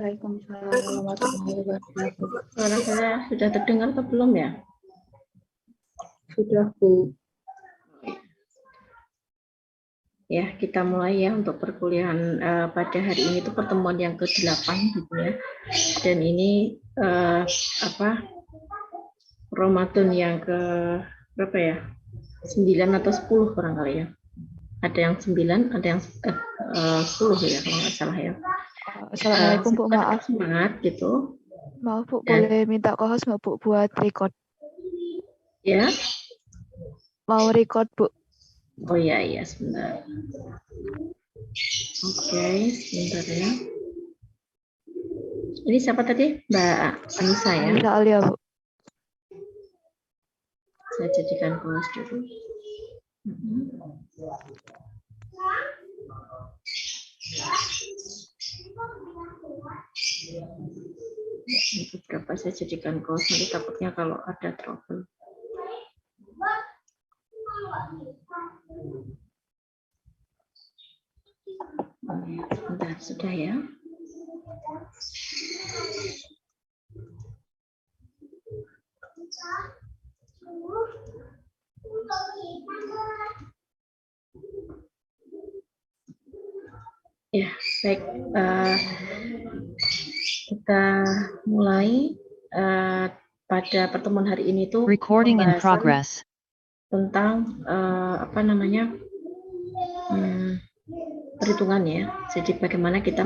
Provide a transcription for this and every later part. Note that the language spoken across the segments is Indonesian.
Waalaikumsalam warahmatullahi wabarakatuh. Suara saya sudah terdengar atau belum ya? Sudah, Bu. Ya, kita mulai ya untuk perkuliahan pada hari ini itu pertemuan yang ke-8 gitu ya. Dan ini Ramadan yang ke berapa ya? 9 atau 10 barangkali ya. Ada yang 9, ada yang 10 ya kalau nggak salah ya. Assalamualaikum, Bu. Maaf. Semangat gitu. Maaf, Bu. Boleh minta co-host nggak, Bu, buat record? Ya. Mau record, Bu. Oh iya, sebentar. Oke, sebentar ya. Ini siapa tadi? Mbak Anissa ya? Anissa Alia, Bu. Saya jadikan kelas dulu. Beberapa saya jadikan kelas, nanti takutnya kalau ada trouble. Sebentar, sudah ya. Ya, baik. Kita mulai pada pertemuan hari ini tuh Recording in progress. Tentang perhitungan ya. Jadi bagaimana kita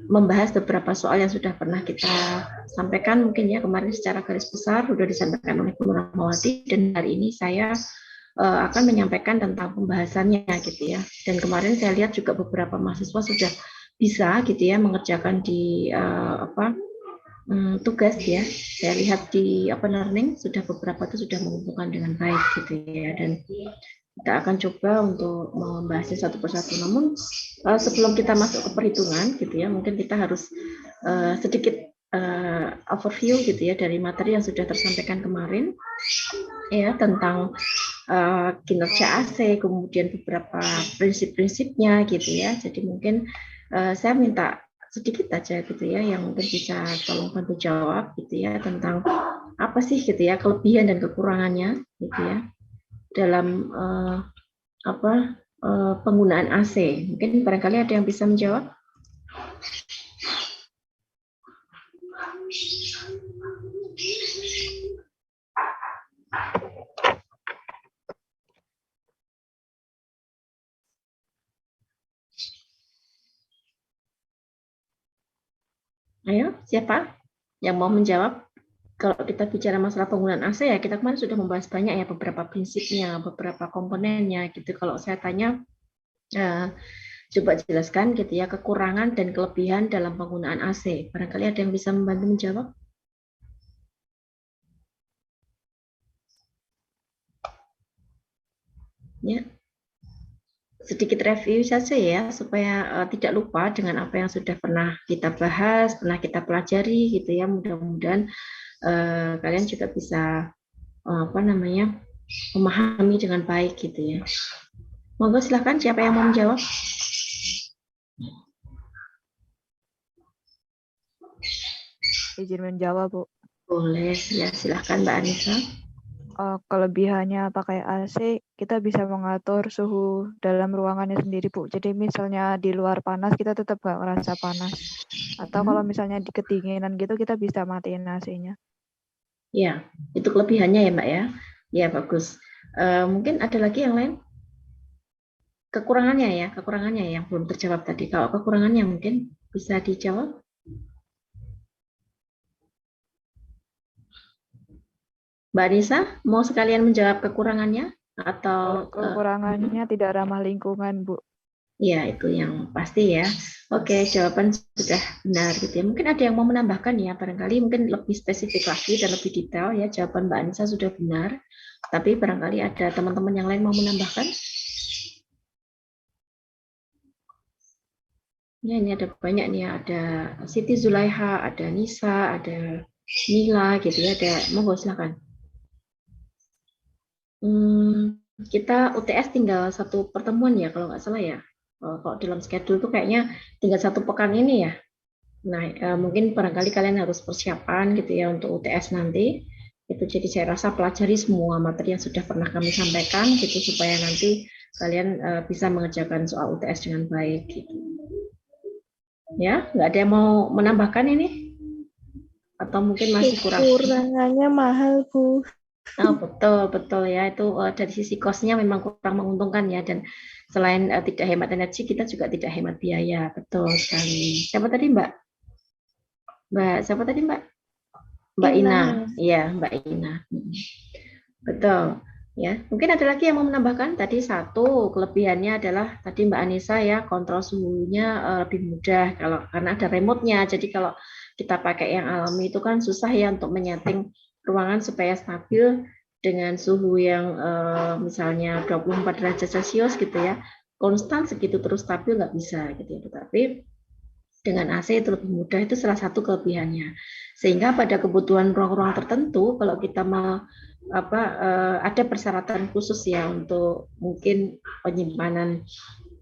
membahas beberapa soal yang sudah pernah kita sampaikan mungkin ya kemarin secara garis besar sudah disampaikan oleh Bu Rahmawati, dan hari ini saya akan menyampaikan tentang pembahasannya gitu ya. Dan kemarin saya lihat juga beberapa mahasiswa sudah bisa gitu ya mengerjakan di tugas ya. Saya lihat di Open Learning sudah beberapa itu sudah mengumpulkan dengan baik gitu ya, dan kita akan coba untuk membahasnya satu persatu. Namun sebelum kita masuk ke perhitungan gitu ya, mungkin kita harus sedikit overview gitu ya dari materi yang sudah tersampaikan kemarin ya tentang kinerja AC, kemudian beberapa prinsip-prinsipnya gitu ya. Jadi mungkin saya minta sedikit aja gitu ya yang mungkin bisa tolong bantu jawab gitu ya tentang apa sih gitu ya kelebihan dan kekurangannya gitu ya dalam penggunaan AC. Mungkin barangkali ada yang bisa menjawab. Ayo, siapa yang mau menjawab? Kalau kita bicara masalah penggunaan AC ya, kita kemarin sudah membahas banyak ya beberapa prinsipnya, beberapa komponennya gitu. Kalau saya tanya, coba jelaskan gitu ya kekurangan dan kelebihan dalam penggunaan AC. Barangkali ada yang bisa membantu menjawab? Ya. Sedikit review saja ya supaya tidak lupa dengan apa yang sudah pernah kita bahas, pernah kita pelajari gitu ya. Mudah-mudahan kalian juga bisa memahami dengan baik gitu ya. Monggo silahkan siapa yang mau menjawab? Izin menjawab, Bu. Boleh ya, silahkan Mbak Anissa. Kelebihannya pakai AC, kita bisa mengatur suhu dalam ruangannya sendiri, Bu. Jadi misalnya di luar panas, kita tetap nggak ngerasa panas. Atau kalau misalnya di kedinginan gitu, kita bisa matiin AC-nya. Ya, itu kelebihannya ya Mbak ya. Ya, bagus. Mungkin ada lagi yang lain? Kekurangannya yang belum terjawab tadi. Kalau kekurangannya mungkin bisa dijawab. Mbak Anissa, mau sekalian menjawab kekurangannya atau kekurangannya tidak ramah lingkungan, Bu? Ya, itu yang pasti ya. Oke, jawaban sudah benar gitu ya. Mungkin ada yang mau menambahkan ya, barangkali mungkin lebih spesifik lagi dan lebih detail ya. Jawaban Mbak Anissa sudah benar, tapi barangkali ada teman-teman yang lain mau menambahkan. Ya, ini ada banyak nih, ada Siti Zulaiha, ada Nisa, ada Nila gitu ya. Monggo silakan. Kita UTS tinggal satu pertemuan ya kalau nggak salah ya. Kalau dalam schedule tuh kayaknya tinggal 1 pekan ini ya. Nah, mungkin barangkali kalian harus persiapan gitu ya untuk UTS nanti. Itu jadi saya rasa pelajari semua materi yang sudah pernah kami sampaikan gitu supaya nanti kalian bisa mengerjakan soal UTS dengan baik gitu. Ya, nggak ada yang mau menambahkan ini? Atau mungkin masih kurang? Kekurangannya mahal, Bu. Oh, betul, betul ya. Itu dari sisi kosnya memang kurang menguntungkan ya. Dan selain tidak hemat energi, kita juga tidak hemat biaya. Betul sekali. Siapa tadi Mbak? Siapa tadi Mbak? Mbak Ina. Iya, Mbak Ina. Betul. Ya, mungkin ada lagi yang mau menambahkan. Tadi satu kelebihannya adalah tadi Mbak Anissa ya, kontrol suhunya lebih mudah kalau karena ada remote-nya. Jadi kalau kita pakai yang alami itu kan susah ya untuk menyeting ruangan supaya stabil dengan suhu yang misalnya 24 derajat Celcius gitu ya. Konstan segitu terus stabil nggak bisa gitu ya. Tetapi dengan AC itu lebih mudah, itu salah satu kelebihannya. Sehingga pada kebutuhan ruang-ruang tertentu, kalau kita mau ada persyaratan khusus ya untuk mungkin penyimpanan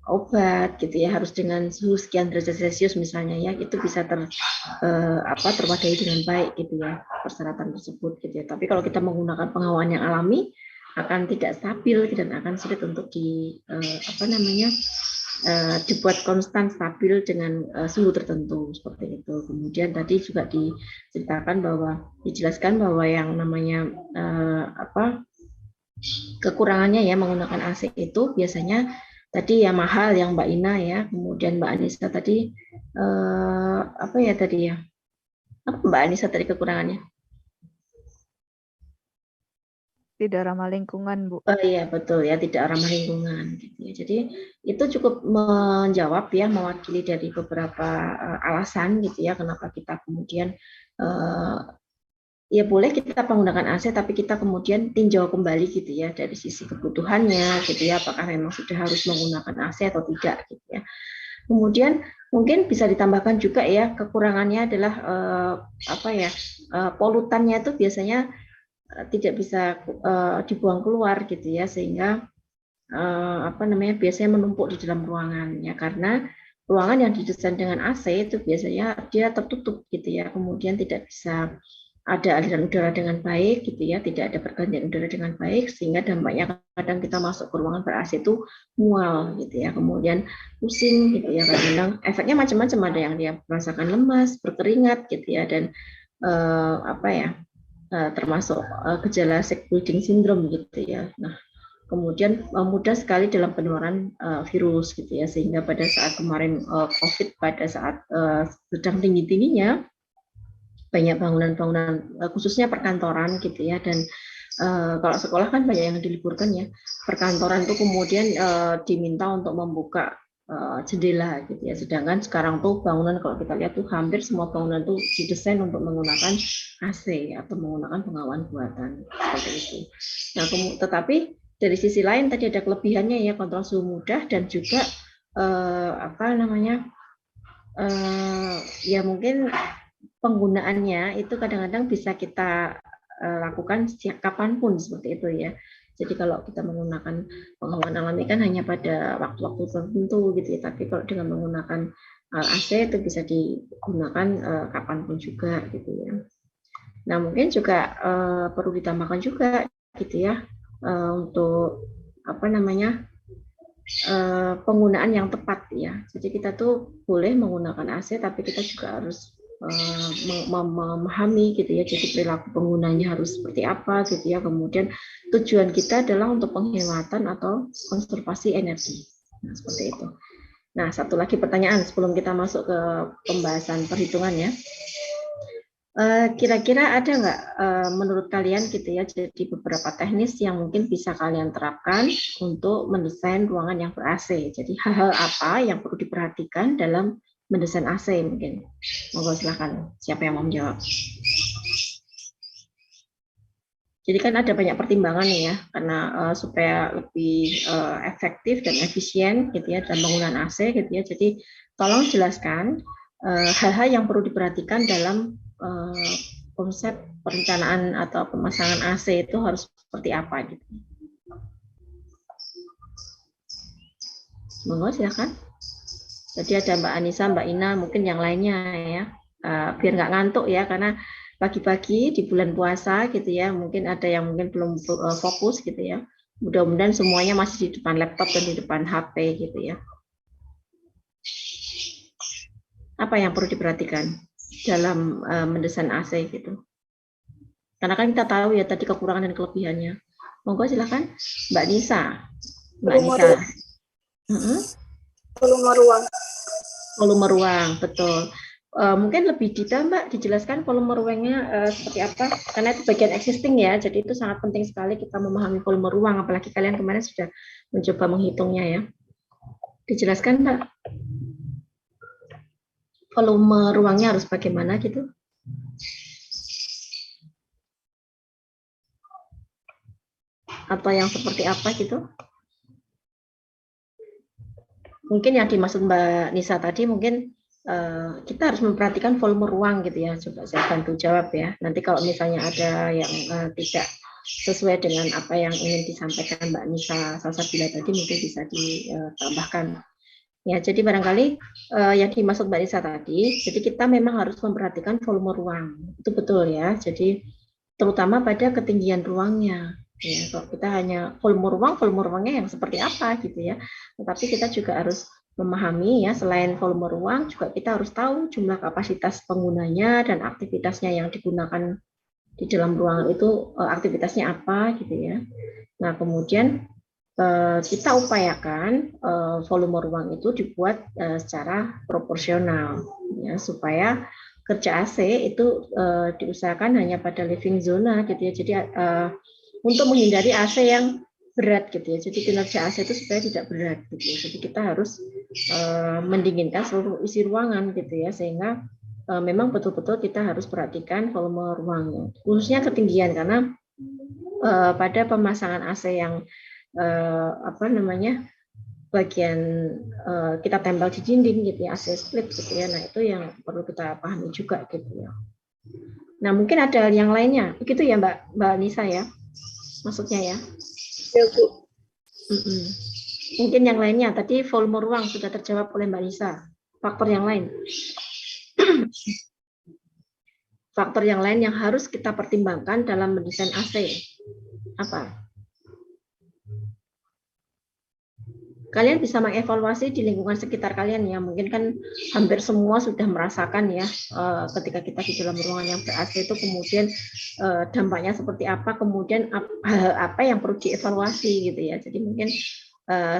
obat gitu ya, harus dengan suhu sekian derajat Celcius misalnya ya, itu bisa terwadahi dengan baik gitu ya persyaratan tersebut gitu ya. Tapi kalau kita menggunakan penghawaan yang alami akan tidak stabil dan akan sulit untuk dibuat konstan stabil dengan suhu tertentu seperti itu. Kemudian tadi juga dijelaskan bahwa yang namanya kekurangannya ya menggunakan AC itu biasanya tadi ya mahal yang Mbak Ina ya, kemudian Mbak Anissa tadi apa Mbak Anissa tadi kekurangannya? Tidak ramah lingkungan, Bu. Oh iya betul ya, tidak ramah lingkungan gitu ya. Jadi itu cukup menjawab ya, mewakili dari beberapa alasan gitu ya kenapa kita kemudian ya boleh kita menggunakan AC tapi kita kemudian tinjau kembali gitu ya dari sisi kebutuhannya gitu ya, apakah memang sudah harus menggunakan AC atau tidak gitu ya. Kemudian mungkin bisa ditambahkan juga ya, kekurangannya adalah polutannya itu biasanya tidak bisa dibuang keluar gitu ya, sehingga biasanya menumpuk di dalam ruangan ya, karena ruangan yang didesain dengan AC itu biasanya dia tertutup gitu ya, kemudian tidak bisa ada aliran udara dengan baik gitu ya, tidak ada pergantian udara dengan baik, sehingga dampaknya kadang kita masuk ke ruangan ber AC itu mual gitu ya, kemudian pusing gitu ya, kadang efeknya macam-macam, ada yang dia merasakan lemas, berkeringat gitu ya, dan termasuk gejala sick breathing syndrome gitu ya. Nah, kemudian mudah sekali dalam penularan virus gitu ya, sehingga pada saat kemarin COVID pada saat sedang tinggi-tingginya banyak bangunan-bangunan khususnya perkantoran gitu ya, dan kalau sekolah kan banyak yang diliburkan ya, perkantoran itu kemudian diminta untuk membuka jendela gitu ya, sedangkan sekarang tuh bangunan kalau kita lihat tuh hampir semua bangunan tuh didesain untuk menggunakan AC atau menggunakan pengawaan buatan seperti itu. Nah, tetapi dari sisi lain tadi ada kelebihannya ya, kontrol suhu mudah, dan juga ya mungkin penggunaannya itu kadang-kadang bisa kita lakukan setiap kapanpun seperti itu ya. Jadi kalau kita menggunakan pengawaan alami kan hanya pada waktu-waktu tertentu gitu ya, tapi kalau dengan menggunakan AC itu bisa digunakan kapanpun juga gitu ya. Nah, mungkin juga perlu ditambahkan juga gitu ya untuk penggunaan yang tepat ya. Jadi kita tuh boleh menggunakan AC tapi kita juga harus memahami gitu ya, jadi perilaku penggunanya harus seperti apa gitu ya. Kemudian tujuan kita adalah untuk penghematan atau konservasi energi. Nah, seperti itu. Nah, satu lagi pertanyaan sebelum kita masuk ke pembahasan perhitungan ya. Kira-kira ada nggak menurut kalian gitu ya, jadi beberapa teknis yang mungkin bisa kalian terapkan untuk mendesain ruangan yang ber-AC. Jadi hal-hal apa yang perlu diperhatikan dalam mendesain AC mungkin? Monggo silakan, siapa yang mau menjawab? Jadi kan ada banyak pertimbangan ya, karena supaya lebih efektif dan efisien gitu ya dalam penggunaan AC gitu ya. Jadi tolong jelaskan hal-hal yang perlu diperhatikan dalam konsep perencanaan atau pemasangan AC itu harus seperti apa gitu. Monggo silakan. Jadi ada Mbak Anissa, Mbak Ina, mungkin yang lainnya ya. biar nggak ngantuk ya, karena pagi-pagi di bulan puasa gitu ya, mungkin ada yang mungkin belum fokus gitu ya. Mudah-mudahan semuanya masih di depan laptop dan di depan HP gitu ya. Apa yang perlu diperhatikan dalam mendesain AC gitu? Karena kan kita tahu ya tadi kekurangan dan kelebihannya. Monggo silakan Mbak Nisa. Mbak Nisa. Volume ruang. Volume ruang, betul. Mungkin lebih detail Mbak dijelaskan volume ruangnya seperti apa, karena itu bagian existing ya, jadi itu sangat penting sekali kita memahami volume ruang, apalagi kalian kemarin sudah mencoba menghitungnya ya. Dijelaskan Mbak, volume ruangnya harus bagaimana gitu? Atau yang seperti apa gitu? Mungkin yang dimaksud Mbak Nisa tadi mungkin kita harus memperhatikan volume ruang gitu ya. Coba saya bantu jawab ya. Nanti kalau misalnya ada yang tidak sesuai dengan apa yang ingin disampaikan Mbak Nisa Salsabila tadi, mungkin bisa ditambahkan. Ya, jadi barangkali yang dimaksud Mbak Nisa tadi, jadi kita memang harus memperhatikan volume ruang. Itu betul ya. Jadi terutama pada ketinggian ruangnya. Ya, kalau kita hanya volume ruangnya yang seperti apa gitu ya. Tetapi kita juga harus memahami ya, selain volume ruang juga kita harus tahu jumlah kapasitas penggunanya dan aktivitasnya yang digunakan di dalam ruangan itu aktivitasnya apa gitu ya. Nah, kemudian kita upayakan volume ruang itu dibuat secara proporsional ya, supaya kerja AC itu diusahakan hanya pada living zona gitu ya. Jadi untuk menghindari AC yang berat gitu ya. Jadi kinerja AC itu supaya tidak berat gitu ya. Jadi kita harus mendinginkan seluruh isi ruangan gitu ya, sehingga memang betul-betul kita harus perhatikan volume ruangnya, khususnya ketinggian, karena pada pemasangan AC yang bagian kita tempel di dinding gitu ya, AC split gitu ya. Nah, itu yang perlu kita pahami juga gitu ya. Nah, mungkin ada yang lainnya. Begitu ya Mbak Nisa ya? Maksudnya ya? Ya, Bu. Mungkin yang lainnya, tadi volume ruang sudah terjawab oleh Mbak Nisa. Faktor yang lain. Faktor yang lain yang harus kita pertimbangkan dalam mendesain AC. Apa? Kalian bisa mengevaluasi di lingkungan sekitar kalian ya. Mungkin kan hampir semua sudah merasakan ya, ketika kita di dalam ruangan yang ber-AC itu kemudian dampaknya seperti apa, kemudian apa yang perlu dievaluasi gitu ya. Jadi mungkin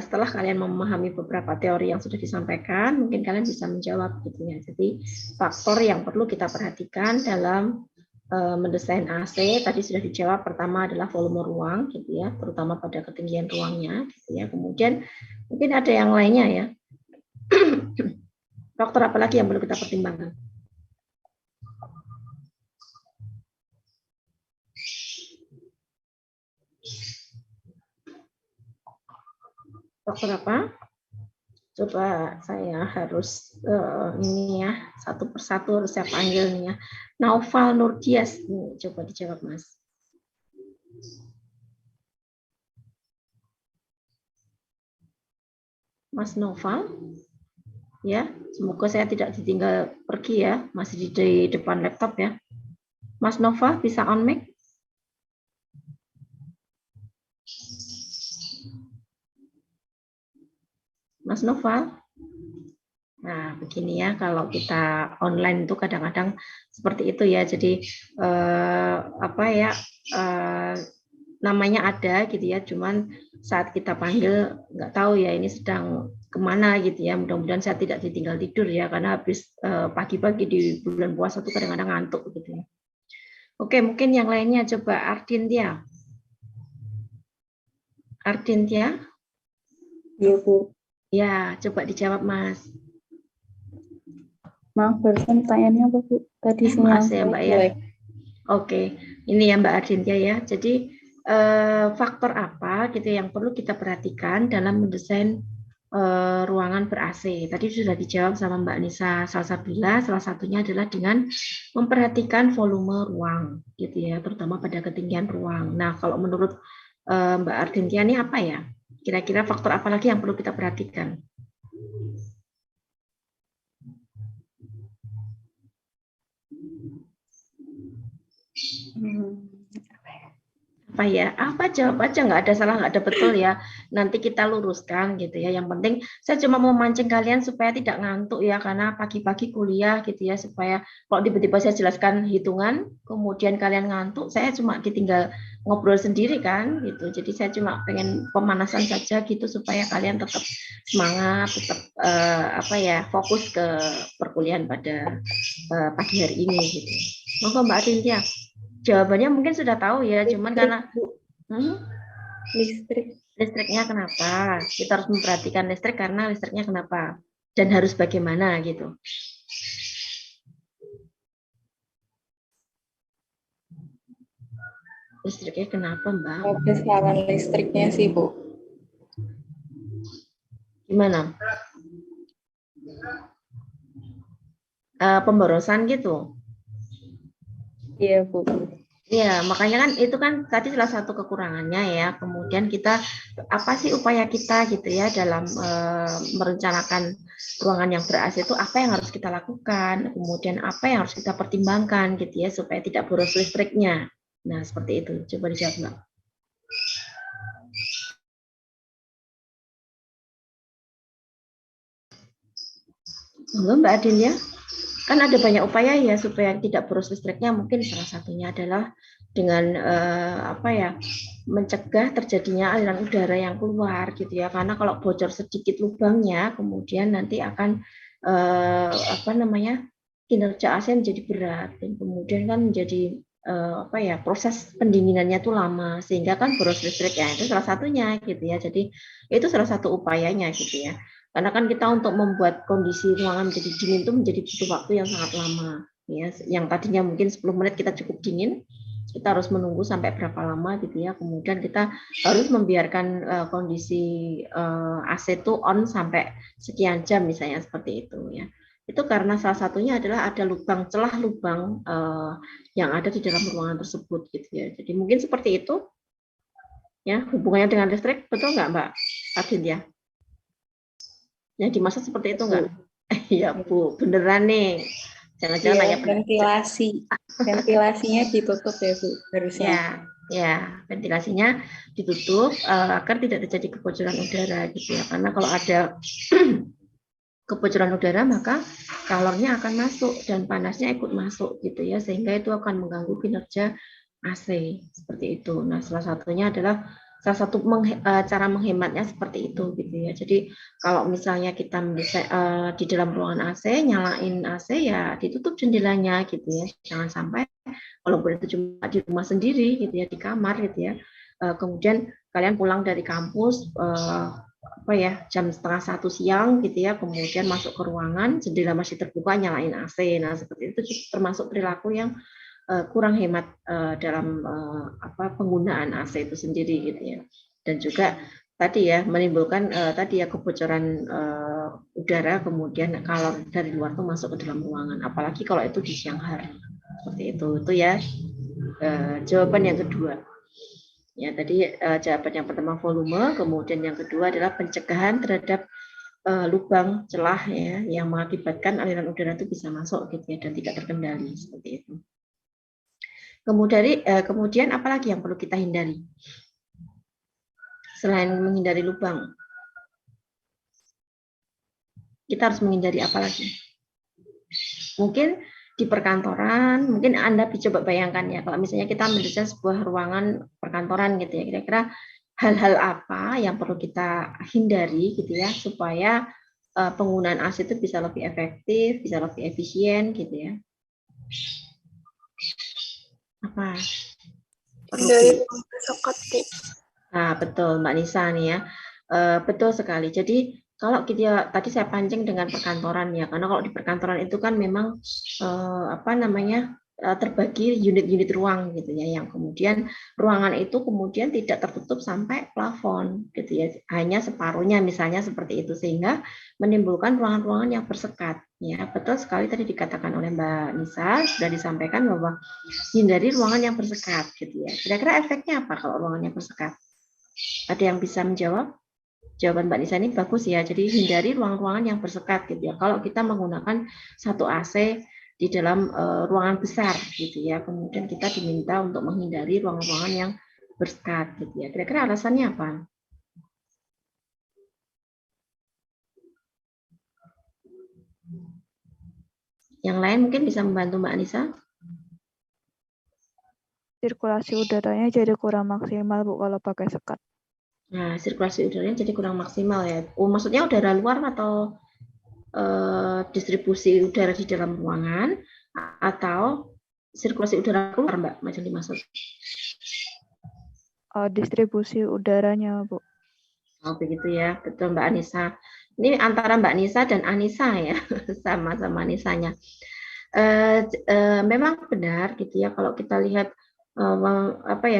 setelah kalian memahami beberapa teori yang sudah disampaikan, mungkin kalian bisa menjawab gitu ya. Jadi faktor yang perlu kita perhatikan dalam mendesain AC tadi sudah dijawab. Pertama adalah volume ruang gitu ya, terutama pada ketinggian ruangnya gitu ya. Kemudian mungkin ada yang lainnya ya. Faktor apa lagi yang perlu kita pertimbangkan? Faktor apa? Coba saya harus ini ya, satu persatu harus saya panggil nih ya. Naufal Nurdias, nih, coba dijawab Mas. Mas Noval, ya, semoga saya tidak ditinggal pergi ya, masih di depan laptop ya. Mas Noval bisa on mic? Mas Noval? Nah, begini ya, kalau kita online itu kadang-kadang seperti itu ya. Jadi namanya ada gitu ya, cuman saat kita panggil nggak tahu ya ini sedang kemana gitu ya. Mudah-mudahan saya tidak ditinggal tidur ya, karena habis pagi-pagi di bulan puasa itu kadang-kadang ngantuk gitu ya. Oke, mungkin yang lainnya coba Ardintia. Ardintia? Iya, Bu. Ya, coba dijawab Mas. Maaf, barusan pertanyaannya apa, Bu? Tadi sinyal Maaf ya Mbak ya. Oke, ini ya Mbak Ardintia ya. Jadi faktor apa gitu yang perlu kita perhatikan dalam mendesain ruangan ber-AC? Tadi sudah dijawab sama Mbak Nisa Salsabila. Salah satunya adalah dengan memperhatikan volume ruang, gitu ya, terutama pada ketinggian ruang. Nah, kalau menurut Mbak Ardintia ini apa ya? Kira-kira faktor apa lagi yang perlu kita perhatikan? Apa ya, apa jawab aja, nggak ada salah, nggak ada betul ya, nanti kita luruskan gitu ya. Yang penting saya cuma mau mancing kalian supaya tidak ngantuk ya, karena pagi-pagi kuliah gitu ya, supaya kalau tiba-tiba saya jelaskan hitungan kemudian kalian ngantuk, saya cuma ditinggal ngobrol sendiri kan gitu. Jadi saya cuma pengen pemanasan saja gitu supaya kalian tetap semangat, tetap apa ya, fokus ke perkuliahan pada pagi hari ini gitu. Monggo Mbak Adintia. Jawabannya mungkin sudah tahu ya, cuman karena listriknya kenapa? Kita harus memperhatikan listrik karena listriknya kenapa dan harus bagaimana gitu. Listriknya kenapa, Mbak? Besaran listriknya sih, Bu. Gimana? Pemborosan gitu. Iya, Bu. Ya, makanya kan itu kan tadi salah satu kekurangannya ya. Kemudian kita apa sih upaya kita gitu ya dalam merencanakan ruangan yang ber-AC itu apa yang harus kita lakukan, kemudian apa yang harus kita pertimbangkan gitu ya supaya tidak boros listriknya. Nah, seperti itu. Coba dijawab, Mbak. Halo, Mbak Adin ya. Kan ada banyak upaya ya supaya tidak boros listriknya. Mungkin salah satunya adalah dengan apa ya, mencegah terjadinya aliran udara yang keluar gitu ya. Karena kalau bocor sedikit lubangnya, kemudian nanti akan apa namanya, kinerja AC menjadi berat dan kemudian kan menjadi apa ya, proses pendinginannya tuh lama sehingga kan boros listrik ya. Itu salah satunya gitu ya. Jadi itu salah satu upayanya gitu ya. Karena kan kita untuk membuat kondisi ruangan menjadi dingin itu menjadi butuh waktu yang sangat lama. Ya, yang tadinya mungkin 10 menit kita cukup dingin, kita harus menunggu sampai berapa lama gitu ya. Kemudian kita harus membiarkan kondisi AC itu on sampai sekian jam misalnya seperti itu ya. Itu karena salah satunya adalah ada lubang, celah lubang yang ada di dalam ruangan tersebut gitu ya. Jadi mungkin seperti itu ya hubungannya dengan listrik, betul nggak Mbak Adin ya? Yang dimaksud seperti itu enggak? Iya, Bu. Beneran nih. Jangan-jangan nanya ventilasi. Ventilasinya ditutup ya, Bu, harusnya. Ya, ventilasinya ditutup agar tidak terjadi kebocoran udara gitu ya. Karena kalau ada kebocoran udara maka kalornya akan masuk dan panasnya ikut masuk gitu ya. Sehingga itu akan mengganggu kinerja AC seperti itu. Nah, salah satunya adalah salah satu cara menghematnya seperti itu gitu ya. Jadi kalau misalnya kita di dalam ruangan AC, nyalain AC ya ditutup jendelanya gitu ya. Jangan sampai walaupun itu cuma di rumah sendiri gitu ya, di kamar gitu ya. Kemudian kalian pulang dari kampus apa ya, jam 12:30 siang gitu ya, kemudian masuk ke ruangan, jendela masih terbuka, nyalain AC. Nah, seperti itu termasuk perilaku yang kurang hemat dalam apa penggunaan AC itu sendiri gitu ya. Dan juga tadi ya menimbulkan tadi ya kebocoran udara, kemudian kalor dari luar tuh masuk ke dalam ruangan, apalagi kalau itu di siang hari. Seperti itu ya jawaban yang kedua. Ya, tadi jawaban yang pertama volume, kemudian yang kedua adalah pencegahan terhadap lubang celah ya yang mengakibatkan aliran udara itu bisa masuk gitu ya dan tidak terkendali seperti itu. Kemudian apalagi yang perlu kita hindari? Selain menghindari lubang, kita harus menghindari apa lagi? Mungkin di perkantoran, mungkin Anda coba bayangkan ya, kalau misalnya kita mendesain sebuah ruangan perkantoran gitu ya, kira-kira hal-hal apa yang perlu kita hindari gitu ya, supaya penggunaan AC itu bisa lebih efektif, bisa lebih efisien gitu ya. Apa? Nah, betul Mbak Nisa nih ya. Betul sekali. Jadi kalau kita tadi saya pancing dengan perkantoran ya, karena kalau di perkantoran itu kan memang apa namanya terbagi unit-unit ruang gitu ya, yang kemudian ruangan itu kemudian tidak tertutup sampai plafon gitu ya, hanya separuhnya misalnya seperti itu, sehingga menimbulkan ruangan-ruangan yang bersekat ya. Betul sekali tadi dikatakan oleh Mbak Nisa, sudah disampaikan bahwa hindari ruangan yang bersekat gitu ya. Kira-kira efeknya apa kalau ruangan yang bersekat? Ada yang bisa menjawab? Jawaban Mbak Nisa ini bagus ya. Jadi hindari ruang-ruangan yang bersekat gitu ya. Kalau kita menggunakan satu AC di dalam ruangan besar gitu ya. Kemudian kita diminta untuk menghindari ruangan-ruangan yang bersekat gitu ya. Kira-kira alasannya apa? Yang lain mungkin bisa membantu Mbak Anissa. Sirkulasi udaranya jadi kurang maksimal Bu kalau pakai sekat. Nah, sirkulasi udaranya jadi kurang maksimal ya. Oh, maksudnya udara luar atau distribusi udara di dalam ruangan atau sirkulasi udara keluar, Mbak, macam dimaksud? Distribusi udaranya, Bu. Oh, begitu ya. Betul, Mbak Anissa. Ini antara Mbak Nisa dan Anissa ya, sama-sama Anisanya. Memang benar gitu ya, kalau kita lihat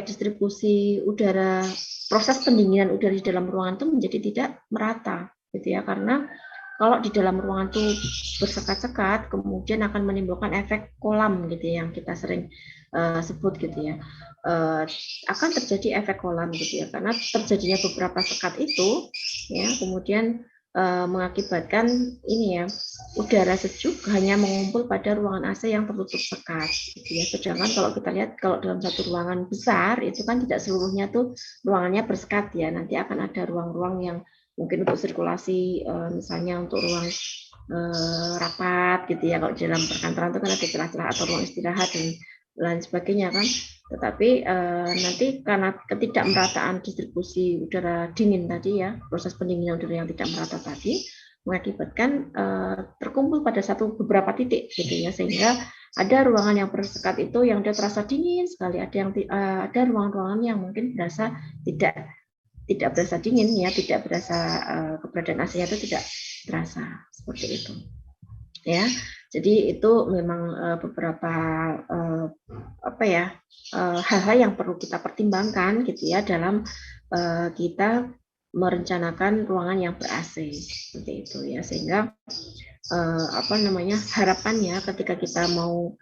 distribusi udara, proses pendinginan udara di dalam ruangan itu menjadi tidak merata gitu ya, karena kalau di dalam ruangan itu bersekat-sekat, kemudian akan menimbulkan efek kolam gitu ya, yang kita sering sebut gitu ya, akan terjadi efek kolam gitu ya, karena terjadinya beberapa sekat itu ya, kemudian mengakibatkan ini ya, udara sejuk hanya mengumpul pada ruangan AC yang tertutup sekat gitu ya. Sedangkan kalau kita lihat kalau dalam satu ruangan besar itu kan tidak seluruhnya tuh ruangannya bersekat ya, nanti akan ada ruang-ruang yang mungkin untuk sirkulasi, misalnya untuk ruang rapat gitu ya, kalau di dalam perkantoran itu kan ada celah-celah atau ruang istirahat dan lain sebagainya kan. Tetapi nanti karena ketidakmerataan distribusi udara dingin tadi ya, proses pendinginan udara yang tidak merata tadi mengakibatkan terkumpul pada beberapa titik gitu ya, sehingga ada ruangan yang bersekat itu yang dia terasa dingin sekali, ada ruangan-ruangan yang mungkin berasa tidak berasa dingin ya, tidak berasa keberadaan AC-nya itu tidak terasa seperti itu ya. Jadi itu memang beberapa hal-hal yang perlu kita pertimbangkan gitu ya dalam kita merencanakan ruangan yang ber-AC seperti itu ya, sehingga harapannya ketika kita mau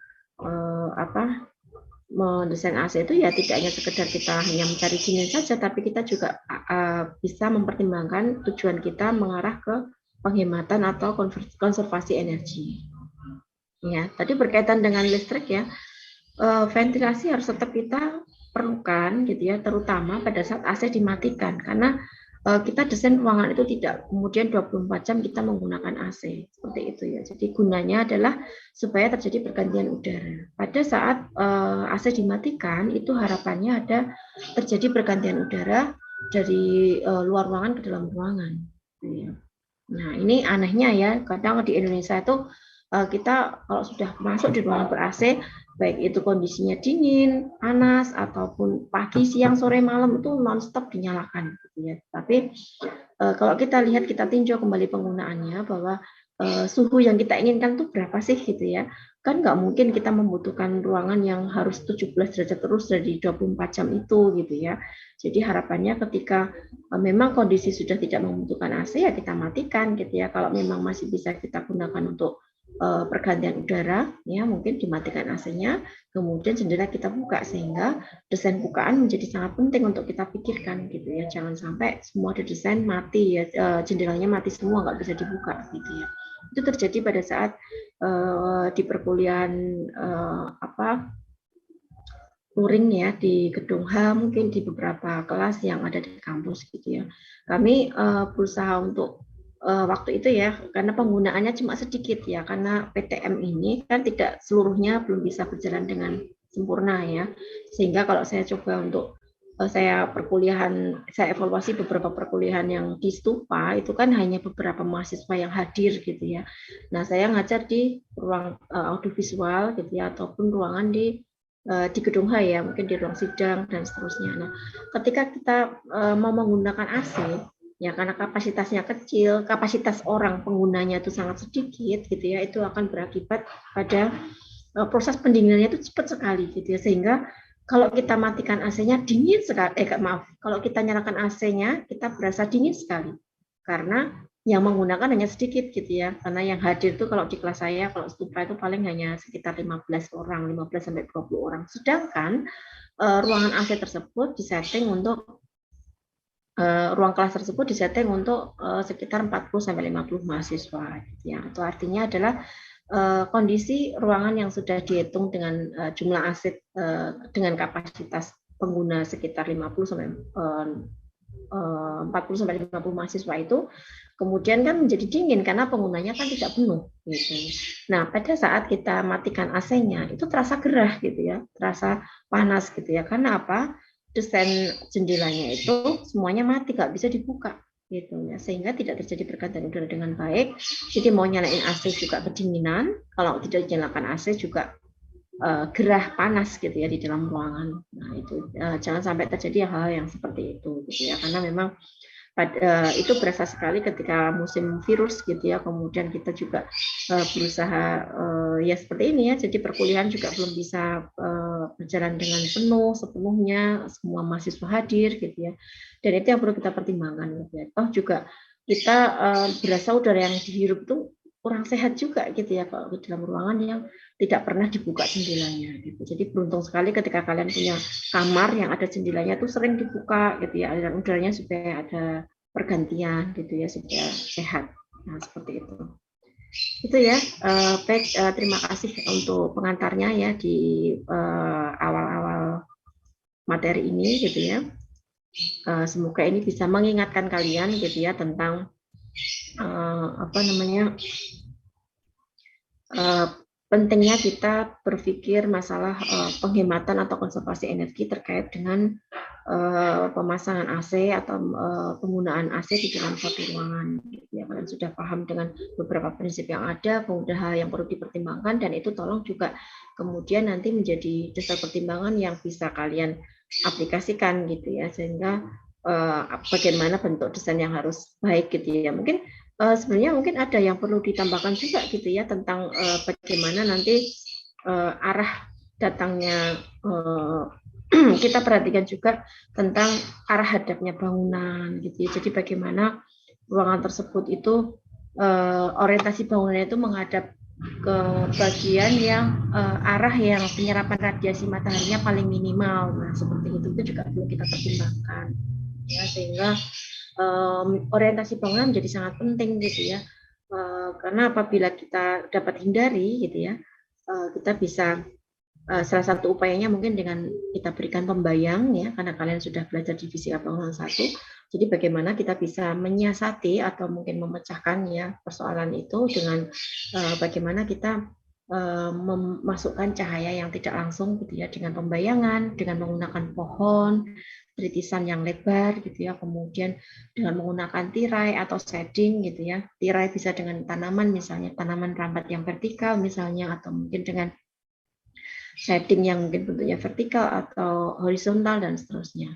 mendesain AC itu ya tidak hanya sekedar kita hanya mencari dingin saja, tapi kita juga bisa mempertimbangkan tujuan kita mengarah ke penghematan atau konservasi energi. Ya, tadi berkaitan dengan listrik ya, ventilasi harus tetap kita perlukan gitu ya, terutama pada saat AC dimatikan, karena kita desain ruangan itu tidak kemudian 24 jam kita menggunakan AC seperti itu ya. Jadi gunanya adalah supaya terjadi pergantian udara. Pada saat AC dimatikan itu harapannya ada terjadi pergantian udara dari luar ruangan ke dalam ruangan. Nah, ini anehnya ya, kadang di Indonesia itu kita kalau sudah masuk di ruangan ber-AC, baik itu kondisinya dingin, panas, ataupun pagi, siang, sore, malam itu non-stop dinyalakan gitu ya. Tapi kalau kita lihat, kita tinjau kembali penggunaannya bahwa suhu yang kita inginkan itu berapa sih gitu ya. Kan nggak mungkin kita membutuhkan ruangan yang harus 17 derajat terus dari 24 jam itu gitu ya. Jadi harapannya ketika memang kondisi sudah tidak membutuhkan AC ya kita matikan gitu ya. Kalau memang masih bisa kita gunakan untuk pergantian udara ya, mungkin dimatikan AC-nya, kemudian jendela kita buka, sehingga desain bukaan menjadi sangat penting untuk kita pikirkan gitu ya. Jangan sampai semua desain mati ya, jendelanya mati semua, nggak bisa dibuka gitu ya. Itu terjadi pada saat di perkuliahan luring ya, di gedung H, mungkin di beberapa kelas yang ada di kampus gitu ya. Kami berusaha untuk waktu itu ya, karena penggunaannya cuma sedikit ya, karena PTM ini kan tidak seluruhnya belum bisa berjalan dengan sempurna ya, sehingga kalau saya coba untuk saya evaluasi beberapa perkuliahan yang di Stupa itu kan hanya beberapa mahasiswa yang hadir gitu ya. Nah, saya ngajar di ruang audiovisual gitu ya, ataupun ruangan di gedung H ya, mungkin di ruang sidang dan seterusnya. Nah, ketika kita mau menggunakan AC ya, karena kapasitasnya kecil, kapasitas orang penggunanya itu sangat sedikit gitu ya, itu akan berakibat pada proses pendinginannya itu cepat sekali gitu ya, sehingga kalau kita matikan AC-nya dingin sekali, kalau kita nyalakan AC-nya kita berasa dingin sekali karena yang menggunakan hanya sedikit gitu ya, karena yang hadir itu kalau di kelas saya, kalau Stupa itu paling hanya sekitar 15 orang, 15 sampai 20 orang, sedangkan ruangan AC tersebut disetting untuk ruang kelas tersebut disetting untuk sekitar 40 sampai 50 mahasiswa gitu ya. Itu artinya adalah kondisi ruangan yang sudah dihitung dengan jumlah AC dengan kapasitas pengguna sekitar 40 sampai 40 sampai 50 mahasiswa itu kemudian kan menjadi dingin karena penggunanya kan tidak penuh gitu. Nah, pada saat kita matikan AC-nya itu terasa gerah gitu ya, terasa panas gitu ya. Karena apa? Desain jendelanya itu semuanya mati, nggak bisa dibuka gitu ya, sehingga tidak terjadi pergantian udara dengan baik. Jadi mau nyalain AC juga kedinginan, kalau tidak dinyalakan AC juga gerah panas gitu ya di dalam ruangan. Nah itu jangan sampai terjadi hal yang seperti itu gitu ya, karena memang itu berasa sekali ketika musim virus gitu ya, kemudian kita juga berusaha ya seperti ini ya, jadi perkuliahan juga belum bisa berjalan dengan penuh sepenuhnya, semua mahasiswa hadir gitu ya, dan itu yang perlu kita pertimbangkan gitu ya. Toh juga kita berasa udara yang dihirup itu kurang sehat juga gitu ya kalau di dalam ruangan yang tidak pernah dibuka jendelanya gitu. Jadi beruntung sekali ketika kalian punya kamar yang ada jendelanya tuh sering dibuka gitu ya, aliran udaranya supaya ada pergantian gitu ya, supaya sehat. Nah seperti itu. Itu ya. Baik, terima kasih untuk pengantarnya ya di awal-awal materi ini gitu ya. Semoga ini bisa mengingatkan kalian gitu ya tentang pentingnya kita berpikir masalah penghematan atau konservasi energi terkait dengan pemasangan AC atau penggunaan AC di dalam satu ruangan. Ya, kalian sudah paham dengan beberapa prinsip yang ada, kemudian hal yang perlu dipertimbangkan, dan itu tolong juga kemudian nanti menjadi dasar pertimbangan yang bisa kalian aplikasikan gitu ya, sehingga bagaimana bentuk desain yang harus baik gitu ya. Mungkin sebenarnya mungkin ada yang perlu ditambahkan juga gitu ya tentang bagaimana nanti arah datangnya kita perhatikan juga tentang arah hadapnya bangunan gitu ya. Jadi bagaimana ruangan tersebut itu orientasi bangunannya itu menghadap ke bagian yang arah yang penyerapan radiasi mataharinya paling minimal. Nah, seperti itu juga perlu kita pertimbangkan ya, sehingga orientasi bangunan menjadi sangat penting gitu ya, karena apabila kita dapat hindari gitu ya, kita bisa salah satu upayanya mungkin dengan kita berikan pembayang ya, karena kalian sudah belajar di fisika bangunan 1. Jadi bagaimana kita bisa menyiasati atau mungkin memecahkan ya persoalan itu dengan bagaimana kita memasukkan cahaya yang tidak langsung gitu ya, dengan pembayangan, dengan menggunakan pohon, tritisan yang lebar gitu ya, kemudian dengan menggunakan tirai atau shading gitu ya. Tirai bisa dengan tanaman, misalnya tanaman rambat yang vertikal misalnya, atau mungkin dengan shading yang mungkin bentuknya vertikal atau horizontal dan seterusnya.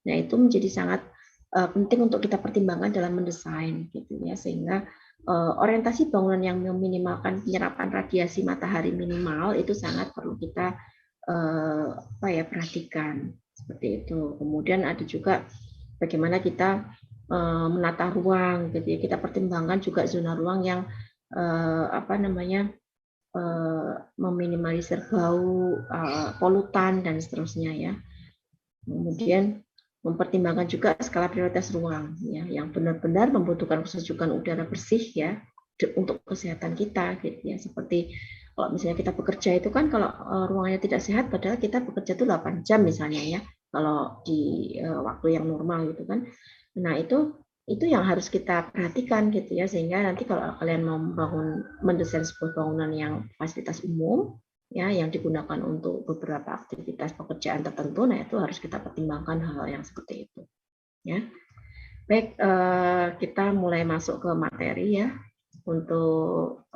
Nah, itu menjadi sangat penting untuk kita pertimbangkan dalam mendesain gitu ya, sehingga orientasi bangunan yang meminimalkan penyerapan radiasi matahari minimal itu sangat perlu kita perhatikan seperti itu. Kemudian ada juga bagaimana kita menata ruang gitu ya, kita pertimbangkan juga zona ruang yang meminimalisir bau, polutan dan seterusnya ya. Kemudian mempertimbangkan juga skala prioritas ruang ya, yang benar-benar membutuhkan kesejukan udara bersih ya untuk kesehatan kita gitu ya. Seperti kalau misalnya kita bekerja itu kan kalau ruangannya tidak sehat, padahal kita bekerja itu 8 jam misalnya ya, kalau di waktu yang normal gitu kan. Nah, itu yang harus kita perhatikan gitu ya, sehingga nanti kalau kalian mau mendesain sebuah bangunan yang fasilitas umum ya, yang digunakan untuk beberapa aktivitas pekerjaan tertentu, nah itu harus kita pertimbangkan hal yang seperti itu ya. Baik, kita mulai masuk ke materi ya, untuk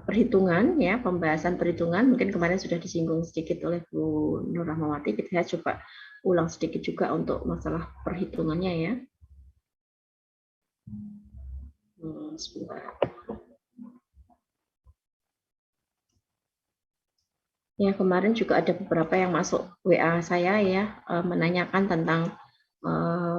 perhitungan ya, pembahasan perhitungan. Mungkin kemarin sudah disinggung sedikit oleh Bu Nur Rahmawati, kita coba ulang sedikit juga untuk masalah perhitungannya ya. Sebentar. Ya, kemarin juga ada beberapa yang masuk WA saya ya, menanyakan tentang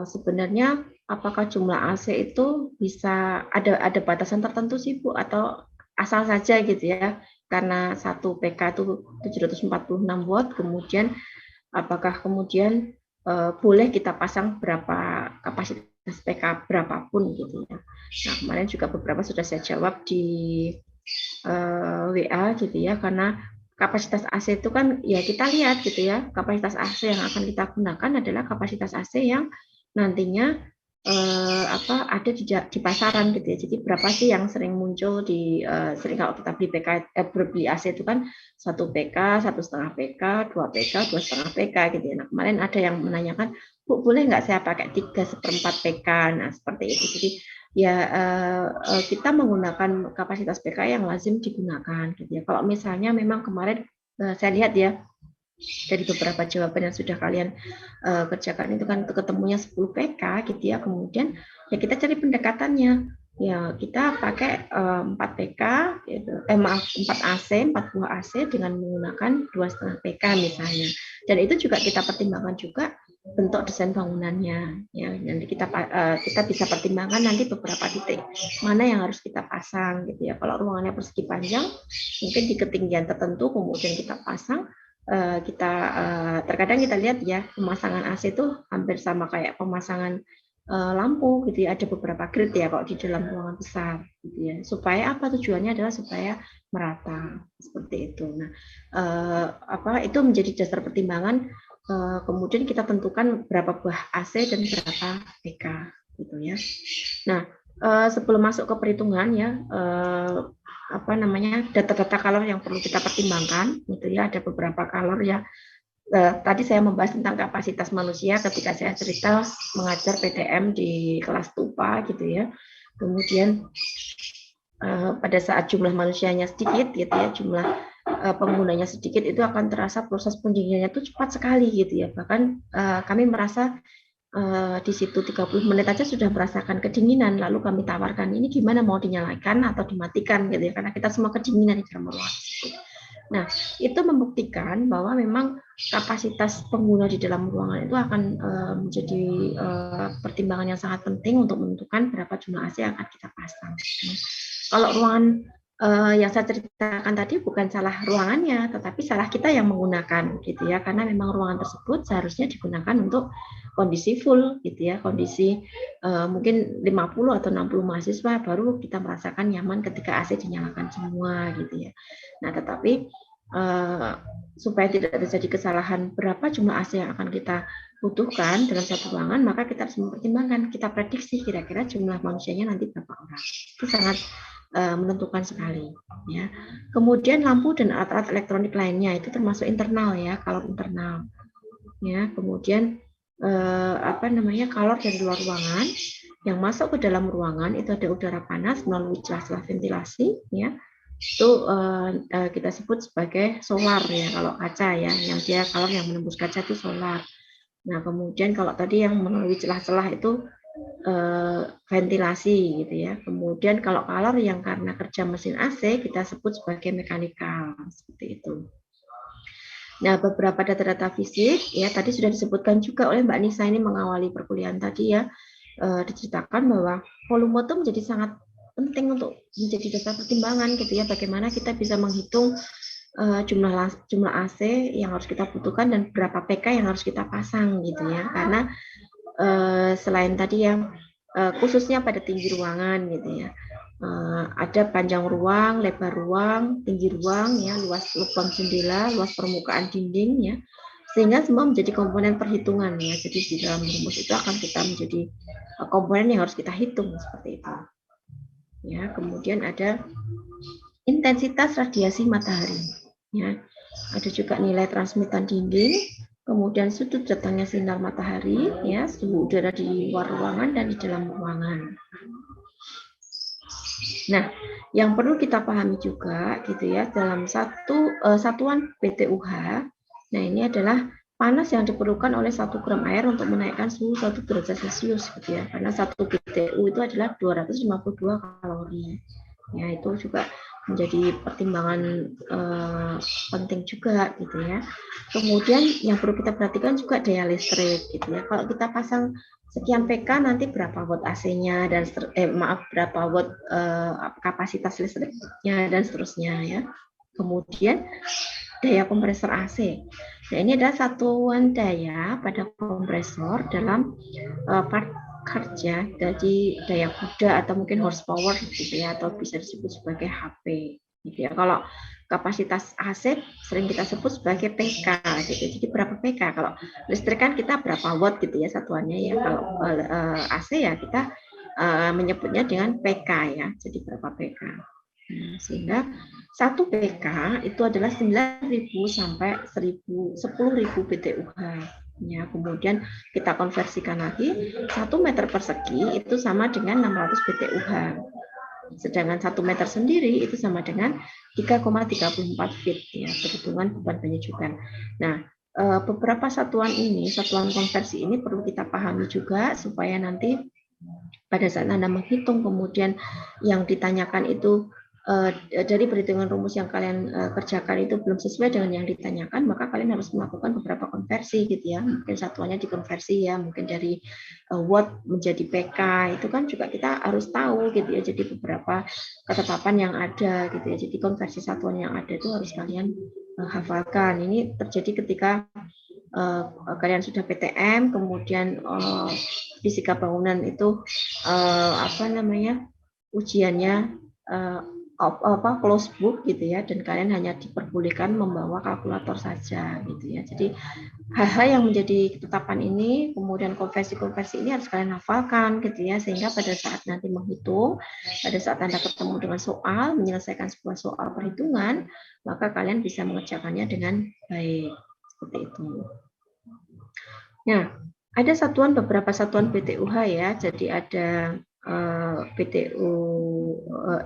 sebenarnya apakah jumlah AC itu bisa ada batasan tertentu sih Bu, atau asal saja gitu ya, karena satu PK itu 746 watt, kemudian apakah kemudian boleh kita pasang berapa kapasitas PK berapapun gitu ya. Nah, kemarin juga beberapa sudah saya jawab di WA gitu ya, karena kapasitas AC itu kan ya kita lihat gitu ya, kapasitas AC yang akan kita gunakan adalah kapasitas AC yang nantinya ada di pasaran gitu ya. Jadi berapa sih yang sering muncul sering kalau kita beli beli AC itu kan 1 PK, 1,5 PK, 2 PK, 2,5 PK gitu ya. Nah, kemarin ada yang menanyakan, Bu, boleh nggak saya pakai 3/4 PK? Nah, seperti itu. Jadi ya kita menggunakan kapasitas PK yang lazim digunakan gitu ya. Kalau misalnya memang kemarin saya lihat ya dari beberapa jawaban yang sudah kalian kerjakan itu kan ketemunya 10 PK gitu ya, kemudian ya kita cari pendekatannya ya, kita pakai 4 PK gitu. 4 AC, 4 buah AC dengan menggunakan 2,5 PK misalnya, dan itu juga kita pertimbangkan juga bentuk desain bangunannya ya. Nanti kita bisa pertimbangkan nanti beberapa titik mana yang harus kita pasang gitu ya. Kalau ruangannya persegi panjang mungkin di ketinggian tertentu kemudian kita pasang. Terkadang kita lihat ya, pemasangan AC itu hampir sama kayak pemasangan lampu gitu ya. Ada beberapa grid ya kalau di dalam ruangan besar gitu ya. Supaya apa, tujuannya adalah supaya merata seperti itu. Nah, itu menjadi dasar pertimbangan. Kemudian kita tentukan berapa buah AC dan berapa PK gitu ya. Nah, sebelum masuk ke perhitungan ya, data-data kalor yang perlu kita pertimbangkan gitu ya. Ada beberapa kalor ya. Tadi saya membahas tentang kapasitas manusia ketika saya cerita mengajar PTM di kelas TUPA gitu ya. Kemudian pada saat jumlah manusianya sedikit gitu ya, jumlah penggunanya sedikit, itu akan terasa proses pendinginannya itu cepat sekali gitu ya. Bahkan kami merasa di situ 30 menit aja sudah merasakan kedinginan, lalu kami tawarkan ini gimana, mau dinyalakan atau dimatikan gitu ya, karena kita semua kedinginan di dalam ruangan tersebut. Nah, itu membuktikan bahwa memang kapasitas pengguna di dalam ruangan itu akan menjadi pertimbangan yang sangat penting untuk menentukan berapa jumlah AC yang akan kita pasang. Kalau ruangan yang saya ceritakan tadi bukan salah ruangannya, tetapi salah kita yang menggunakan gitu ya, karena memang ruangan tersebut seharusnya digunakan untuk kondisi full gitu ya, kondisi mungkin 50 atau 60 mahasiswa baru kita merasakan nyaman ketika AC dinyalakan semua gitu ya. Nah, tetapi supaya tidak terjadi kesalahan berapa jumlah AC yang akan kita butuhkan dalam satu ruangan, maka kita harus mempertimbangkan, kita prediksi kira-kira jumlah manusianya nanti berapa orang. Itu sangat menentukan sekali ya. Kemudian lampu dan alat-alat elektronik lainnya itu termasuk internal ya, kalor internal ya. Kemudian kalor dari luar ruangan yang masuk ke dalam ruangan itu ada udara panas melalui celah-celah ventilasi ya. Itu kita sebut sebagai solar ya, kalau kaca ya, yang dia kalor yang menembus kaca itu solar. Nah, kemudian kalau tadi yang melalui celah-celah itu ventilasi gitu ya. Kemudian kalau kalor yang karena kerja mesin AC kita sebut sebagai mekanikal, seperti itu. Nah, beberapa data-data fisik ya tadi sudah disebutkan juga oleh Mbak Nisa ini mengawali perkuliahan tadi ya, diceritakan bahwa volume itu menjadi sangat penting untuk menjadi dasar pertimbangan gitu ya, bagaimana kita bisa menghitung jumlah AC yang harus kita butuhkan dan berapa PK yang harus kita pasang gitu ya, karena selain tadi yang khususnya pada tinggi ruangan gitu ya, ada panjang ruang, lebar ruang, tinggi ruang ya, luas lubang jendela, luas permukaan dinding ya, sehingga semua menjadi komponen perhitungan ya. Jadi di dalam rumus itu akan kita menjadi komponen yang harus kita hitung seperti itu ya. Kemudian ada intensitas radiasi matahari ya, ada juga nilai transmitan dinding, kemudian sudut datangnya sinar matahari ya, suhu udara di luar ruangan dan di dalam ruangan. Nah, yang perlu kita pahami juga gitu ya, dalam satuan BTUH, nah ini adalah panas yang diperlukan oleh 1 gram air untuk menaikkan suhu 1 derajat Celcius gitu ya, karena 1 BTU itu adalah 252 kalori. Ya, itu juga menjadi pertimbangan penting juga gitu ya. Kemudian yang perlu kita perhatikan juga daya listrik gitu ya. Kalau kita pasang sekian PK nanti berapa watt AC-nya dan berapa watt kapasitas listriknya dan seterusnya ya. Kemudian daya kompresor AC. Nah, ini adalah satuan daya pada kompresor dalam hertz ya, jadi daya kuda atau mungkin horsepower gitu ya, atau bisa disebut sebagai HP gitu ya. Kalau kapasitas AC sering kita sebut sebagai PK gitu. Jadi berapa PK? Kalau listrik kan kita berapa watt gitu ya satuannya ya. Kalau AC ya kita menyebutnya dengan PK ya. Jadi berapa PK? Nah, sehingga 1 PK itu adalah 9.000 sampai 10.000 BTUH. Ya, kemudian kita konversikan lagi 1 meter persegi itu sama dengan 600 BTUH. Sedangkan 1 meter sendiri itu sama dengan 3,34 feet ya, perhitungan beban penyusutan. Nah, beberapa satuan ini, satuan konversi ini perlu kita pahami juga supaya nanti pada saat Anda menghitung kemudian yang ditanyakan itu dari perhitungan rumus yang kalian kerjakan itu belum sesuai dengan yang ditanyakan, maka kalian harus melakukan beberapa konversi gitu ya. Mungkin satuannya dikonversi ya, mungkin dari watt menjadi PK, itu kan juga kita harus tahu gitu ya. Jadi beberapa ketetapan yang ada gitu ya. Jadi konversi satuan yang ada itu harus kalian hafalkan. Ini terjadi ketika kalian sudah PTM, kemudian fisika bangunan itu ujiannya close book gitu ya, dan kalian hanya diperbolehkan membawa kalkulator saja gitu ya. Jadi hal-hal yang menjadi ketetapan ini, kemudian konversi-konversi ini harus kalian hafalkan gitu ya, sehingga pada saat nanti menghitung, pada saat Anda ketemu dengan soal, menyelesaikan sebuah soal perhitungan, maka kalian bisa mengerjakannya dengan baik seperti itu. Nah, ada beberapa satuan BTUH ya, jadi ada BTU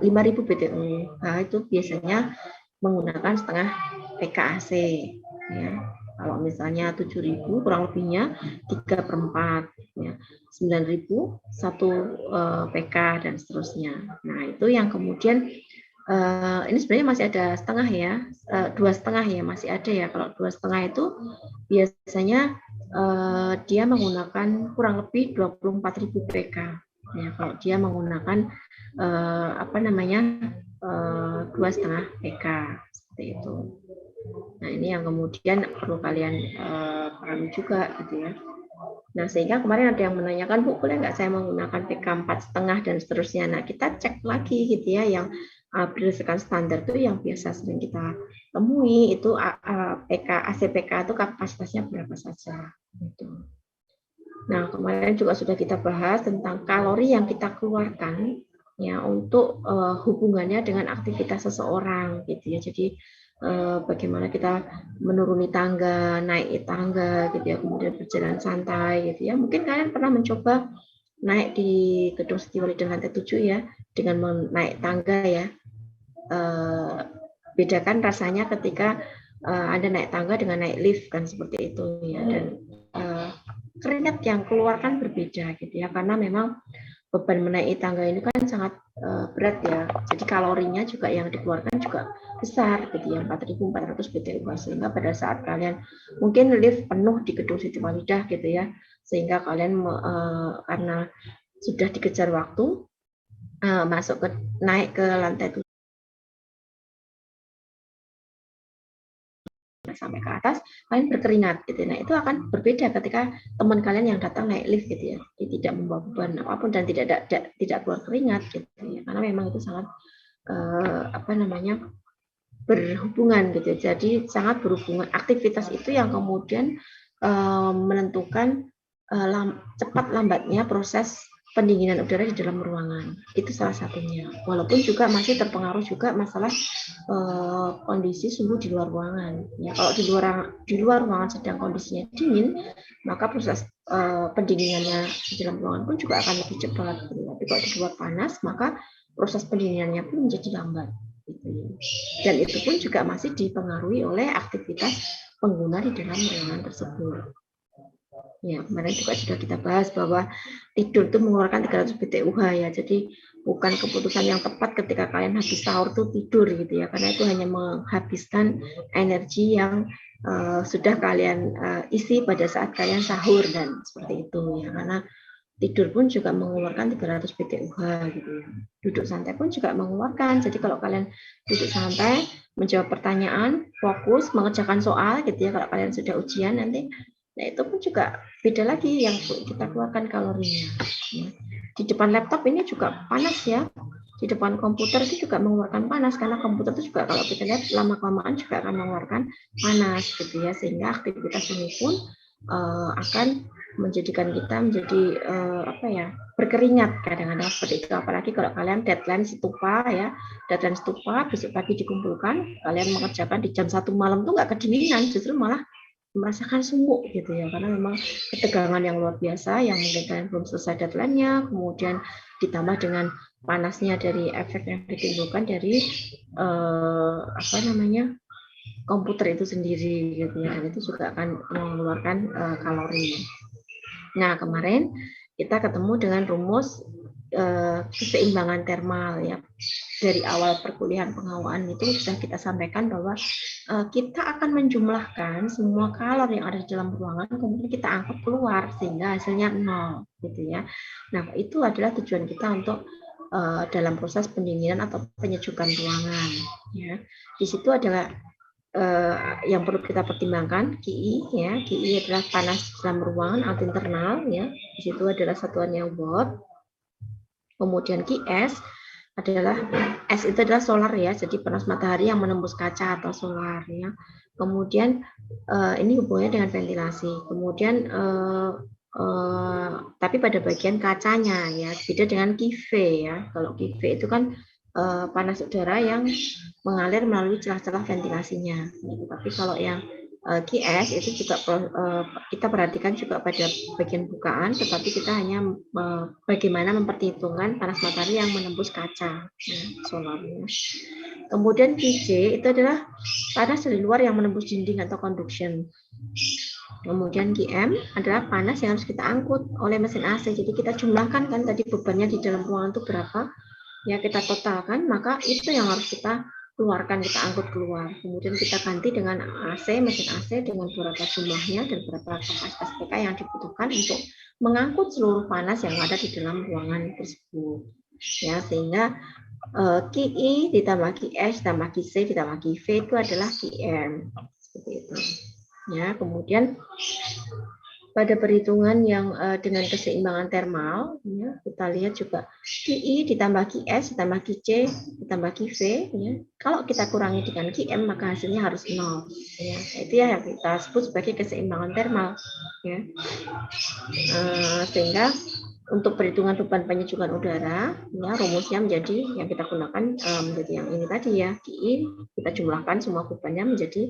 5.000 BTUH itu biasanya menggunakan setengah PKAC ya. Kalau misalnya 7.000 kurang lebihnya 3/4 ya. 9.000 1 PK dan seterusnya. Nah, itu yang kemudian ini sebenarnya masih ada setengah ya, 2,5 ya, masih ada ya. Kalau 2,5 itu biasanya dia menggunakan kurang lebih 24.000 PK. Ya, kalau dia menggunakan 2,5 PK seperti itu. Nah, ini yang kemudian perlu kalian pahami juga gitu ya. Nah, sehingga kemarin ada yang menanyakan, Bu, boleh nggak saya menggunakan PK 4,5 dan seterusnya. Nah, kita cek lagi gitu ya, yang berdasarkan standar itu yang biasa sering kita temui itu PK ACPK itu kapasitasnya berapa saja gitu. Nah, kemarin juga sudah kita bahas tentang kalori yang kita keluarkan ya untuk hubungannya dengan aktivitas seseorang gitu ya. Jadi bagaimana kita menuruni tangga, naik tangga gitu ya, kemudian berjalan santai gitu ya. Mungkin kalian pernah mencoba naik di Gedung Setiwalida lantai 7 ya, dengan naik tangga ya. Bedakan rasanya ketika Anda naik tangga dengan naik lift kan seperti itu ya, dan keringat yang keluarkan berbeda gitu ya, karena memang beban menaiki tangga ini kan sangat berat ya, jadi kalorinya juga yang dikeluarkan juga besar gitu ya, 4.400 BTU, sehingga pada saat kalian mungkin lift penuh di Gedung Sitiwalidah gitu ya, sehingga kalian karena sudah dikejar waktu naik ke lantai 7 sampai ke atas, kalian berkeringat gitu. Nah, itu akan berbeda ketika teman kalian yang datang naik lift gitu ya, dia tidak membawa beban apapun dan tidak keluar keringat gitu ya, karena memang itu sangat berhubungan gitu. Jadi sangat berhubungan, aktivitas itu yang kemudian menentukan cepat lambatnya proses pendinginan udara di dalam ruangan. Itu salah satunya. Walaupun juga masih terpengaruh juga masalah kondisi suhu di luar ruangan. Ya, kalau di luar ruangan sedang kondisinya dingin, maka proses pendinginannya di dalam ruangan pun juga akan lebih cepat. Tapi kalau di luar panas, maka proses pendinginannya pun menjadi lambat. Dan itu pun juga masih dipengaruhi oleh aktivitas pengguna di dalam ruangan tersebut. Ya, kemarin juga sudah kita bahas bahwa tidur itu mengeluarkan 300 BTUH ya. Jadi bukan keputusan yang tepat ketika kalian habis sahur tuh tidur gitu ya, karena itu hanya menghabiskan energi yang sudah kalian isi pada saat kalian sahur dan seperti itu ya. Karena tidur pun juga mengeluarkan 300 BTUH gitu ya. Duduk santai pun juga mengeluarkan. Jadi kalau kalian duduk santai, menjawab pertanyaan, fokus, mengerjakan soal gitu ya, kalau kalian sudah ujian nanti Nah, itu pun juga beda lagi yang kita keluarkan kalorinya. Ya. Di depan laptop ini juga panas ya. Di depan komputer itu juga mengeluarkan panas, karena komputer itu juga kalau kita lihat lama-kelamaan juga akan mengeluarkan panas gitu ya, sehingga aktivitas ini pun akan menjadikan kita menjadi apa ya, berkeringat kadang-kadang seperti itu. Apalagi kalau kalian deadline stupa ya, deadline stupa besok pagi dikumpulkan, kalian mengerjakan di jam 1 malam tuh nggak kedinginan, justru malah merasakan sumuk gitu ya, karena memang ketegangan yang luar biasa yang mungkin kalian belum selesai deadline-nya, kemudian ditambah dengan panasnya dari efek yang ditimbulkan dari apa namanya, komputer itu sendiri gitu ya, dan itu juga akan mengeluarkan kalori. Nah, kemarin kita ketemu dengan rumus keseimbangan termal ya. Dari awal perkuliahan pengawaan itu sudah kita sampaikan bahwa kita akan menjumlahkan semua kalori yang ada di dalam ruangan, kemudian kita angkut keluar sehingga hasilnya 0 gitu ya. Nah, itu adalah tujuan kita untuk dalam proses pendinginan atau penyejukan ruangan ya. Di situ adalah yang perlu kita pertimbangkan QI ya. QI adalah panas dalam ruangan atau internal ya. Di situ adalah satuannya watt. Kemudian QS adalah S itu adalah solar ya, jadi panas matahari yang menembus kaca atau solar ya. Kemudian ini hubungannya dengan ventilasi. Kemudian tapi pada bagian kacanya ya, beda dengan QV ya. Kalau QV itu kan panas udara yang mengalir melalui celah-celah ventilasinya. Tapi kalau yang QS itu juga kita perhatikan juga pada bagian bukaan, tetapi kita hanya bagaimana memperhitungkan panas matahari yang menembus kaca solarnya. Kemudian QJ itu adalah panas dari luar yang menembus dinding atau conduction. Kemudian QM adalah panas yang harus kita angkut oleh mesin AC. Jadi kita jumlahkan kan tadi bebannya di dalam ruangan itu berapa, ya kita totalkan, maka itu yang harus kita keluarkan, kita angkut keluar. Kemudian kita ganti dengan AC, mesin AC dengan berapa jumlahnya dan berapa kapasitas PK yang dibutuhkan untuk mengangkut seluruh panas yang ada di dalam ruangan tersebut. Ya, sehingga QI ditambah QS ditambah QC ditambah QV itu adalah QM. Seperti itu. Ya, kemudian pada perhitungan yang dengan keseimbangan termal, ya, kita lihat juga QI ditambah QS ditambah QC ditambah QV. Ya. Kalau kita kurangi dengan QM maka hasilnya harus 0. Ya. Itu ya yang kita sebut sebagai keseimbangan termal. Ya. Sehingga untuk perhitungan beban penyejukan udara, ya, rumusnya menjadi yang kita gunakan menjadi yang ini tadi ya, QI kita jumlahkan semua bebannya menjadi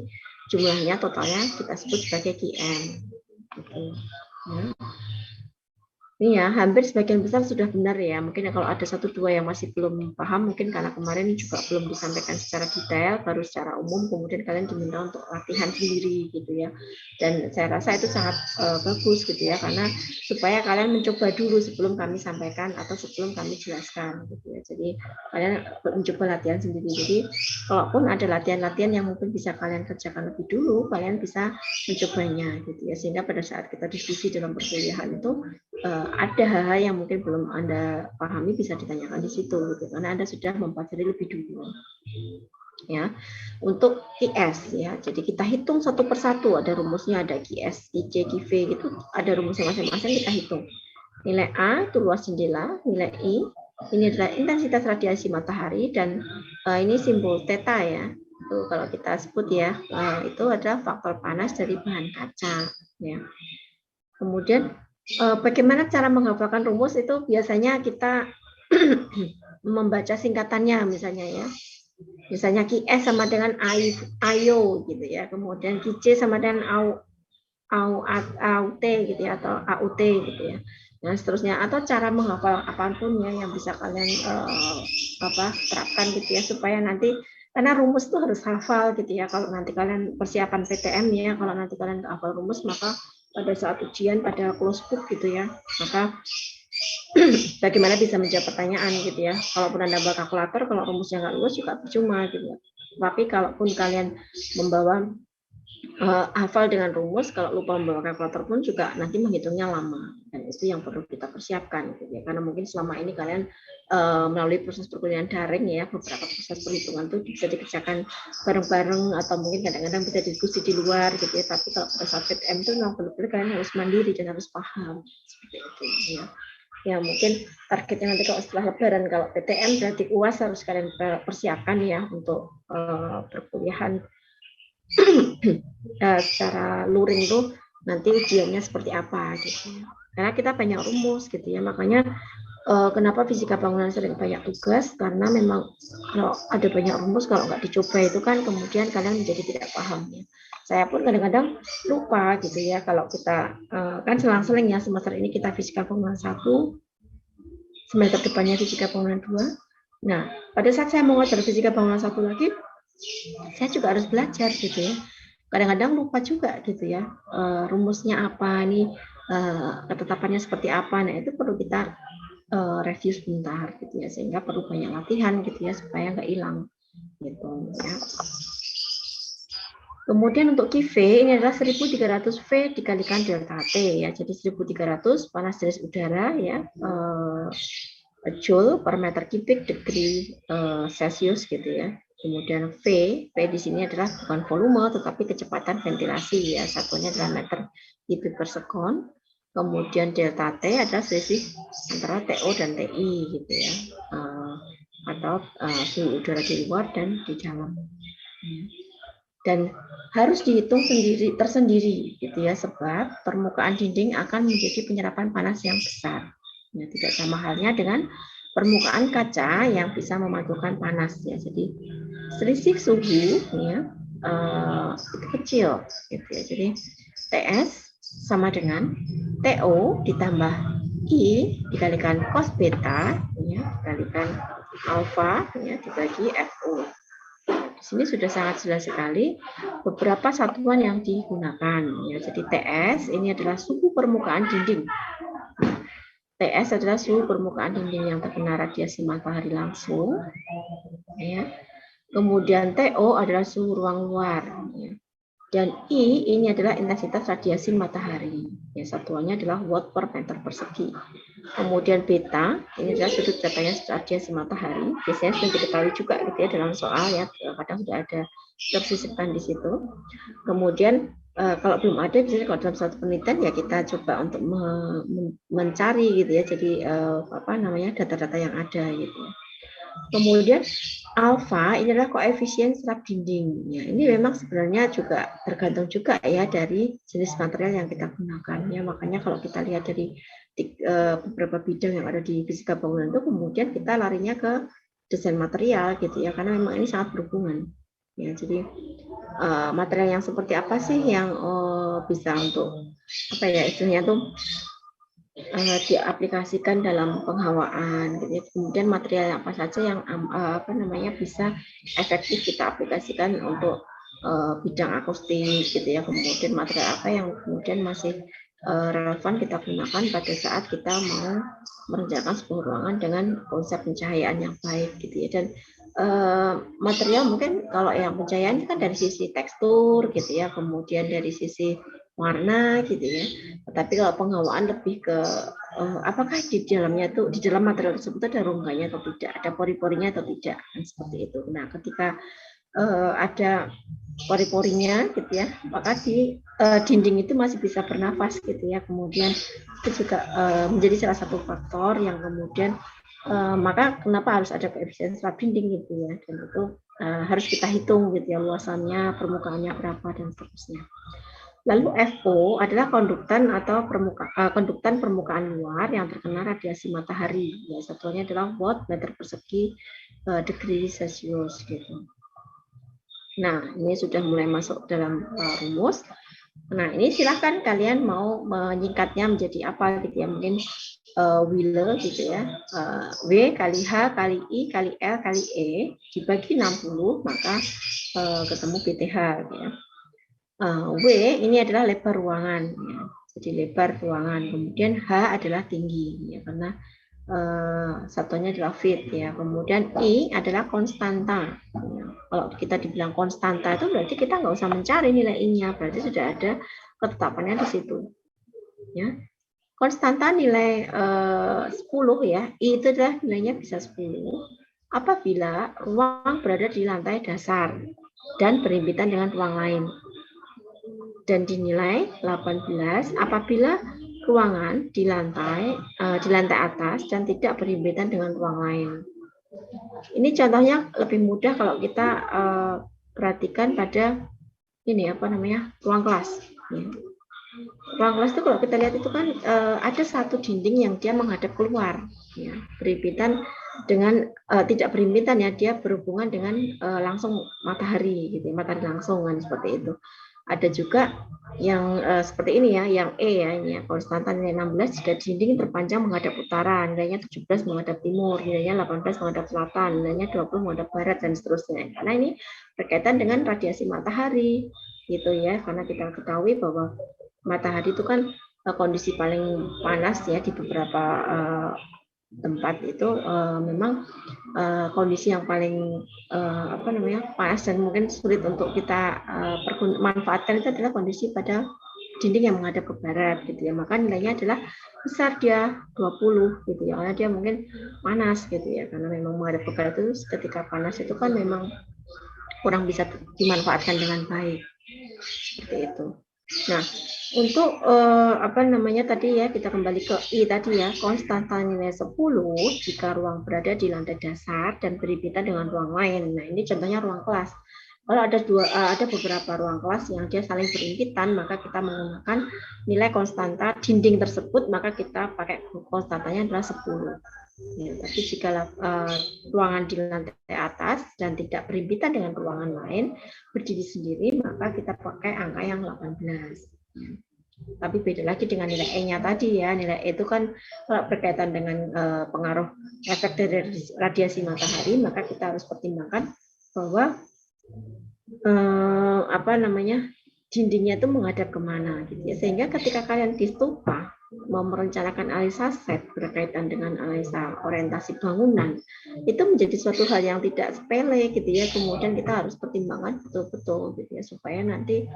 jumlahnya totalnya kita sebut sebagai QM. Gitu. Ya. Ini ya, hampir sebagian besar sudah benar ya. Mungkin kalau ada 1-2 yang masih belum paham, mungkin karena kemarin juga belum disampaikan secara detail, baru secara umum, kemudian kalian diminta untuk latihan sendiri gitu ya. Dan saya rasa itu sangat bagus gitu ya, karena supaya kalian mencoba dulu sebelum kami sampaikan atau sebelum kami jelaskan gitu ya. Jadi kalian mencoba latihan sendiri. Jadi kalaupun ada latihan-latihan yang mungkin bisa kalian kerjakan lebih dulu, kalian bisa mencobanya gitu ya. Sehingga pada saat kita diskusi dalam perkuliahan itu ada hal-hal yang mungkin belum Anda pahami bisa ditanyakan di situ gitu, karena Anda sudah mempelajari lebih dulu. Ya, untuk QS ya, jadi kita hitung satu persatu, ada rumusnya, ada QS, IC, QV gitu, ada rumusnya masing-masing, kita hitung. Nilai A itu luas jendela, nilai I ini adalah intensitas radiasi matahari, dan ini simbol theta ya. Itu kalau kita sebut ya, itu adalah faktor panas dari bahan kaca ya. Kemudian bagaimana cara menghafalkan rumus itu biasanya kita membaca singkatannya misalnya ya. Misalnya QS sama dengan AIO gitu ya. Kemudian QC sama dengan AUT gitu ya, atau AUT gitu ya. Dan seterusnya, atau cara menghafal apapun ya yang bisa kalian terapkan gitu ya, supaya nanti, karena rumus itu harus hafal gitu ya. Kalau nanti kalian persiapan PTM ya, kalau nanti kalian nggak hafal rumus, maka pada saat ujian pada close book gitu ya, maka bagaimana bisa menjawab pertanyaan gitu ya. Kalaupun Anda bawa kalkulator, kalau rumusnya nggak lulus juga percuma gitu. Tapi kalaupun kalian membawa hafal dengan rumus, kalau lupa membawa kalkulator pun juga nanti menghitungnya lama, dan itu yang perlu kita persiapkan gitu ya. Karena mungkin selama ini kalian melalui proses perkuliahan daring ya, beberapa proses perhitungan itu bisa dikerjakan bareng-bareng atau mungkin kadang-kadang bisa diskusi di luar gitu ya. Tapi kalau pada saat PTM itu memang benar-benar kalian harus mandiri dan harus paham seperti itu ya. Ya mungkin targetnya nanti kalau setelah Lebaran, kalau PTM berarti UAS harus kalian persiapkan ya untuk perkuliahan secara luring tuh nanti ujiannya seperti apa gitu. Karena kita banyak rumus gitu ya, makanya kenapa fisika bangunan sering banyak tugas, karena memang kalau ada banyak rumus kalau nggak dicoba itu kan kemudian kalian menjadi tidak paham ya. Saya pun kadang-kadang lupa gitu ya, kalau kita kan selang-seling ya, semester ini kita fisika bangunan 1, semester depannya fisika bangunan 2. Nah, pada saat saya mau ngajar fisika bangunan 1 lagi, saya juga harus belajar gitu ya. Kadang-kadang lupa juga gitu ya, rumusnya apa nih, ketetapannya seperti apa. Nah, itu perlu kita review sebentar gitu ya, sehingga perlu banyak latihan gitu ya supaya nggak hilang gitu ya. Kemudian untuk QV ini adalah 1300 V dikalikan delta T ya. Jadi 1300 panas jenis udara ya, joule per meter kubik degree Celsius gitu ya. Kemudian V di sini adalah bukan volume tetapi kecepatan ventilasi ya, satunya adalah meter kubik per sekon. Kemudian delta T adalah selisih antara TO dan TI gitu ya, atau suhu udara di luar dan di dalam. Dan harus dihitung tersendiri gitu ya, sebab permukaan dinding akan menjadi penyerapan panas yang besar. Ya, tidak sama halnya dengan permukaan kaca yang bisa memantulkan panas ya. Jadi selisih suhu ya itu kecil gitu ya. Jadi TS sama dengan TO ditambah I dikalikan cos beta ya, dikalikan alfa ya, dibagi FO. Di sini sudah sangat jelas sekali beberapa satuan yang digunakan ya. Jadi TS ini adalah suhu permukaan dinding. TS adalah suhu permukaan dinding yang terkena radiasi matahari langsung ya. Kemudian TO adalah suhu ruang luar ya. Dan I ini adalah intensitas radiasi matahari. Ya, satuannya adalah watt per meter persegi. Kemudian beta ini adalah sudut datanya radiasi matahari. Biasanya sudah diketahui juga gitu ya dalam soal ya. Kadang sudah ada tersisipkan di situ. Kemudian kalau belum ada, biasanya kalau dalam satu penelitian ya kita coba untuk mencari gitu ya. Jadi data-data yang ada gitu. Kemudian alfa ini adalah koefisien serap dinding. Ya, ini memang sebenarnya juga tergantung juga ya dari jenis material yang kita gunakan. Ya, makanya kalau kita lihat dari beberapa bidang yang ada di fisika bangunan itu, kemudian kita larinya ke desain material gitu ya, karena memang ini sangat berhubungan. Ya, jadi material yang seperti apa sih yang bisa untuk apa ya istilahnya tuh diaplikasikan dalam penghawaan gitu ya. Kemudian material apa saja yang bisa efektif kita aplikasikan untuk bidang akustik gitu ya. Kemudian material apa yang kemudian masih relevan kita gunakan pada saat kita mau merencanakan sebuah ruangan dengan konsep pencahayaan yang baik gitu ya. Dan material mungkin kalau yang pencahayaan kan dari sisi tekstur gitu ya, kemudian dari sisi warna gitu ya. Tapi kalau penghawaan lebih ke apakah di dalamnya tuh, di dalam material tersebut ada rongganya atau tidak, ada pori-porinya atau tidak, kan seperti itu. Nah, ketika ada pori-porinya gitu ya, maka di dinding itu masih bisa bernafas gitu ya. Kemudian itu juga menjadi salah satu faktor yang kemudian maka kenapa harus ada koefisien serap dinding gitu ya, dan itu harus kita hitung gitu ya, luasannya, permukaannya berapa dan seterusnya. Lalu FO adalah konduktan atau konduktan permukaan luar yang terkena radiasi matahari. Ya, satuannya adalah watt meter persegi degree Celsius gitu. Nah, ini sudah mulai masuk dalam rumus. Nah, ini silahkan kalian mau menyingkatnya menjadi apa gitu ya, mungkin Wheeler gitu ya, W kali H kali I kali L kali E dibagi 60 maka ketemu BTH gitu ya. W ini adalah lebar ruangan ya. Jadi lebar ruangan, kemudian H adalah tinggi ya, karena satunya adalah feet ya. Kemudian I adalah konstanta ya. Kalau kita dibilang konstanta itu berarti kita nggak usah mencari nilai I-nya, berarti sudah ada ketetapannya di situ ya. konstanta nilai 10 ya, I itu adalah nilainya bisa 10 apabila ruang berada di lantai dasar dan berhimpitan dengan ruang lain. Dan dinilai 18 apabila ruangan di lantai atas dan tidak berhimpitan dengan ruang lain. Ini contohnya lebih mudah kalau kita perhatikan pada ini ruang kelas. Ya. Ruang kelas itu kalau kita lihat itu kan ada satu dinding yang dia menghadap keluar, ya, berhimpitan dengan tidak berhimpitan ya, dia berhubungan dengan langsung matahari gitu, matahari langsung kan seperti itu. Ada juga yang seperti ini ya, yang E ya, ini ya, konstanta nilai 16 jika dinding terpanjang menghadap utara, nilainya 17 menghadap timur, nilainya 18 menghadap selatan, nilainya 20 menghadap barat dan seterusnya. Karena ini berkaitan dengan radiasi matahari gitu ya, karena kita ketahui bahwa matahari itu kan kondisi paling panas ya di beberapa tempat itu memang kondisi yang paling panas dan mungkin sulit untuk kita manfaatkan itu adalah kondisi pada dinding yang menghadap ke barat gitu ya, maka nilainya adalah besar dia 20 gitu ya, karena dia mungkin panas gitu ya, karena memang menghadap ke barat itu ketika panas itu kan memang kurang bisa dimanfaatkan dengan baik seperti itu. Nah, untuk tadi ya, kita kembali ke I tadi ya, konstanta nilai 10 jika ruang berada di lantai dasar dan berhimpitan dengan ruang lain. Nah, ini contohnya ruang kelas. Kalau ada beberapa ruang kelas yang dia saling berhimpitan, maka kita menggunakan nilai konstanta dinding tersebut, maka kita pakai konstantanya adalah 10. Ya, tapi jika ruangan di lantai atas dan tidak berhimpitan dengan ruangan lain, berdiri sendiri, maka kita pakai angka yang 18. Ya. Tapi beda lagi dengan nilai E-nya tadi ya, nilai E itu kan kalau berkaitan dengan pengaruh efek dari radiasi matahari, maka kita harus pertimbangkan bahwa dindingnya itu menghadap kemana gitu ya, sehingga ketika kalian di stupa mau merencanakan analisa set berkaitan dengan analisa orientasi bangunan, itu menjadi suatu hal yang tidak sepele gitu ya, kemudian kita harus pertimbangkan betul-betul gitu ya, supaya nanti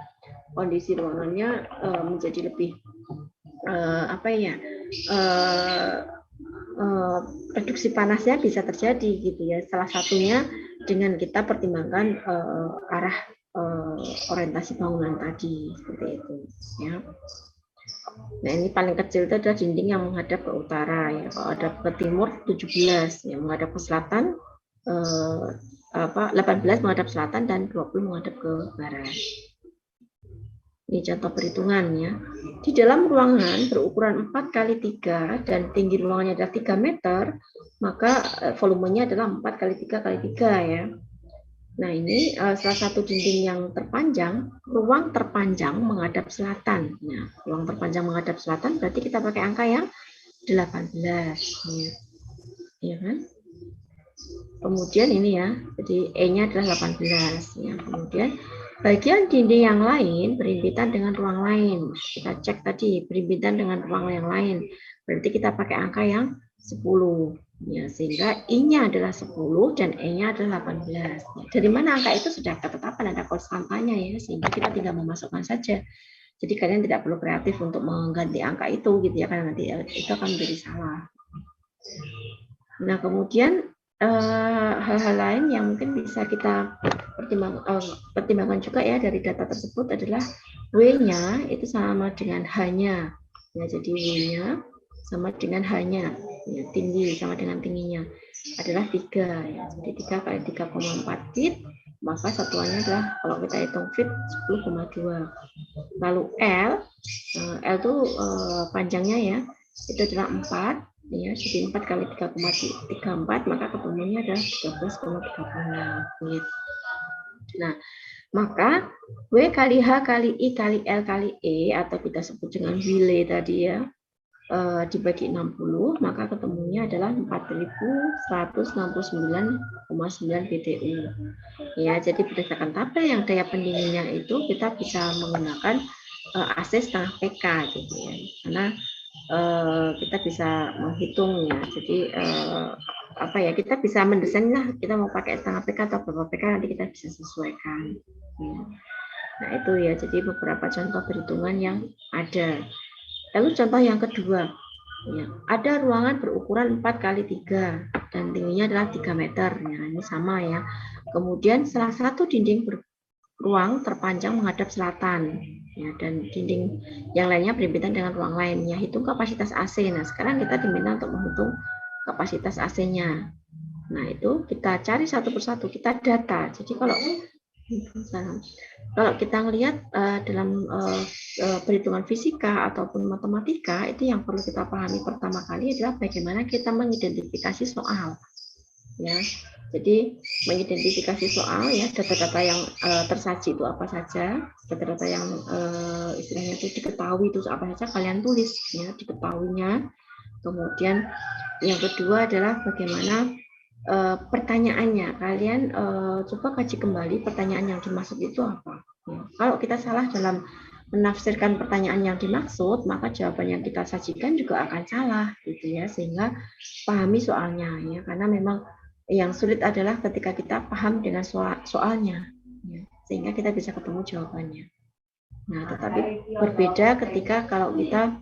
kondisi ruangannya menjadi lebih reduksi panasnya bisa terjadi gitu ya, salah satunya dengan kita pertimbangkan arah orientasi bangunan tadi seperti itu ya. Nah, ini paling kecil itu adalah dinding yang menghadap ke utara ya. Kalau ada ke timur 17, yang menghadap ke selatan 18 menghadap selatan dan 20 menghadap ke barat. Ini contoh perhitungan ya. Di dalam ruangan berukuran 4 kali 3 dan tinggi ruangannya adalah 3 meter, maka volumenya adalah 4 kali 3 kali 3 ya. Nah, ini salah satu dinding yang terpanjang, ruang terpanjang menghadap selatan. Nah, ruang terpanjang menghadap selatan berarti kita pakai angka yang 18. Ya kan? Kemudian ini ya, jadi E-nya adalah 18. Ya. Kemudian bagian dinding yang lain berhimpitan dengan ruang lain. Kita cek tadi, berhimpitan dengan ruang yang lain. Berarti kita pakai angka yang 10. Ya, sehingga I-nya adalah 10 dan E-nya adalah 18. Ya, dari mana angka itu sudah ketetapan, ada konstantanya ya, sehingga kita tinggal memasukkan saja. Jadi kalian tidak perlu kreatif untuk mengganti angka itu gitu ya, karena nanti itu akan menjadi salah. Nah, kemudian hal-hal lain yang mungkin bisa kita pertimbangkan juga ya dari data tersebut adalah W-nya itu sama dengan H-nya. Ya, jadi W-nya sama dengan H-nya. Ya, tinggi sama dengan tingginya adalah 3 ya. Jadi 3 kali 3,4 feet, maka satuannya adalah kalau kita hitung feet 10,2. Lalu L itu panjangnya ya, itu adalah 4 ya, jadi 4 kali 3,34, maka ketemunya adalah 13,36 feet. Nah, maka W kali H kali I kali L kali E atau kita sebut dengan Wille tadi ya, dibagi 60, maka ketemunya adalah 4.169,9 BTU. Ya, jadi berdasarkan tabel yang daya pendinginnya itu kita bisa menggunakan AC setengah PK gitu ya. Karena kita bisa menghitung ya. Jadi kita bisa mendesain lah, kita mau pakai setengah PK atau berapa PK nanti kita bisa sesuaikan. Ya. Nah, itu ya, jadi beberapa contoh perhitungan yang ada. Lalu contoh yang kedua, ya, ada ruangan berukuran 4 kali 3 dan tingginya adalah 3 meter. Ya, ini sama ya. Kemudian salah satu dinding ruang terpanjang menghadap selatan, ya, dan dinding yang lainnya berhimpitan dengan ruang lain. Ya, hitung kapasitas AC. Nah, sekarang kita diminta untuk menghitung kapasitas AC-nya. Nah, itu kita cari satu persatu, kita data. Jadi kalau kita melihat dalam perhitungan fisika ataupun matematika, itu yang perlu kita pahami pertama kali adalah bagaimana kita mengidentifikasi soal. Ya, jadi mengidentifikasi soal, ya, data-data yang tersaji itu apa saja, data-data yang istilahnya itu diketahui itu apa saja, kalian tulis, ya, diketahuinya. Kemudian yang kedua adalah bagaimana pertanyaannya, kalian coba kaji kembali pertanyaan yang dimaksud itu apa. Ya, kalau kita salah dalam menafsirkan pertanyaan yang dimaksud, maka jawaban yang kita sajikan juga akan salah, gitu ya, sehingga pahami soalnya, ya, karena memang yang sulit adalah ketika kita paham dengan soalnya, ya, sehingga kita bisa ketemu jawabannya. Nah, tetapi berbeda ketika kalau kita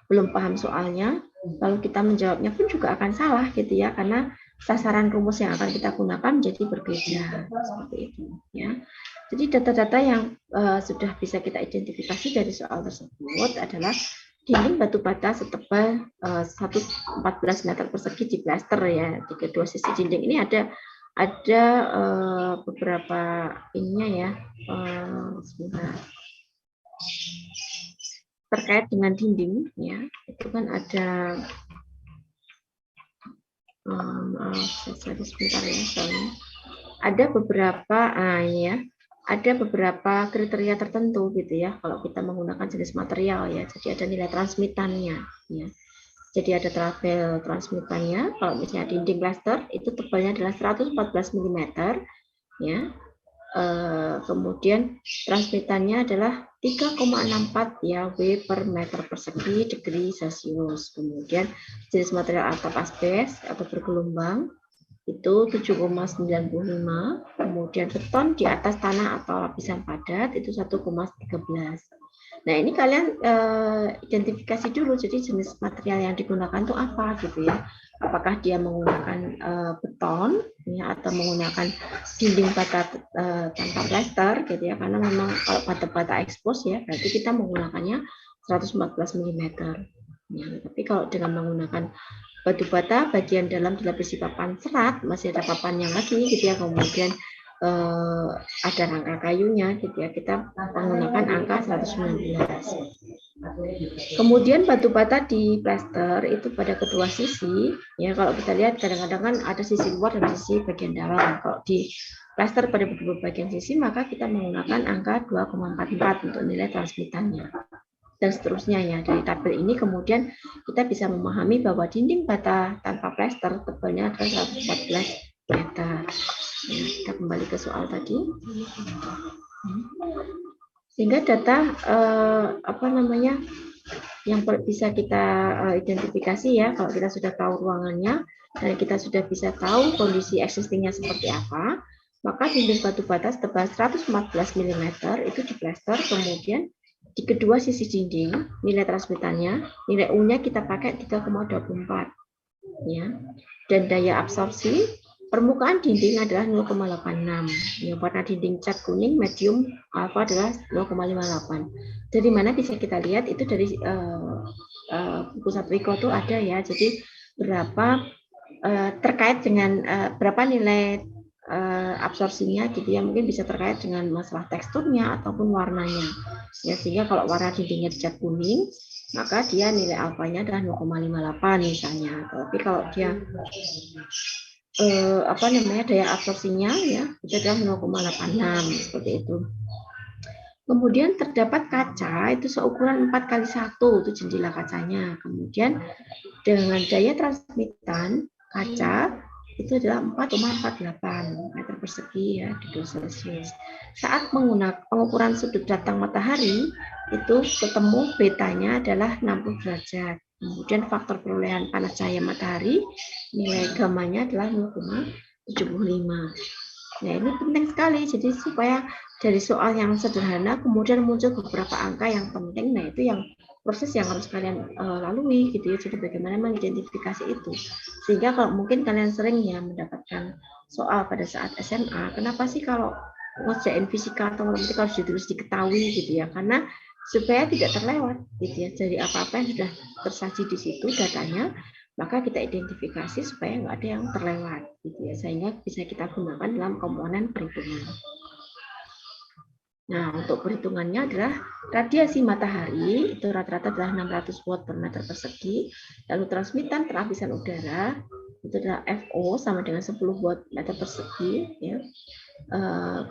belum paham soalnya, lalu kita menjawabnya pun juga akan salah, gitu ya, karena sasaran rumus yang akan kita gunakan menjadi berbeda, seperti itu, ya. Jadi data-data yang sudah bisa kita identifikasi dari soal tersebut adalah dinding batu bata setebal 114 meter persegi di plaster, ya, di kedua sisi dinding. Ini ada beberapa ininya, ya, sebentar. Terkait dengan dinding, ya, itu kan ada sebentar ya, soalnya ada beberapa ini ya, ada beberapa kriteria tertentu, gitu ya, kalau kita menggunakan jenis material, ya. Jadi ada nilai transmitannya, ya. Jadi ada tabel transmitannya. Kalau misalnya dinding plaster itu tebalnya adalah 114 mm, ya. Kemudian transmitannya adalah 3,64 ya W per meter persegi degree Celcius. Kemudian jenis material atap asbes atau bergelombang itu 7,95. Kemudian beton di atas tanah atau lapisan padat itu 1,13. Nah, ini kalian identifikasi dulu, jadi jenis material yang digunakan itu apa, gitu ya. Apakah dia menggunakan beton, ya, atau menggunakan dinding bata tanpa plaster, gitu ya. Karena memang kalau bata expose, ya, berarti kita menggunakannya 114 mm. Ya, tapi kalau dengan menggunakan batu bata bagian dalam dilapisi papan serat, masih ada papannya lagi, gitu ya. Kemudian ada rangka kayunya, gitu ya, kita menggunakan angka 119. Kemudian batu bata di plaster itu pada kedua sisi, ya, kalau kita lihat kadang-kadang kan ada sisi luar dan sisi bagian dalam. Kalau di plaster pada kedua bagian sisi, maka kita menggunakan angka 2,44 untuk nilai transmitannya. Dan seterusnya, ya. Dari tabel ini kemudian kita bisa memahami bahwa dinding bata tanpa plaster tebalnya adalah 114 meter. Ya, kita kembali ke soal tadi. Sehingga data yang bisa kita identifikasi, ya, kalau kita sudah tahu ruangannya dan kita sudah bisa tahu kondisi existingnya seperti apa, maka dinding batu bata setebal 114 mm itu di plaster. Kemudian di kedua sisi dinding nilai transmitannya, nilai U-nya kita pakai 3,24, ya. Dan daya absorpsi permukaan dinding adalah 0,86. Ya, warna dinding cat kuning medium alfa adalah 0,58. Dari mana bisa kita lihat itu dari buku Satwiko itu ada, ya. Jadi berapa terkait dengan berapa nilai absorpsinya, gitu ya, mungkin bisa terkait dengan masalah teksturnya ataupun warnanya, ya. Sehingga kalau warna dindingnya dicat kuning, maka dia nilai alfanya adalah 0,58 misalnya. Tapi kalau dia daya absorpsinya, ya, itu adalah 0,86, seperti itu. Kemudian terdapat kaca itu seukuran 4x1, itu jendela kacanya. Kemudian dengan daya transmitan kaca itu adalah 4,48 meter persegi, ya, di Celcius. Saat menggunakan pengukuran sudut datang matahari itu ketemu betanya adalah 60 derajat. Kemudian faktor perolehan panas cahaya matahari nilai gamanya adalah 0,75. Nah, ini penting sekali, jadi supaya dari soal yang sederhana kemudian muncul beberapa angka yang penting. Nah, itu yang proses yang harus kalian lalui gitu ya. Jadi bagaimana mengidentifikasi itu. Sehingga kalau mungkin kalian sering ya mendapatkan soal pada saat SMA, kenapa sih kalau ngerjain fisika atau matematika harus ditulis diketahui gitu ya? Karena supaya tidak terlewat gitu ya. Jadi apa-apa yang sudah tersaji di situ datanya, maka kita identifikasi supaya nggak ada yang terlewat gitu ya, sehingga bisa kita gunakan dalam komponen perhitungan. Nah, untuk perhitungannya adalah radiasi matahari itu rata-rata adalah 600 watt per meter persegi, lalu transmitan perapisan udara itu adalah FO sama dengan 10 watt meter persegi ya.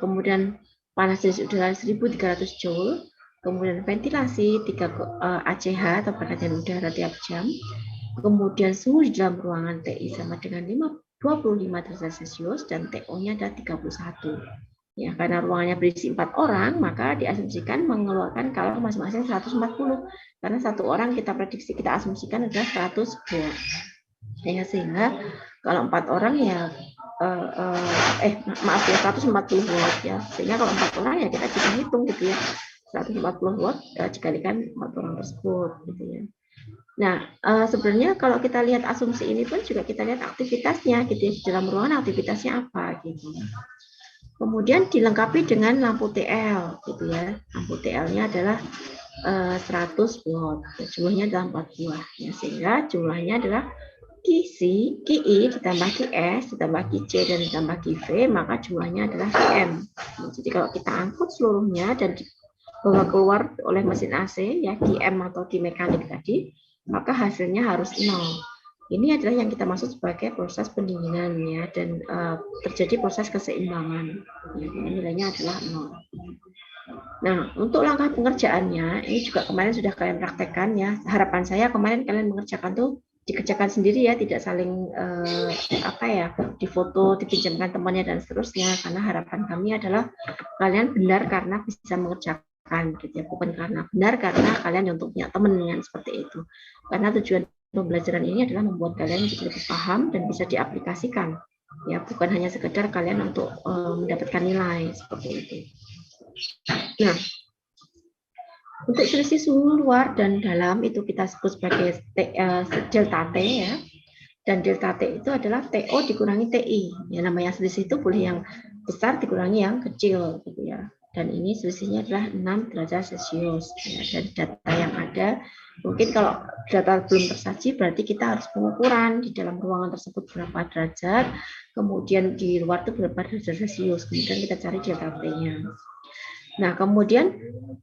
Kemudian panas dari udara 1300 joule, kemudian ventilasi 3 ACH atau penyajian udara tiap jam, kemudian suhu di dalam ruangan TI sama dengan 25 derajat Celcius dan TO-nya ada 31. Ya, karena ruangannya berisi 4 orang, maka diasumsikan mengeluarkan kalor masing-masing 140. Karena satu orang kita prediksi, kita asumsikan adalah 100 watt. Ya, sehingga kalau 4 orang ya maaf ya 140 watt ya. Sehingga kalau 4 orang ya kita bisa hitung gitu ya. 140 watt dikalikan 4 orang tersebut gitu ya. Nah, sebenarnya kalau kita lihat asumsi ini pun juga kita lihat aktivitasnya gitu ya. Di dalam ruangan aktivitasnya apa gitu. Kemudian dilengkapi dengan lampu TL gitu ya. Lampu TL-nya adalah 100 watt. Jumlahnya adalah 4 buah ya, sehingga jumlahnya adalah QI ditambah QS ditambah QC dan ditambah QV, maka jumlahnya adalah QM. Jadi kalau kita angkut seluruhnya dan dibawa keluar oleh mesin AC ya, QM atau Q mekanik tadi, maka hasilnya harus 0. Ini adalah yang kita maksud sebagai proses pendinginan ya, dan terjadi proses keseimbangan. Ya, nilainya adalah 0. Nah, untuk langkah pengerjaannya ini juga kemarin sudah kalian praktekkan ya. Harapan saya kemarin kalian mengerjakan tuh dikerjakan sendiri ya, tidak saling difoto, dipinjamkan temannya dan seterusnya. Karena harapan kami adalah kalian benar karena bisa mengerjakan gitu ya, bukan karena benar karena kalian untuk punya teman yang seperti itu. Karena tujuan pembelajaran ini adalah membuat kalian jadi lebih paham dan bisa diaplikasikan ya, bukan hanya sekedar kalian untuk mendapatkan nilai seperti itu. Nah, untuk selisih suhu luar dan dalam itu kita sebut sebagai delta T ya, dan delta T itu adalah TO dikurangi TI ya, namanya selisih itu boleh yang besar dikurangi yang kecil gitu ya. Dan ini selisihnya adalah 6 derajat Celcius ya. Dari data yang ada, mungkin kalau data belum tersaji berarti kita harus pengukuran di dalam ruangan tersebut berapa derajat, kemudian di luar itu berapa derajat Celcius, kemudian kita cari delta T-nya. Nah, kemudian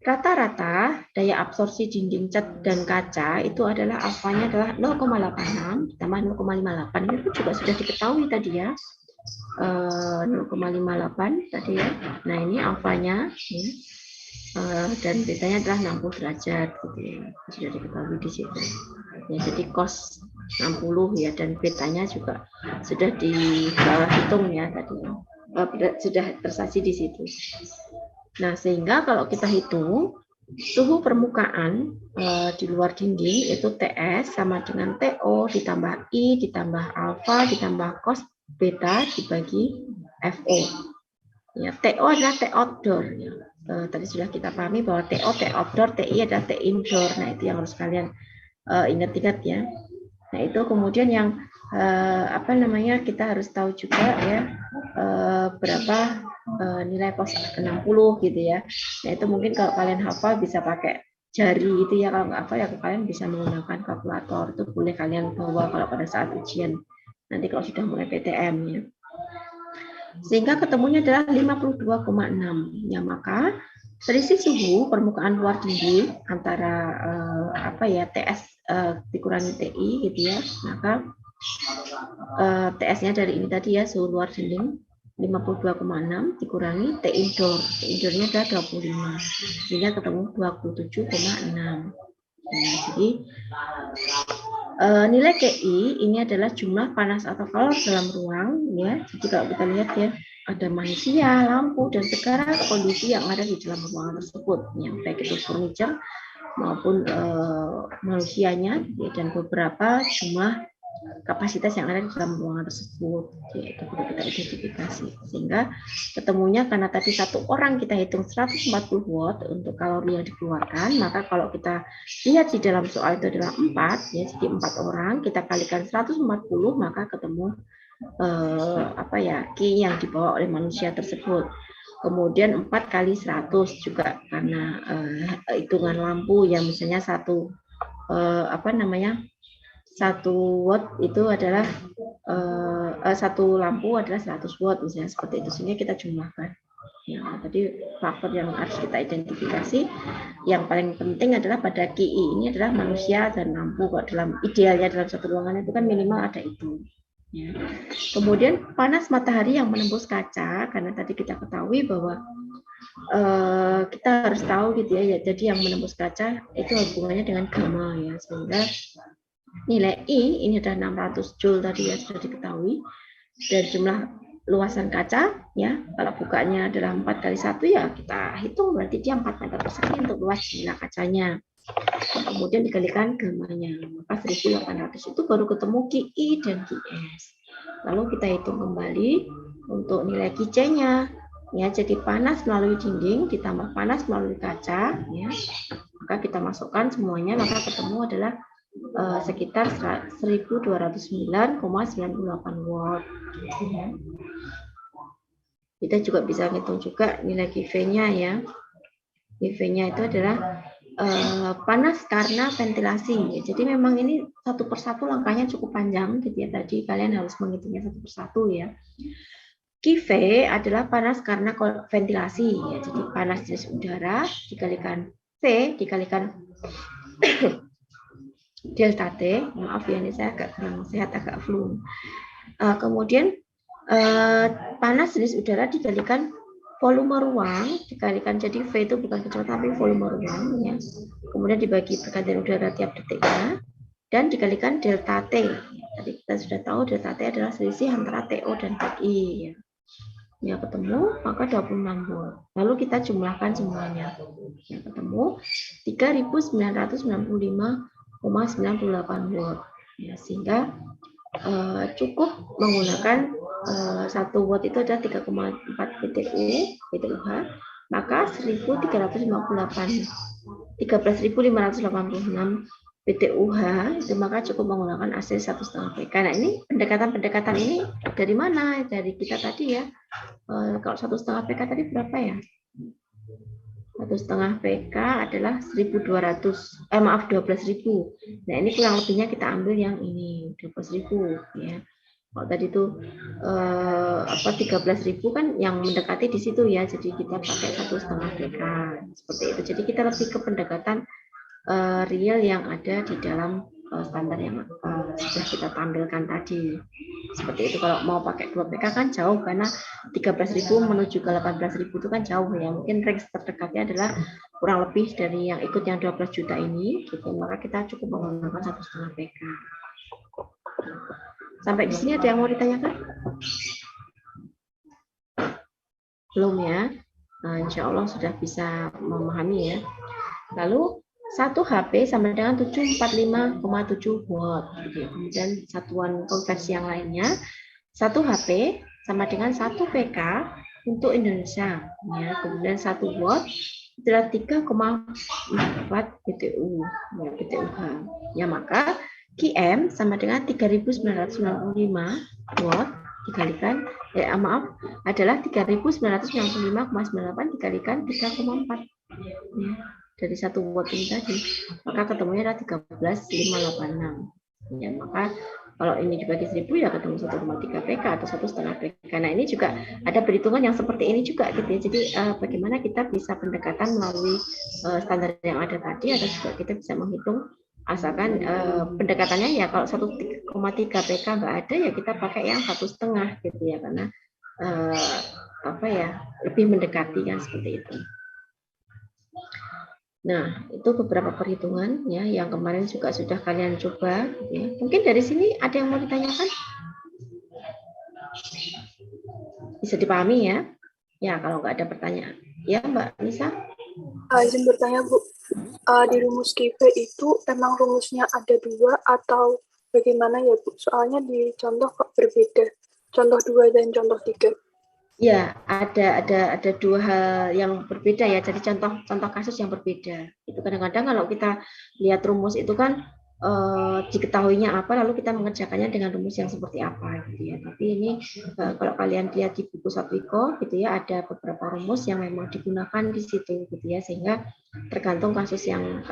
rata-rata daya absorpsi dinding cat dan kaca itu adalah alfanya adalah 0,86 ditambah 0,58. Itu juga sudah diketahui tadi ya. 0,58 tadi ya. Nah, ini alfanya dan betanya adalah 60 derajat gitu ya. Sudah diketahui di situ. Ya, jadi cos 60 ya, dan betanya juga sudah dihitung ya tadi. Sudah tersaji di situ. Nah, sehingga kalau kita hitung suhu permukaan di luar dinding itu TS sama dengan TO ditambah I ditambah alfa ditambah cos beta dibagi FO. Ya, TO adalah T outdoor. Ya. Tadi sudah kita pahami bahwa TO T outdoor, TI adalah T indoor. Nah, itu yang harus kalian ingat-ingat ya. Nah, itu kemudian yang kita harus tahu juga ya berapa nilai cos 60 gitu ya. Nah, itu mungkin kalau kalian hafal bisa pakai jari itu ya, kalau nggak hafal ya kalian bisa menggunakan kalkulator, itu boleh kalian bawa kalau pada saat ujian nanti kalau sudah mulai PTM ya. Sehingga ketemunya adalah 52,6 ya, maka selisih suhu permukaan luar dinding antara TS dikurangi TI gitu ya, maka TS-nya dari ini tadi ya, suhu luar dinding 52,6 dikurangi T indoor. T indoor-nya adalah 25. Sehingga ketemu 27,6. Nah, jadi nilai KI ini adalah jumlah panas atau kalor dalam ruang ya. Jadi kalau kita lihat ya, ada manusia, lampu, dan segala kondisi yang ada di dalam ruangan tersebut, yang baik itu furniture maupun manusianya ya, dan beberapa jumlah kapasitas yang ada di dalam ruangan tersebut, yaitu perlu kita identifikasi. Sehingga ketemunya karena tadi satu orang kita hitung 140 watt untuk kalori yang dikeluarkan, maka kalau kita lihat di dalam soal itu adalah 4, ya, jadi 4 orang kita kalikan 140, maka ketemu Ki yang dibawa oleh manusia tersebut. Kemudian 4 kali 100 juga karena hitungan lampu yang misalnya satu watt itu adalah satu lampu adalah 100 watt misalnya seperti itu, sehingga kita jumlahkan. Ya, tadi faktor yang harus kita identifikasi yang paling penting adalah pada KI ini adalah manusia dan lampu. Kok dalam idealnya dalam satu ruangan itu kan minimal ada itu. Ya. Kemudian panas matahari yang menembus kaca, karena tadi kita ketahui bahwa kita harus tahu gitu ya, jadi yang menembus kaca itu hubungannya dengan gamma ya, sehingga nilai I ini adalah 600 Joule tadi ya sudah diketahui, dan jumlah luasan kaca ya, kalau bukanya adalah 4 kali 1 ya kita hitung berarti dia 4 meter persegi untuk luas jumlah kacanya. Kemudian dikalikan gamanya, maka 1800 itu baru ketemu KI dan KS. Lalu kita hitung kembali untuk nilai KC-nya. Ya, jadi panas melalui dinding ditambah panas melalui kaca, ya. Maka kita masukkan semuanya, maka ketemu adalah sekitar 1209,98 watt. Kita juga bisa hitung juga nilai KV-nya ya. KV-nya itu adalah panas karena ventilasi. Jadi memang ini satu persatu langkahnya cukup panjang, gitu ya. Tadi kalian harus menghitungnya satu persatu ya. QV adalah panas karena ventilasi, ya. Jadi panas jenis udara dikalikan V dikalikan delta T. Maaf ya, ini saya agak kurang sehat, agak flu. Kemudian panas jenis udara dikalikan volume ruang dikalikan, jadi V itu bukan kecepatan tapi volume ruang ya. Kemudian dibagi pergantian udara tiap detiknya dan dikalikan delta T. Tadi kita sudah tahu delta T adalah selisih antara TO dan TI ya. Ya, ketemu maka 26 volt. Lalu kita jumlahkan semuanya. Ya, ketemu 3995,98 volt. Ya, sehingga cukup menggunakan 1 watt itu ada 3,4 PTUH, maka 1356 PTUH itu maka cukup menggunakan AC 1,5 PK. Nah, ini pendekatan ini dari mana? Dari kita tadi ya. Kalau 1,5 PK tadi berapa ya? 1,5 PK adalah 1200, 12.000. Nah, ini kurang lebihnya kita ambil yang ini 12.000 ya. Kalau tadi itu 13.000 kan yang mendekati di situ ya. Jadi kita pakai 1,5 PK seperti itu. Jadi kita lebih ke pendekatan real yang ada di dalam standar yang sudah kita tampilkan tadi. Seperti itu. Kalau mau pakai 2 PK kan jauh, karena 13.000 menuju ke 18.000 itu kan jauh ya. Mungkin range terdekatnya adalah kurang lebih dari yang ikut yang 12 juta ini gitu. Maka kita cukup menggunakan 1,5 PK. Sampai di sini ada yang mau ditanyakan? Belum ya? Nah, insya Allah sudah bisa memahami ya. Lalu 1 HP sama dengan 745,7 watt. Kemudian satuan konversi yang lainnya, 1 HP sama dengan 1 PK untuk Indonesia. Ya, kemudian 1 watt adalah 3,4 PTU, ya, PTUH. Ya, maka QM sama dengan 3995 watt dikalikan, adalah 3995,98 dikalikan 3,4. Ya. Dari 1 watt ini tadi, maka ketemunya adalah 13.586. Ya, maka kalau ini dibagi 1000 ya ketemu 1,3 PK atau 1,5 PK. Nah, ini juga ada perhitungan yang seperti ini juga gitu ya. Jadi bagaimana kita bisa pendekatan melalui standar yang ada tadi, atau juga kita bisa menghitung asalkan pendekatannya ya kalau 1,3 PK nggak ada ya kita pakai yang 1,5 gitu ya, karena lebih mendekati kan seperti itu. Nah, itu beberapa perhitungan ya yang kemarin juga sudah kalian coba. Ya. Mungkin dari sini ada yang mau ditanyakan? Bisa dipahami ya? Ya, kalau nggak ada pertanyaan. Ya, Mbak Nisa? Izin bertanya, Bu. Di rumus QV itu emang rumusnya ada 2 atau bagaimana ya Bu? Soalnya di contoh kok berbeda. Contoh 2 dan contoh 3. Ya, ada dua hal yang berbeda ya. Jadi contoh kasus yang berbeda. Itu kadang-kadang kalau kita lihat rumus itu kan diketahuinya apa, lalu kita mengerjakannya dengan rumus yang seperti apa gitu ya. Tapi ini kalau kalian lihat di buku Satwiko gitu ya, ada beberapa rumus yang memang digunakan di situ gitu ya, sehingga tergantung kasus yang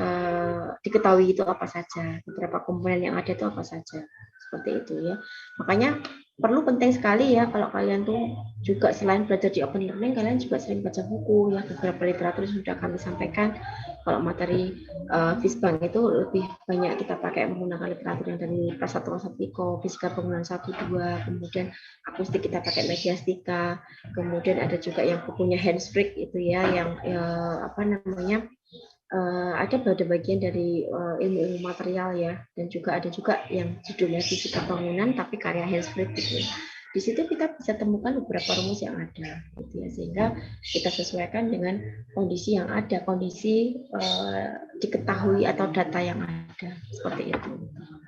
diketahui itu apa saja, beberapa komponen yang ada itu apa saja, seperti itu ya. Makanya perlu penting sekali ya kalau kalian tuh juga selain belajar di open learning, kalian juga sering baca buku ya, beberapa literatur sudah kami sampaikan. Kalau materi Fisbang itu lebih banyak kita pakai menggunakan literatur yang dari Prasatwa Satwiko, Fisika Bangunan 1, 2, kemudian akustik kita pakai Mediastika, kemudian ada juga yang bukunya Hans Frick itu ya, yang apa namanya, ada pada bagian dari ilmu-ilmu material ya, dan juga ada juga yang judulnya Fisika Bangunan tapi karya Hans Frick gitu. Di situ kita bisa temukan beberapa rumus yang ada gitu ya, sehingga kita sesuaikan dengan kondisi yang ada, kondisi diketahui atau data yang ada, seperti itu.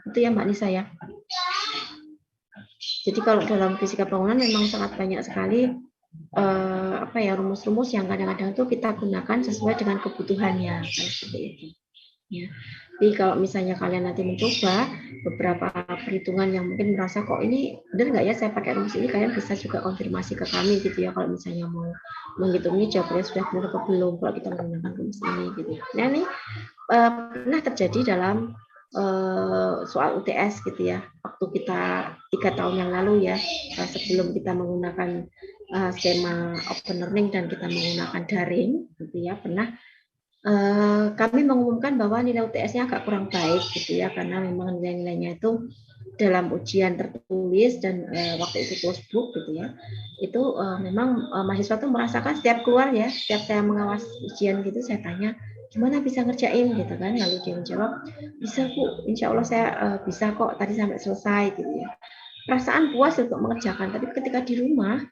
Itu ya Mbak Nisa ya. Jadi kalau dalam fisika bangunan memang sangat banyak sekali apa ya, rumus-rumus yang kadang-kadang tuh kita gunakan sesuai dengan kebutuhannya, seperti itu. Ya. Jadi kalau misalnya kalian nanti mencoba beberapa perhitungan yang mungkin merasa kok ini benar nggak ya saya pakai rumus ini, kalian bisa juga konfirmasi ke kami gitu ya, kalau misalnya mau menghitung ini jawabannya sudah benar atau belum kalau kita menggunakan rumus ini gitu. Nah ini pernah terjadi dalam soal UTS gitu ya, waktu kita 3 tahun yang lalu ya, sebelum kita menggunakan skema open learning dan kita menggunakan daring gitu ya, pernah kami mengumumkan bahwa nilai UTS-nya agak kurang baik gitu ya, karena memang nilai-nilainya itu dalam ujian tertulis dan waktu itu closed book gitu ya, itu memang mahasiswa tuh merasakan setiap keluar ya, setiap saya mengawas ujian gitu, saya tanya gimana bisa ngerjain gitu kan, lalu dia menjawab bisa Bu, insya Allah saya bisa kok tadi sampai selesai gitu ya. Perasaan puas untuk mengerjakan, tapi ketika di rumah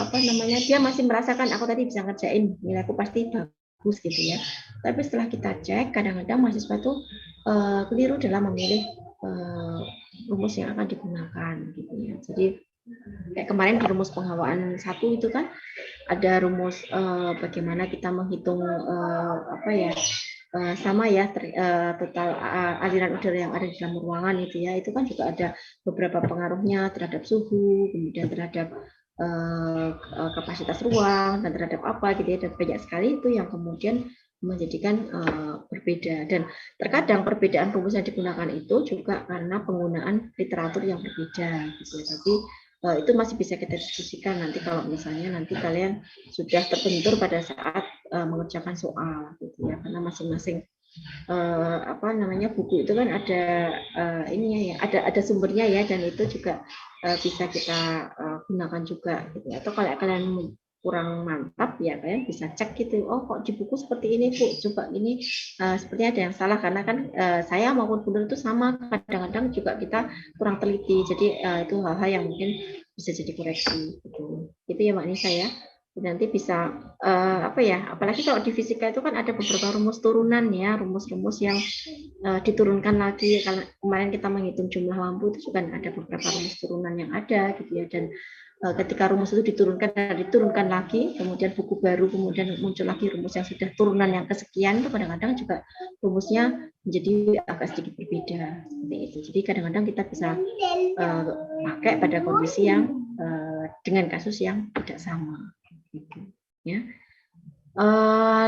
apa namanya, dia masih merasakan aku tadi bisa ngerjain, nilaiku pasti bagus gitu ya. Tapi setelah kita cek, kadang-kadang mahasiswa itu keliru dalam memilih rumus yang akan digunakan gitu ya. Jadi kayak kemarin di rumus penghawaan 1 itu kan ada rumus bagaimana kita menghitung apa ya, sama ya total aliran udara yang ada di dalam ruangan itu ya, itu kan juga ada beberapa pengaruhnya terhadap suhu, kemudian terhadap kapasitas ruang dan terhadap apa gitu ya, dan banyak sekali itu yang kemudian menjadikan berbeda, dan terkadang perbedaan rumus yang digunakan itu juga karena penggunaan literatur yang berbeda gitu. Tapi itu masih bisa kita diskusikan nanti kalau misalnya nanti kalian sudah terbentur pada saat mengerjakan soal gitu ya, karena masing-masing apa namanya buku itu kan ada ininya ya, ada sumbernya ya, dan itu juga bisa kita gunakan juga gitu. Atau kalau kalian kurang mantap ya kalian bisa cek gitu, oh kok di buku seperti ini Bu, coba ini sepertinya ada yang salah, karena kan saya maupun Bunda itu sama, kadang-kadang juga kita kurang teliti, jadi itu hal-hal yang mungkin bisa jadi koreksi gitu. Itu ya Mbak Nisa ya. Nanti bisa apa ya, apalagi kalau di fisika itu kan ada beberapa rumus turunan ya, rumus-rumus yang diturunkan lagi. Kalau kemarin kita menghitung jumlah lampu itu juga ada beberapa rumus turunan yang ada gitu ya, dan ketika rumus itu diturunkan dan diturunkan lagi, kemudian buku baru, kemudian muncul lagi rumus yang sudah turunan yang kesekian, itu kadang-kadang juga rumusnya menjadi agak sedikit berbeda seperti itu. Jadi kadang-kadang kita bisa pakai pada kondisi yang dengan kasus yang tidak sama gitu ya.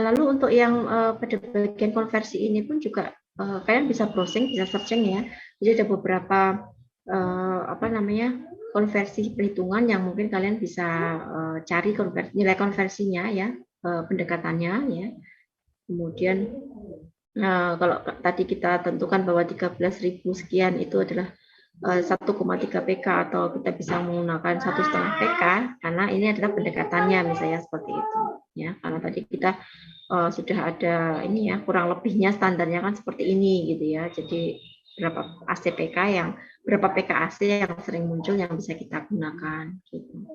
Lalu untuk yang pada bagian konversi ini pun juga kalian bisa browsing, bisa searching ya. Jadi ada beberapa apa namanya konversi perhitungan yang mungkin kalian bisa cari nilai konversinya ya, pendekatannya ya. Kemudian kalau tadi kita tentukan bahwa 13.000 sekian itu adalah 1,3 PK, atau kita bisa menggunakan 1,5 PK karena ini adalah pendekatannya misalnya seperti itu ya, karena tadi kita sudah ada ini ya, kurang lebihnya standarnya kan seperti ini gitu ya. Jadi berapa ACPK yang berapa PKAC yang sering muncul yang bisa kita gunakan gitu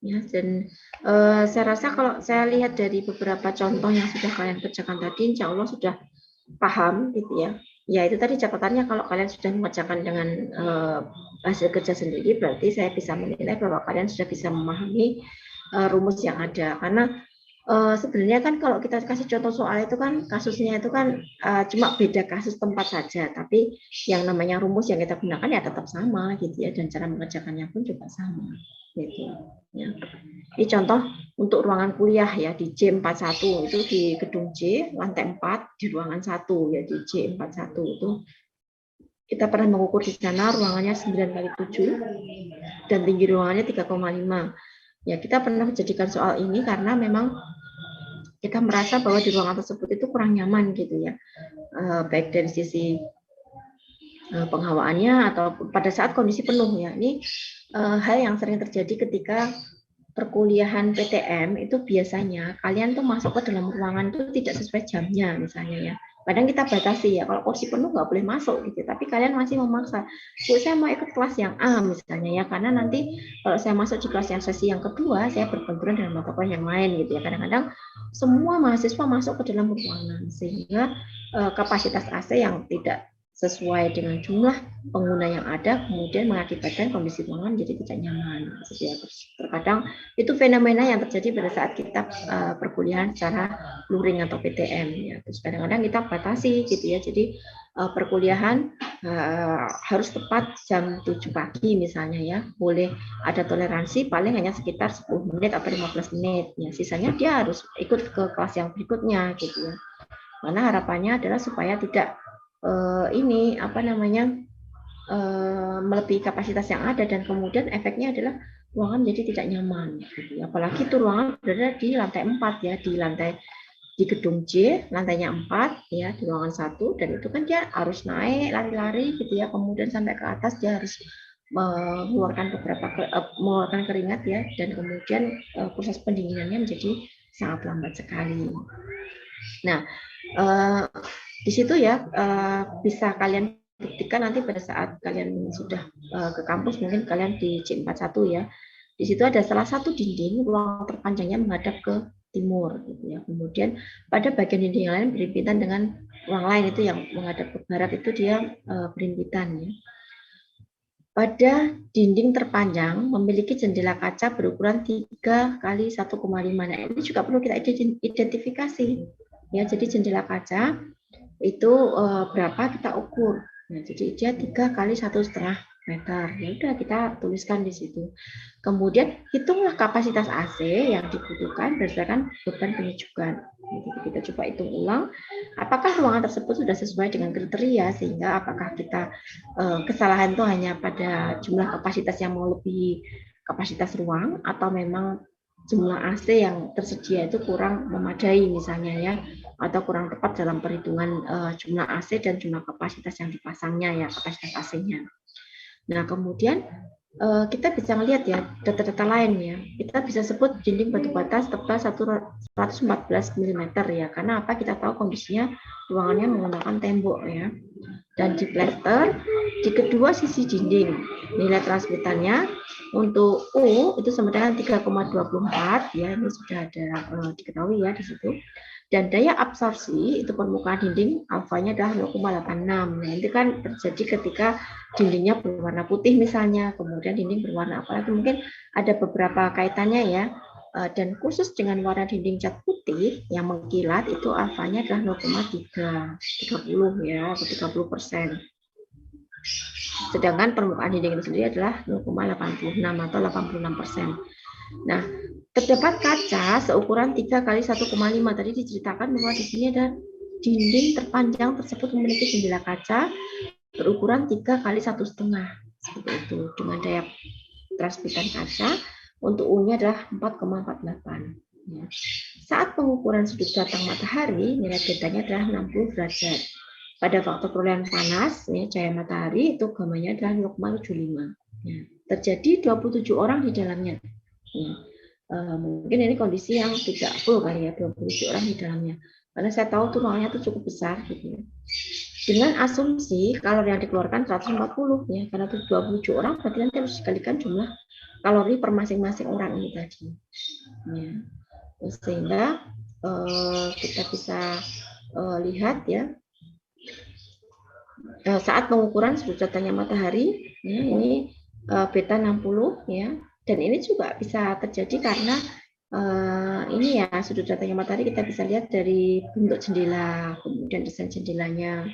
ya. Dan saya rasa kalau saya lihat dari beberapa contoh yang sudah kalian kerjakan tadi, insya Allah sudah paham gitu ya, Ya itu tadi catatannya, kalau kalian sudah mengerjakan dengan hasil kerja sendiri, berarti saya bisa menilai bahwa kalian sudah bisa memahami rumus yang ada. Karena sebenarnya kan kalau kita kasih contoh soal itu kan kasusnya itu kan cuma beda kasus tempat saja, tapi yang namanya rumus yang kita gunakan ya tetap sama gitu ya, dan cara mengerjakannya pun juga sama gitu ya. Ini contoh untuk ruangan kuliah ya, di J41 itu di gedung J lantai 4 di ruangan 1 ya, di J41 itu kita pernah mengukur di sana ruangannya 9x7 dan tinggi ruangannya 3,5. Ya, kita pernah menjadikan soal ini karena memang kita merasa bahwa di ruangan tersebut itu kurang nyaman gitu ya, baik dari sisi penghawaannya atau pada saat kondisi penuh ya. Ini hal yang sering terjadi ketika perkuliahan PTM itu biasanya kalian tuh masuk ke dalam ruangan itu tidak sesuai jamnya misalnya ya. Kadang kita batasi ya, kalau kursi penuh nggak boleh masuk gitu, tapi kalian masih memaksa. Bu, saya mau ikut kelas yang A misalnya ya, karena nanti kalau saya masuk di kelas yang sesi yang kedua, saya berbenturan dengan mata kuliah yang lain gitu ya. Kadang-kadang semua mahasiswa masuk ke dalam ruangan sehingga kapasitas AC yang tidak sesuai dengan jumlah pengguna yang ada kemudian mengakibatkan kondisi ruangan jadi tidak nyaman. Terkadang itu fenomena yang terjadi pada saat kita perkuliahan secara luring atau PTM ya. Terus kadang-kadang kita batasi gitu ya. Jadi perkuliahan harus tepat jam 7 pagi misalnya ya. Boleh ada toleransi paling hanya sekitar 10 menit atau 15 menit. Ya, sisanya dia harus ikut ke kelas yang berikutnya gitu ya. Karena harapannya adalah supaya tidak ini apa namanya melebihi kapasitas yang ada, dan kemudian efeknya adalah ruangan jadi tidak nyaman gitu. Apalagi itu ruangan berada di lantai 4 ya, di gedung J lantainya 4 ya, di ruangan 1, dan itu kan dia harus naik lari-lari gitu ya, kemudian sampai ke atas dia harus mengeluarkan keringat ya, dan kemudian proses pendinginannya menjadi sangat lambat sekali. Nah, di situ ya bisa kalian buktikan nanti pada saat kalian sudah ke kampus, mungkin kalian di J41 ya. Di situ ada salah satu dinding ruang terpanjangnya menghadap ke timur gitu ya. Kemudian pada bagian dinding yang lain berimpitan dengan ruang lain itu yang menghadap ke barat, itu dia berimpitan ya. Pada dinding terpanjang memiliki jendela kaca berukuran 3 kali 1,5. Nah, ini juga perlu kita identifikasi. Ya, jadi jendela kaca itu berapa kita ukur. Nah, jadi dia 3 kali 1,5 meter. Ya udah kita tuliskan di situ. Kemudian hitunglah kapasitas AC yang dibutuhkan berdasarkan beban penyejukan. Jadi kita coba hitung ulang apakah ruangan tersebut sudah sesuai dengan kriteria, sehingga apakah kita kesalahan itu hanya pada jumlah kapasitas yang melebihi kapasitas ruang, atau memang jumlah AC yang tersedia itu kurang memadai misalnya ya, atau kurang tepat dalam perhitungan jumlah AC dan jumlah kapasitas yang dipasangnya ya, kapasitas AC-nya. Nah, kemudian kita bisa melihat ya data-data lain ya. Kita bisa sebut dinding batu bata tebal 114 mm ya. Karena apa? Kita tahu kondisinya ruangannya menggunakan tembok ya. Dan di plester di kedua sisi dinding. Nilai transmitannya untuk U itu sama dengan 3,24 ya. Ini sudah ada diketahui ya di situ. Dan daya absorpsi itu permukaan dinding alfanya adalah 0,86. Nah, itu kan terjadi ketika dindingnya berwarna putih misalnya, kemudian dinding berwarna apa lagi, mungkin ada beberapa kaitannya ya. Dan khusus dengan warna dinding cat putih yang mengkilat itu alfanya adalah 0,30 ya, atau 30%. Sedangkan permukaan dinding itu sendiri adalah 0,86 atau 86%. Nah, terdapat kaca seukuran 3 kali 1,5. Tadi diceritakan bahwa di sini ada dinding terpanjang tersebut memiliki jendela kaca berukuran 3 kali 1,5 seperti itu, dengan daya transmitan kaca untuk U-nya adalah 4,48. Ya. Saat pengukuran sudut datang matahari, nilai deltanya adalah 60 derajat. Pada faktor perolehan panas, ya, cahaya matahari itu gamanya adalah 0,75. Ya. Terjadi 27 orang di dalamnya. Ya. Mungkin ini kondisi yang tidak full kali ya, 27 orang di dalamnya. Karena saya tahu tuh ruangannya tuh cukup besar gitu ya. Dengan asumsi kalori yang dikeluarkan 140 ya, karena itu 27 orang berarti nanti harus dikalikan jumlah kalori per masing-masing orang ini tadi. Ya. Sehingga kita bisa lihat ya saat pengukuran sudut datanya matahari, ya, ini beta 60 ya, dan ini juga bisa terjadi karena ini ya sudut datanya matahari kita bisa lihat dari bentuk jendela, kemudian desain jendelanya,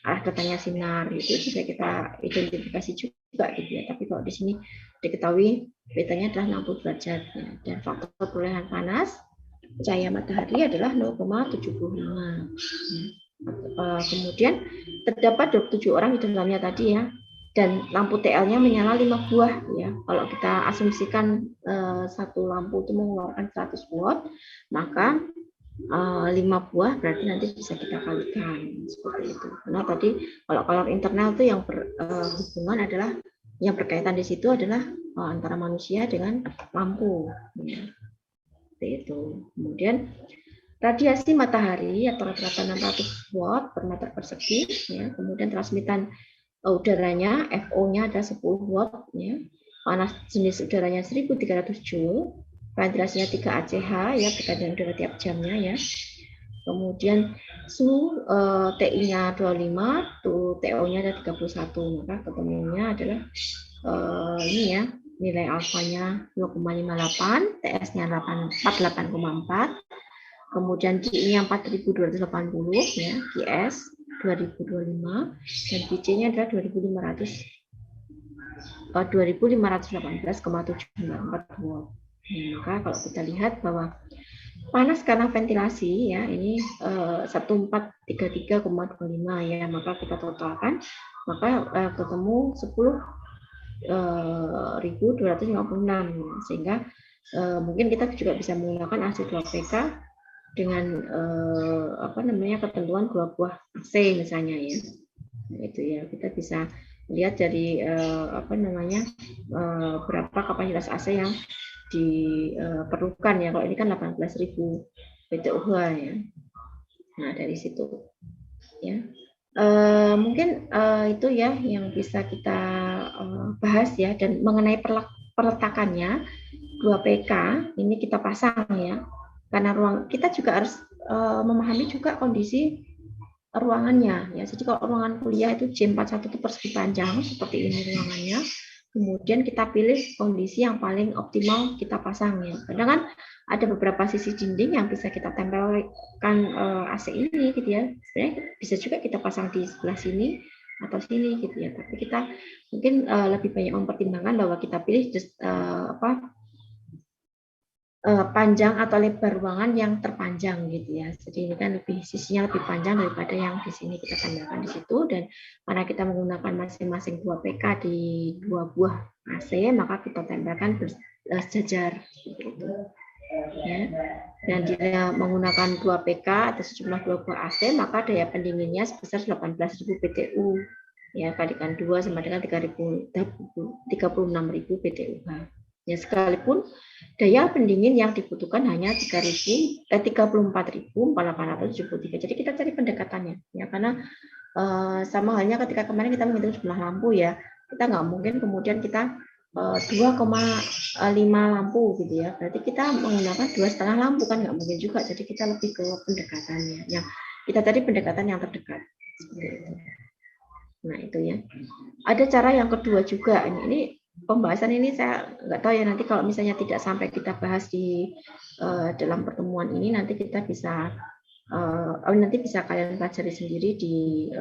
arah datangnya sinar, itu bisa kita identifikasi juga gitu ya. Tapi kalau di sini diketahui betanya adalah 60 derajat ya, dan faktor perolehan panas cahaya matahari adalah 0,75. Kemudian terdapat 27 orang di dalamnya tadi ya, dan lampu TL-nya menyala 5 buah ya. Kalau kita asumsikan satu lampu itu mengeluarkan 100 watt, maka 5 buah berarti nanti bisa kita kalikan seperti itu. Karena tadi kalau kolor internal itu yang berhubungan adalah yang berkaitan di situ adalah antara manusia dengan lampu. Ya. Seperti itu. Kemudian radiasi matahari atau rata-rata 600 watt per meter persegi, ya. Kemudian transmitan udaranya FO-nya ada 10 watt, ya. Panas jenis udaranya 1300 joule, ventilasinya 3 ACH, ya, pergantian udara tiap jamnya, ya. Kemudian suhu TI-nya 25, tuh TO-nya ada 31, maka ketemunya adalah ini ya, nilai alfanya 2,58, TS-nya 48,4. Kemudian GI-nya 4280 ya, GS 2025 dan GC-nya adalah 2518,794 watt. Maka kalau kita lihat bahwa panas karena ventilasi ya, ini 1433,25 ya, maka kita totalkan maka ketemu 10.256 sehingga mungkin kita juga bisa menggunakan AC2PK dengan ketentuan 2 buah AC misalnya ya. Nah, itu ya, kita bisa lihat dari berapa kapasitas AC yang diperlukan ya. Kalau ini kan 18.000 PTUH ya. Nah, dari situ ya. Mungkin itu ya yang bisa kita bahas ya. Dan mengenai peletakannya 2PK ini kita pasang ya. Karena ruang kita juga harus memahami juga kondisi ruangannya ya. Jadi kalau ruangan kuliah itu J41 itu persegi panjang seperti ini ruangannya. Kemudian kita pilih kondisi yang paling optimal kita pasang ya. Kadang kan ada beberapa sisi dinding yang bisa kita tempelkan AC ini gitu ya. Sebenarnya bisa juga kita pasang di sebelah sini atau sini gitu ya. Tapi kita mungkin lebih banyak mempertimbangkan bahwa kita pilih panjang atau lebar ruangan yang terpanjang gitu ya. Jadi ini kan sisinya lebih panjang daripada yang di sini kita tempelkan di situ, dan karena kita menggunakan masing-masing 2 PK di 2 buah AC, maka kita tempelkan bersejajar gitu. Ya. Dan jika menggunakan 2 PK atau sejumlah 2 buah AC, maka daya pendinginnya sebesar 18.000 BTU. Ya, kalikan 2 sama dengan 36.000 BTUH. Ya, sekalipun daya pendingin yang dibutuhkan hanya 34.873. Jadi kita cari pendekatannya ya, karena sama halnya ketika kemarin kita menghitung jumlah lampu ya, kita nggak mungkin kemudian kita 2,5 lampu gitu ya, berarti kita menggunakan 2,5 lampu kan nggak mungkin juga. Jadi kita lebih ke pendekatannya, yang kita tadi pendekatan yang terdekat seperti itu. Nah itu ya. Ada cara yang kedua juga, ini pembahasan ini saya nggak tahu ya, nanti kalau misalnya tidak sampai kita bahas di dalam pertemuan ini, nanti kita bisa nanti bisa kalian pelajari sendiri di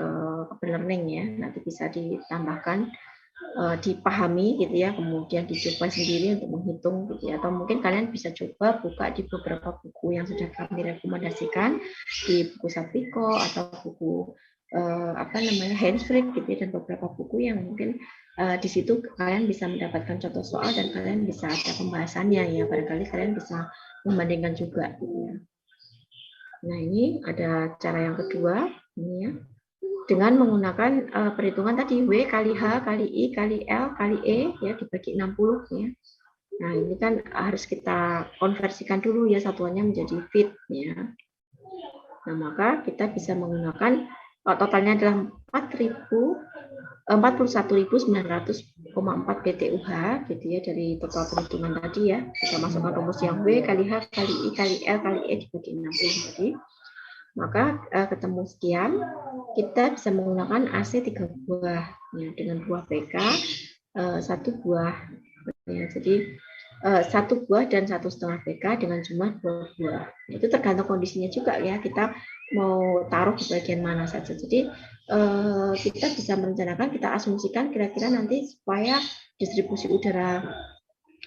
Open Learning ya, nanti bisa ditambahkan, dipahami gitu ya, kemudian dicoba sendiri untuk menghitung gitu ya, atau mungkin kalian bisa coba buka di beberapa buku yang sudah kami rekomendasikan, di buku Sapiko atau buku Handsfree gitu ya, dan beberapa buku yang mungkin di situ kalian bisa mendapatkan contoh soal dan kalian bisa ada pembahasannya ya, barangkali kalian bisa membandingkan juga gitu ya. Nah ini ada cara yang kedua ini ya, dengan menggunakan perhitungan tadi W kali H kali I kali L kali E ya dibagi 60 ya. Nah ini kan harus kita konversikan dulu ya satuannya menjadi feet ya. Nah maka kita bisa menggunakan totalnya adalah 41.900,4 BTUH gitu ya, dari total perhitungan tadi ya. Kita masukkan rumus yang W kali H kali I kali L kali E dibagi 60 tadi. maka ketemu sekian, kita bisa menggunakan AC 3 buah ya, dengan buah PK 1 buah ya, jadi 1 buah dan 1,5 PK dengan jumlah 2 buah. Itu tergantung kondisinya juga ya, kita mau taruh di bagian mana saja. Jadi kita bisa merencanakan, kita asumsikan kira-kira nanti supaya distribusi udara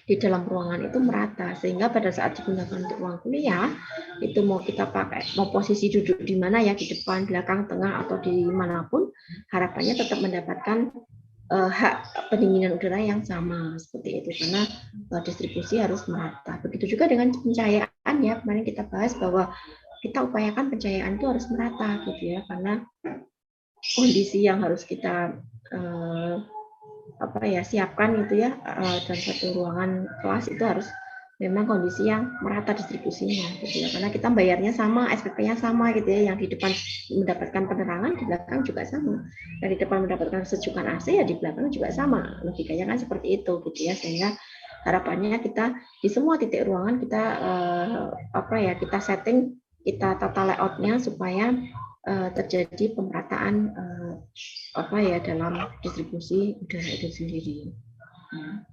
di dalam ruangan itu merata, sehingga pada saat digunakan untuk ruang kuliah itu mau kita pakai, mau posisi duduk di mana ya, di depan, belakang, tengah, atau di manapun, harapannya tetap mendapatkan hak pendinginan udara yang sama seperti itu, karena distribusi harus merata. Begitu juga dengan pencahayaan ya, kemarin kita bahas bahwa kita upayakan pencahayaan itu harus merata gitu ya, karena kondisi yang harus kita siapkan itu ya, dalam satu ruangan kelas itu harus memang kondisi yang merata distribusinya gitu ya, karena kita bayarnya sama, SPP-nya sama gitu ya, yang di depan mendapatkan penerangan, di belakang juga sama, dan di depan mendapatkan sejukan AC ya di belakang juga sama, logikanya kan seperti itu gitu ya, sehingga harapannya kita di semua titik ruangan kita kita setting, kita tata layoutnya supaya terjadi pemerataan dalam distribusi udara itu sendiri. Nah,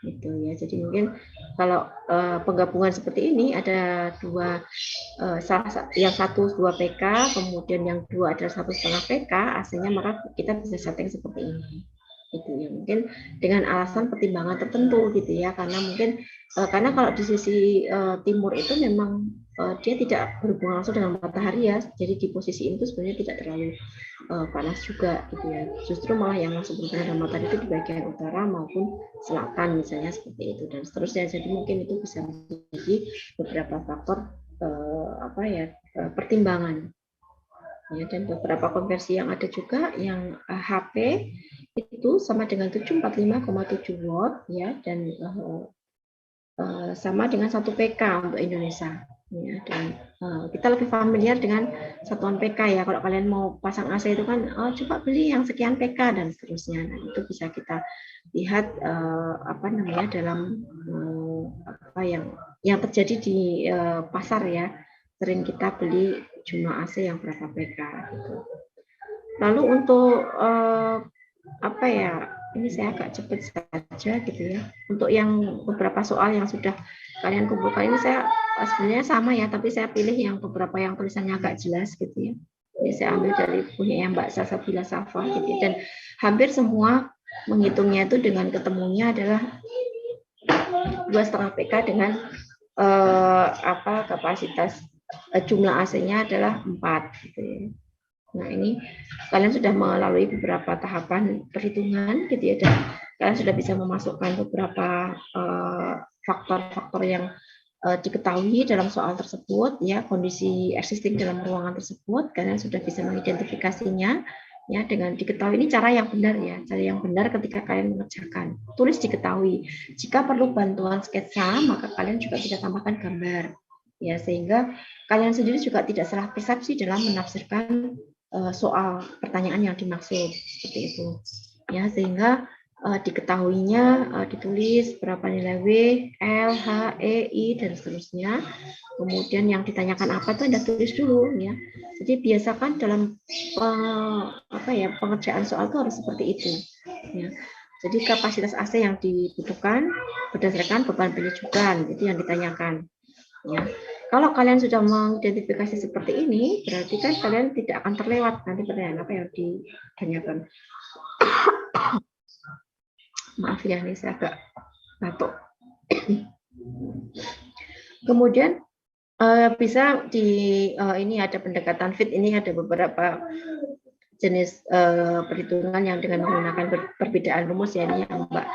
itu ya. Jadi mungkin kalau penggabungan seperti ini ada dua, yang 1 2 PK, kemudian yang 2 adalah 1,5 PK, AC-nya maka kita bisa setting seperti ini. Gitu ya, mungkin dengan alasan pertimbangan tertentu gitu ya, karena mungkin karena kalau di sisi timur itu memang dia tidak berhubungan langsung dengan matahari ya, jadi di posisi itu sebenarnya tidak terlalu panas juga gitu ya, justru malah yang langsung berhubungan dengan matahari itu di bagian utara maupun selatan misalnya seperti itu dan seterusnya. Jadi mungkin itu bisa menjadi beberapa faktor pertimbangan ya, dan beberapa konversi yang ada juga yang HP itu sama dengan 745,7 watt ya, dan sama dengan 1 PK untuk Indonesia ya, dan kita lebih familiar dengan satuan PK ya. Kalau kalian mau pasang AC itu kan coba beli yang sekian PK dan seterusnya. Nah, itu bisa kita lihat dalam yang terjadi di pasar ya, sering kita beli jumlah AC yang berapa PK gitu. Lalu untuk ini saya agak cepat saja gitu ya. Untuk yang beberapa soal yang sudah kalian kumpulkan ini saya sebenarnya sama ya, tapi saya pilih yang beberapa yang tulisannya agak jelas gitu ya. Ini saya ambil dari bukunya Mbak Salsabila Safa gitu ya. Dan hampir semua menghitungnya itu dengan ketemunya adalah 2,5 PK dengan kapasitas jumlah AC-nya adalah 4 gitu ya. Nah, ini kalian sudah melalui beberapa tahapan perhitungan gitu ya, dan kalian sudah bisa memasukkan beberapa faktor-faktor yang diketahui dalam soal tersebut ya, kondisi existing dalam ruangan tersebut. Kalian sudah bisa mengidentifikasinya ya, dengan diketahui. Ini cara yang benar ya, cara yang benar ketika kalian mengerjakan. Tulis diketahui. Jika perlu bantuan sketsa, maka kalian juga bisa tambahkan gambar ya, sehingga kalian sendiri juga tidak salah persepsi dalam menafsirkan soal pertanyaan yang dimaksud seperti itu ya, sehingga diketahuinya ditulis berapa nilai W, L, H, E, I dan seterusnya. Kemudian yang ditanyakan apa itu Anda tulis dulu ya. Jadi biasakan dalam pengerjaan soal itu harus seperti itu ya. Jadi kapasitas AC yang dibutuhkan berdasarkan beban penyejukan itu yang ditanyakan ya. Kalau kalian sudah mengidentifikasi seperti ini, berarti kan kalian tidak akan terlewat nanti pertanyaan apa yang ditanyakan. Maaf ya, ini saya agak batuk. Kemudian bisa ini ada pendekatan fit, ini ada beberapa jenis perhitungan yang dengan menggunakan perbedaan rumus ya, ini yang Mbak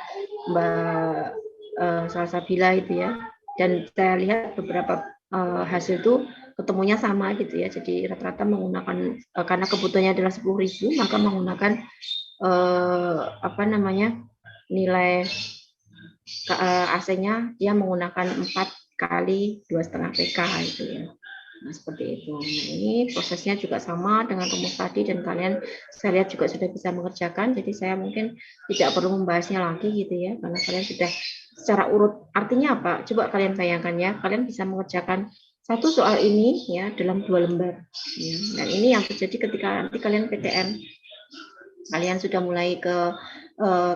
Salsabila itu ya. Dan saya lihat beberapa hasil itu ketemunya sama gitu ya. Jadi rata-rata menggunakan karena kebutuhannya adalah 10.000, maka menggunakan nilai AC-nya dia menggunakan 4 kali 2,5 PK itu ya. Nah, seperti itu. Nah, ini prosesnya juga sama dengan rumus tadi dan kalian saya lihat juga sudah bisa mengerjakan. Jadi saya mungkin tidak perlu membahasnya lagi gitu ya, karena kalian sudah secara urut. Artinya apa? Coba kalian bayangkan ya, kalian bisa mengerjakan satu soal ini ya dalam 2 lembar. Ya. Dan ini yang terjadi ketika nanti kalian PTM. Kalian sudah mulai ke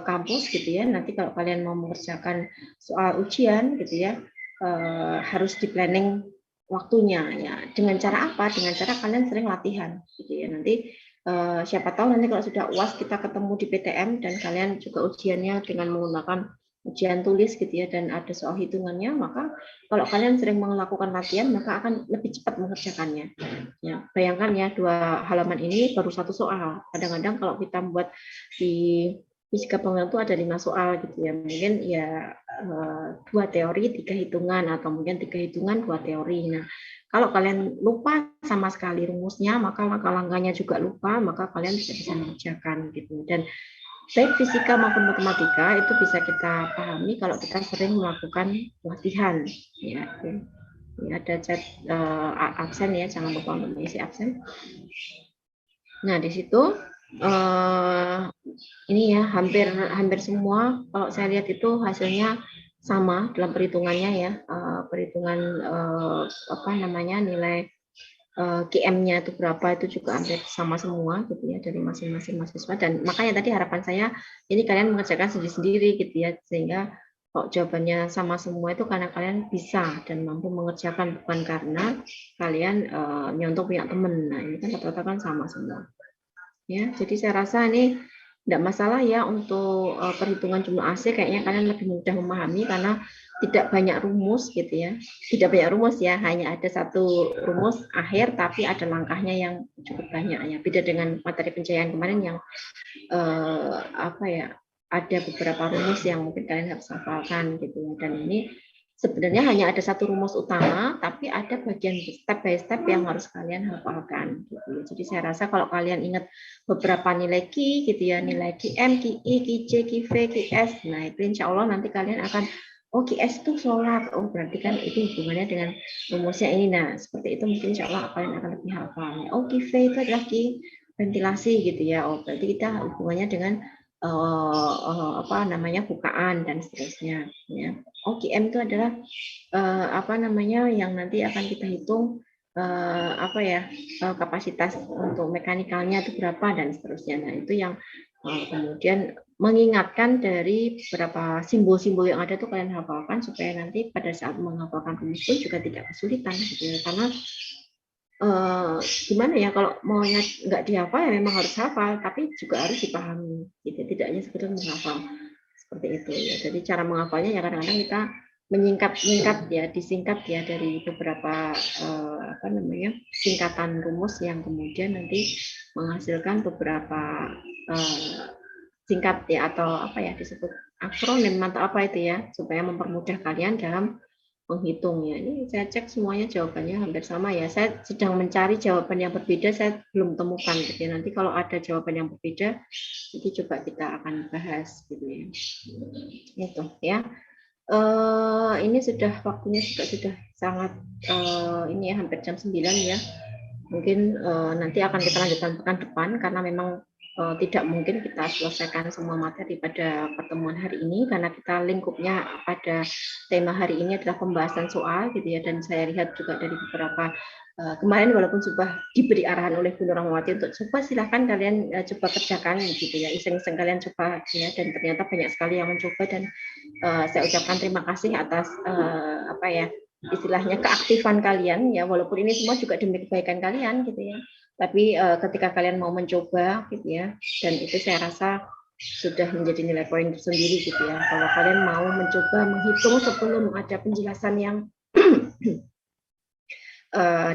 kampus gitu ya. Nanti kalau kalian mau mengerjakan soal ujian gitu ya, harus di planning waktunya ya. Dengan cara apa? Dengan cara kalian sering latihan gitu ya. Nanti siapa tahu nanti kalau sudah UAS kita ketemu di PTM dan kalian juga ujiannya dengan menggunakan ujian tulis gitu ya, dan ada soal hitungannya, maka kalau kalian sering melakukan latihan maka akan lebih cepat mengerjakannya. Ya, bayangkan ya 2 halaman ini baru 1 soal. Kadang-kadang kalau kita membuat di fisika bangunan itu ada 5 soal gitu ya, mungkin ya 2 teori 3 hitungan, atau mungkin 3 hitungan 2 teori. Nah, kalau kalian lupa sama sekali rumusnya, maka langkah-langkahnya juga lupa, maka kalian tidak bisa mengerjakan gitu. Dan baik fisika maupun matematika itu bisa kita pahami kalau kita sering melakukan latihan. Ya, ada chat absen ya, jangan lupa untuk mengisi absen. Nah, di situ ini ya hampir semua kalau saya lihat itu hasilnya sama dalam perhitungannya ya, perhitungan nilai QM-nya itu berapa, itu juga hampir sama semua gitu ya dari masing-masing mahasiswa. Dan makanya tadi harapan saya ini kalian mengerjakan sendiri-sendiri gitu ya, sehingga kalau jawabannya sama semua itu karena kalian bisa dan mampu mengerjakan, bukan karena kalian nyontoh punya temen. Nah, ini kan rata-rata kan sama semua ya. Jadi saya rasa ini tidak masalah ya untuk perhitungan jumlah AC, kayaknya kalian lebih mudah memahami karena tidak banyak rumus gitu ya. Tidak banyak rumus ya, hanya ada 1 rumus akhir tapi ada langkahnya yang cukup banyak ya. Beda dengan materi pencahayaan kemarin yang ada beberapa rumus yang mungkin kalian harus hafalkan gitu ya. Dan ini sebenarnya hanya ada 1 rumus utama, tapi ada bagian step by step yang harus kalian hafalkan. Gitu. Jadi saya rasa kalau kalian ingat beberapa nilai Q, gitu ya, nilai QM, QI, QC, QV, QS, nah itu insya Allah nanti kalian akan, oh QS itu solar, oh berarti kan itu hubungannya dengan rumusnya ini. Nah seperti itu mungkin insya Allah kalian akan lebih hafal. Oh QV itu adalah Q ventilasi gitu ya, oh berarti kita hubungannya dengan bukaan dan seterusnya ya. OQM itu adalah yang nanti akan kita hitung kapasitas untuk mekanikalnya itu berapa dan seterusnya. Nah itu yang kemudian mengingatkan dari beberapa simbol-simbol yang ada tuh kalian hafalkan supaya nanti pada saat menghafalkan rumus pun juga tidak kesulitan gitu ya. Karena gimana ya, kalau maunya nggak dihafal ya memang harus hafal, tapi juga harus dipahami gitu, tidak hanya sekedar menghafal seperti itu ya. Jadi cara menghafalnya ya kadang-kadang kita menyingkat ya, disingkat ya dari beberapa singkatan rumus yang kemudian nanti menghasilkan beberapa singkat ya, atau disebut akronim atau apa itu ya, supaya mempermudah kalian dalam menghitung ya. Ini saya cek semuanya jawabannya hampir sama ya. Saya sedang mencari jawaban yang berbeda, saya belum temukan gitu ya. Nanti kalau ada jawaban yang berbeda, itu coba kita akan bahas gitu ya. Itu ya. Ini sudah waktunya juga sudah sangat ini ya, hampir jam 9 ya. Mungkin nanti akan kita lanjutkan pekan depan karena memang tidak mungkin kita selesaikan semua materi pada pertemuan hari ini karena kita lingkupnya pada tema hari ini adalah pembahasan soal gitu ya. Dan saya lihat juga dari beberapa kemarin walaupun sudah diberi arahan oleh Bu Nur Rahmawati untuk coba silahkan kalian coba kerjakan gitu ya, iseng-iseng kalian coba ya, dan ternyata banyak sekali yang mencoba dan saya ucapkan terima kasih atas istilahnya keaktifan kalian ya, walaupun ini semua juga demi kebaikan kalian gitu ya. Tapi ketika kalian mau mencoba gitu ya, dan itu saya rasa sudah menjadi nilai poin tersendiri gitu ya. Kalau kalian mau mencoba menghitung sebelum ada penjelasan yang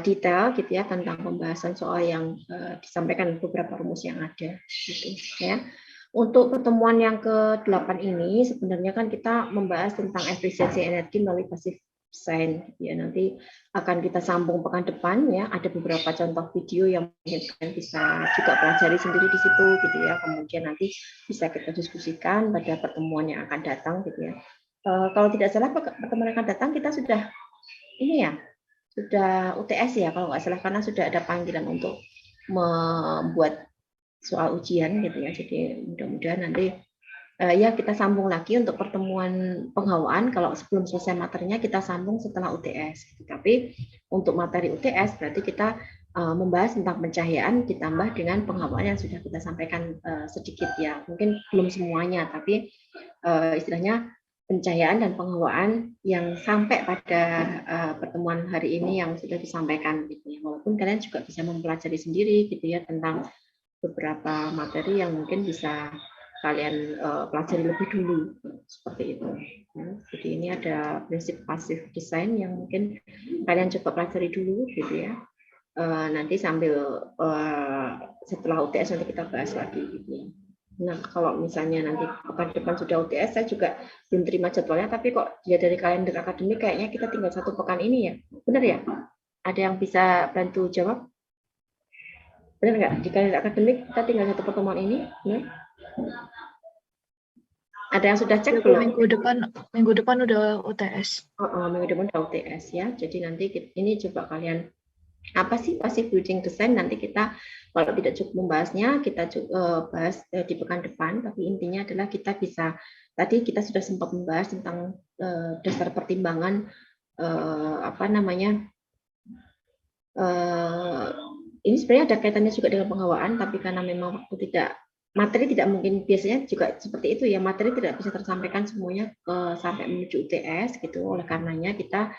detail gitu ya tentang pembahasan soal yang disampaikan beberapa rumus yang ada gitu ya. Untuk pertemuan yang ke-8 ini sebenarnya kan kita membahas tentang efisiensi energi melalui passive design ya. Nanti akan kita sambung pekan depan ya, ada beberapa contoh video yang mungkin kalian bisa juga pelajari sendiri di situ gitu ya. Kemudian nanti bisa kita diskusikan pada pertemuan yang akan datang gitu ya. Kalau tidak salah pertemuan yang akan datang kita sudah ini ya, sudah UTS ya kalau nggak salah, karena sudah ada panggilan untuk membuat soal ujian gitu ya. Jadi mudah-mudahan nanti ya kita sambung lagi untuk pertemuan penghawaan. Kalau sebelum selesai materinya kita sambung setelah UTS. Tapi untuk materi UTS berarti kita membahas tentang pencahayaan ditambah dengan penghawaan yang sudah kita sampaikan sedikit ya. Mungkin belum semuanya, tapi istilahnya pencahayaan dan penghawaan yang sampai pada pertemuan hari ini yang sudah disampaikan gitu ya. Walaupun kalian juga bisa mempelajari sendiri gitu ya tentang beberapa materi yang mungkin bisa kalian pelajari lebih dulu seperti itu. Ya, jadi ini ada prinsip passive design yang mungkin kalian coba pelajari dulu gitu ya. Nanti sambil setelah UTS nanti kita bahas lagi gitu ya. Nah, kalau misalnya nanti pekan depan sudah UTS, saya juga belum terima jadwalnya, tapi kok dia dari kalender akademik kayaknya kita tinggal 1 pekan ini ya. Benar ya? Ada yang bisa bantu jawab? Benar nggak? Di kalender akademik kita tinggal 1 pertemuan ini? Benar? Ada yang sudah cek belum? Minggu depan udah UTS. Minggu depan udah UTS ya. Jadi nanti ini coba kalian apa sih passive building design, nanti kita kalau tidak cukup membahasnya kita bahas di pekan depan, tapi intinya adalah kita bisa, tadi kita sudah sempat membahas tentang dasar pertimbangan apa namanya, ini sebenarnya ada kaitannya juga dengan penghawaan, tapi karena memang waktu materi tidak mungkin, biasanya juga seperti itu ya, materi tidak bisa tersampaikan semuanya sampai menuju UTS gitu. Oleh karenanya kita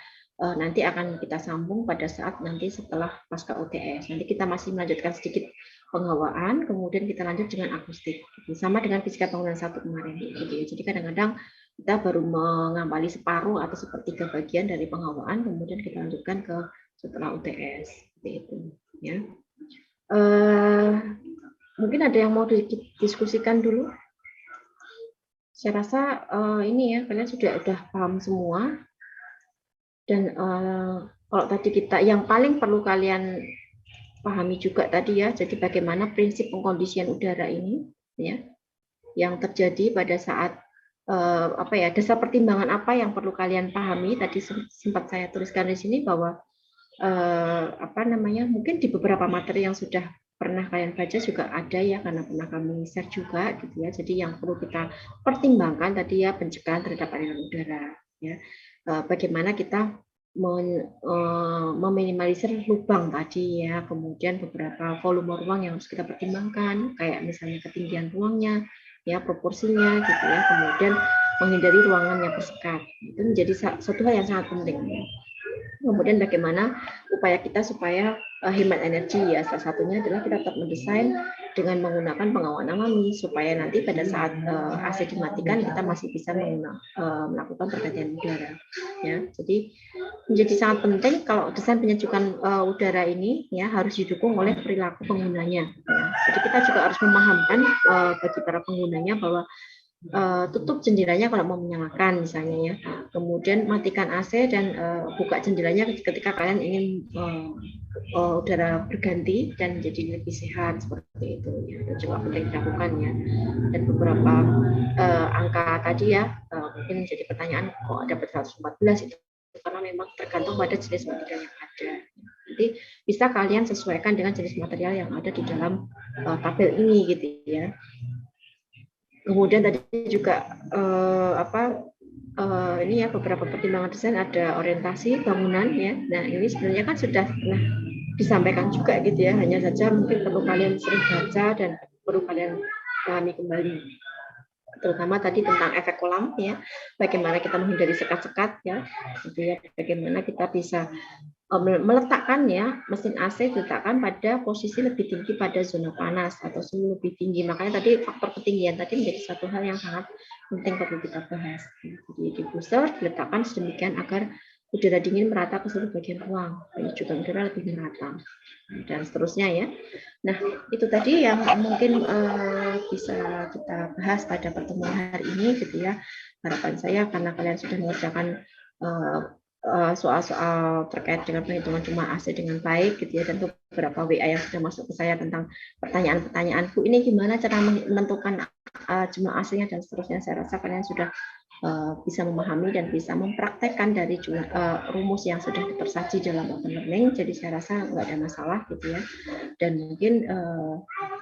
nanti akan kita sambung pada saat nanti setelah pasca UTS. Nanti kita masih melanjutkan sedikit penghawaan, kemudian kita lanjut dengan akustik. Gitu. Sama dengan fisika bangunan 1 kemarin. Gitu. Jadi kadang-kadang kita baru mengawali separuh atau sepertiga bagian dari penghawaan, kemudian kita lanjutkan ke setelah UTS. Seperti itu. Ya. Mungkin ada yang mau didiskusikan dulu? Saya rasa ini ya, kalian sudah paham semua. Dan kalau tadi kita yang paling perlu kalian pahami juga tadi ya, jadi bagaimana prinsip pengkondisian udara ini ya, yang terjadi pada saat apa ya, dasar pertimbangan apa yang perlu kalian pahami. Tadi sempat saya tuliskan di sini bahwa apa namanya, mungkin di beberapa materi yang sudah pernah kalian baca juga ada ya, karena pernah kami share juga gitu ya. Jadi yang perlu kita pertimbangkan tadi ya, pencegahan terhadap aliran udara ya. Bagaimana kita meminimalisir lubang tadi ya, kemudian beberapa volume ruang yang harus kita pertimbangkan, kayak misalnya ketinggian ruangnya, ya proporsinya gitu ya, kemudian menghindari ruangan yang bersekat. Itu menjadi satu hal yang sangat penting. Kemudian bagaimana upaya kita supaya hemat energi ya, salah satunya adalah kita tetap mendesain dengan menggunakan pengawaan alami supaya nanti pada saat AC dimatikan kita masih bisa melakukan pergantian udara ya. Jadi menjadi sangat penting kalau desain penyejukan udara ini ya harus didukung oleh perilaku penggunanya ya. Jadi kita juga harus memahamkan bagi para penggunanya bahwa tutup jendelanya kalau mau menyalakan misalnya ya, kemudian matikan AC dan buka jendelanya ketika kalian ingin udara berganti dan jadi lebih sehat seperti itu ya. Itu juga penting dilakukan ya. Dan beberapa angka tadi ya mungkin menjadi pertanyaan kok dapat 114 itu karena memang tergantung pada jenis material yang ada. Nanti bisa kalian sesuaikan dengan jenis material yang ada di dalam tabel ini gitu ya. Kemudian tadi juga ini ya beberapa pertimbangan desain, ada orientasi bangunan ya. Nah ini sebenarnya kan sudah pernah disampaikan juga gitu ya. Hanya saja mungkin perlu kalian sering baca dan perlu kalian pahami kembali. Terutama tadi tentang efek kolam ya. Bagaimana kita menghindari sekat-sekat ya. Gitu ya. Bagaimana kita bisa meletakkan ya mesin AC diletakkan pada posisi lebih tinggi pada zona panas atau suhu lebih tinggi. Makanya tadi faktor ketinggian tadi menjadi satu hal yang sangat penting perlu kita bahas. Jadi di booster diletakkan sedemikian agar udara dingin merata ke seluruh bagian ruang, juga udara lebih merata dan seterusnya ya. Nah itu tadi yang mungkin bisa kita bahas pada pertemuan hari ini gitu ya. Harapan saya karena kalian sudah mengerjakan soal-soal terkait dengan penghitungan jumlah AC dengan baik gitu ya, dan beberapa WA yang sudah masuk ke saya tentang pertanyaan-pertanyaan Bu, ini gimana cara menentukan jumlah AC-nya dan seterusnya. Saya rasa kalian sudah bisa memahami dan bisa mempraktekkan dari rumus yang sudah tersaji dalam open learning. Jadi saya rasa nggak ada masalah gitu ya. Dan mungkin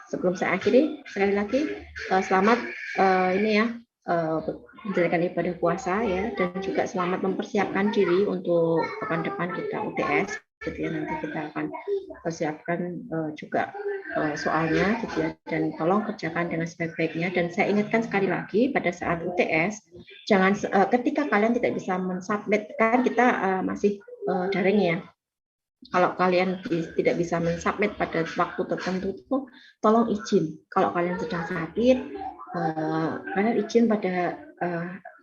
sebelum saya akhiri sekali lagi selamat ini ya menjalankan ibadah puasa ya, dan juga selamat mempersiapkan diri untuk pekan depan kita UTS gitu ya. Nanti kita akan persiapkan juga soalnya gitu ya, dan tolong kerjakan dengan sebaik-baiknya. Dan saya ingatkan sekali lagi, pada saat UTS jangan ketika kalian tidak bisa mensubmit, kan kita masih daring ya. Kalau kalian tidak bisa mensubmit pada waktu tertentu itu, tolong izin. Kalau kalian sedang sakit, kalian izin pada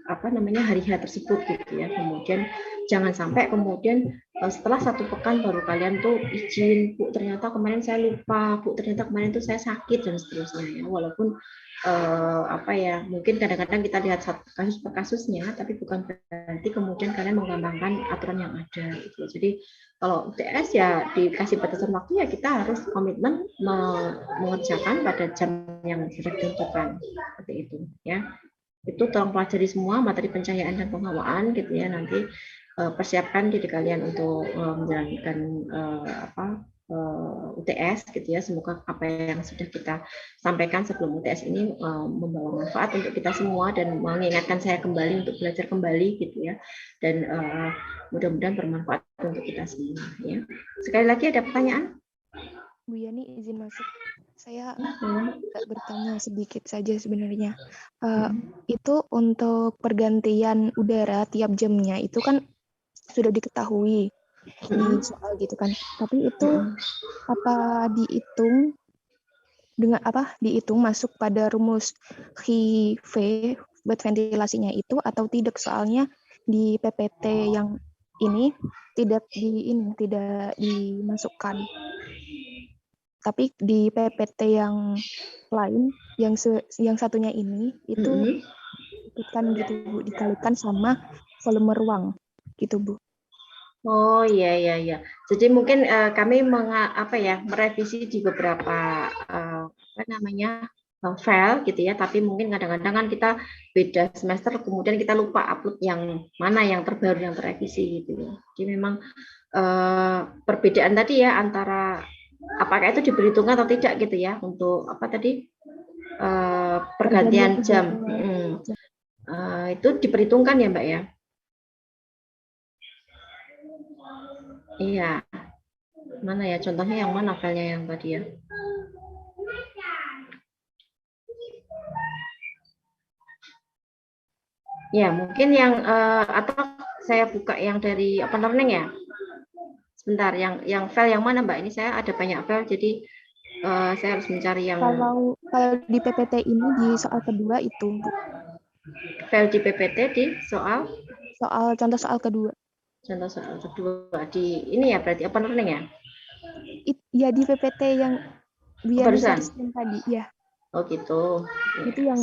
hari-hari tersebut gitu ya. Kemudian jangan sampai kemudian setelah 1 pekan baru kalian tuh izin, Bu ternyata kemarin saya lupa, Bu ternyata kemarin tuh saya sakit, dan seterusnya ya. Walaupun mungkin kadang-kadang kita lihat kasus per kasusnya, tapi bukan berarti kemudian kalian menggampangkan aturan yang ada gitu. Jadi kalau UTS ya dikasih batasan waktu, ya kita harus komitmen mengerjakan pada jam yang sudah ditentukan, seperti itu ya. Itu tolong pelajari semua materi pencahayaan dan penghawaan gitu ya. Nanti persiapkan diri kalian untuk menjalankan UTS gitu ya. Semoga apa yang sudah kita sampaikan sebelum UTS ini membawa manfaat untuk kita semua dan mengingatkan saya kembali untuk belajar kembali gitu ya. Dan mudah-mudahan bermanfaat untuk kita semua ya. Sekali lagi ada pertanyaan? Bu Yani izin masuk. Saya bertanya sedikit saja sebenarnya. Itu untuk pergantian udara tiap jamnya itu kan sudah diketahui di soal gitu kan. Tapi itu apa dihitung dengan dihitung masuk pada rumus HIV buat ventilasinya itu atau tidak? Soalnya di PPT yang ini tidak dimasukkan. Tapi di PPT yang lain, yang satunya ini itu ikutkan gitu Bu, dikalikan sama volume ruang gitu Bu. Oh iya. Jadi mungkin kami merevisi di beberapa file gitu ya. Tapi mungkin kadang-kadang kan kita beda semester, kemudian kita lupa upload yang mana yang terbaru, yang terrevisi gitu ya. Jadi memang perbedaan tadi ya antara apakah itu diperhitungkan atau tidak gitu ya untuk pergantian jam. Itu diperhitungkan ya Mbak ya. Iya. Mana ya contohnya, yang mana filenya yang tadi ya? Ya, mungkin yang atau saya buka yang dari open learning ya. Sebentar, yang file yang mana Mbak? Ini saya ada banyak file, jadi saya harus mencari yang. Kalau di PPT ini di soal kedua itu Bu. File di PPT di contoh soal kedua. Contoh soal kedua di ini ya, berarti open learning ya? Ya di PPT yang biar di tadi ya. Oh gitu. Itu yang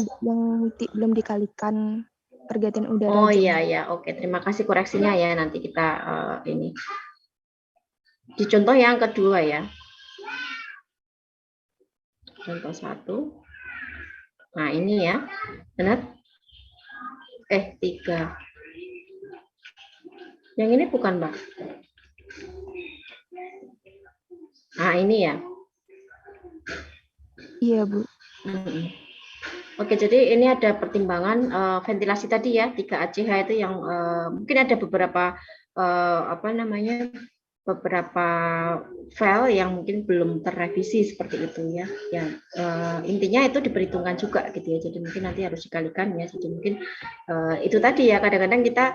belum dikalikan pergantian udara. Oh iya, oke, terima kasih koreksinya ya. Nanti kita ini di contoh yang kedua ya. Contoh 1. Nah ini ya, benar? 3. Yang ini bukan Mbak. Nah ini ya. Iya Bu. Oke, jadi ini ada pertimbangan ventilasi tadi ya, 3ACH itu yang mungkin ada beberapa beberapa file yang mungkin belum terrevisi seperti itu ya. Intinya itu diperhitungkan juga gitu ya. Jadi mungkin nanti harus dikalikan ya. Jadi mungkin itu tadi ya, kadang-kadang kita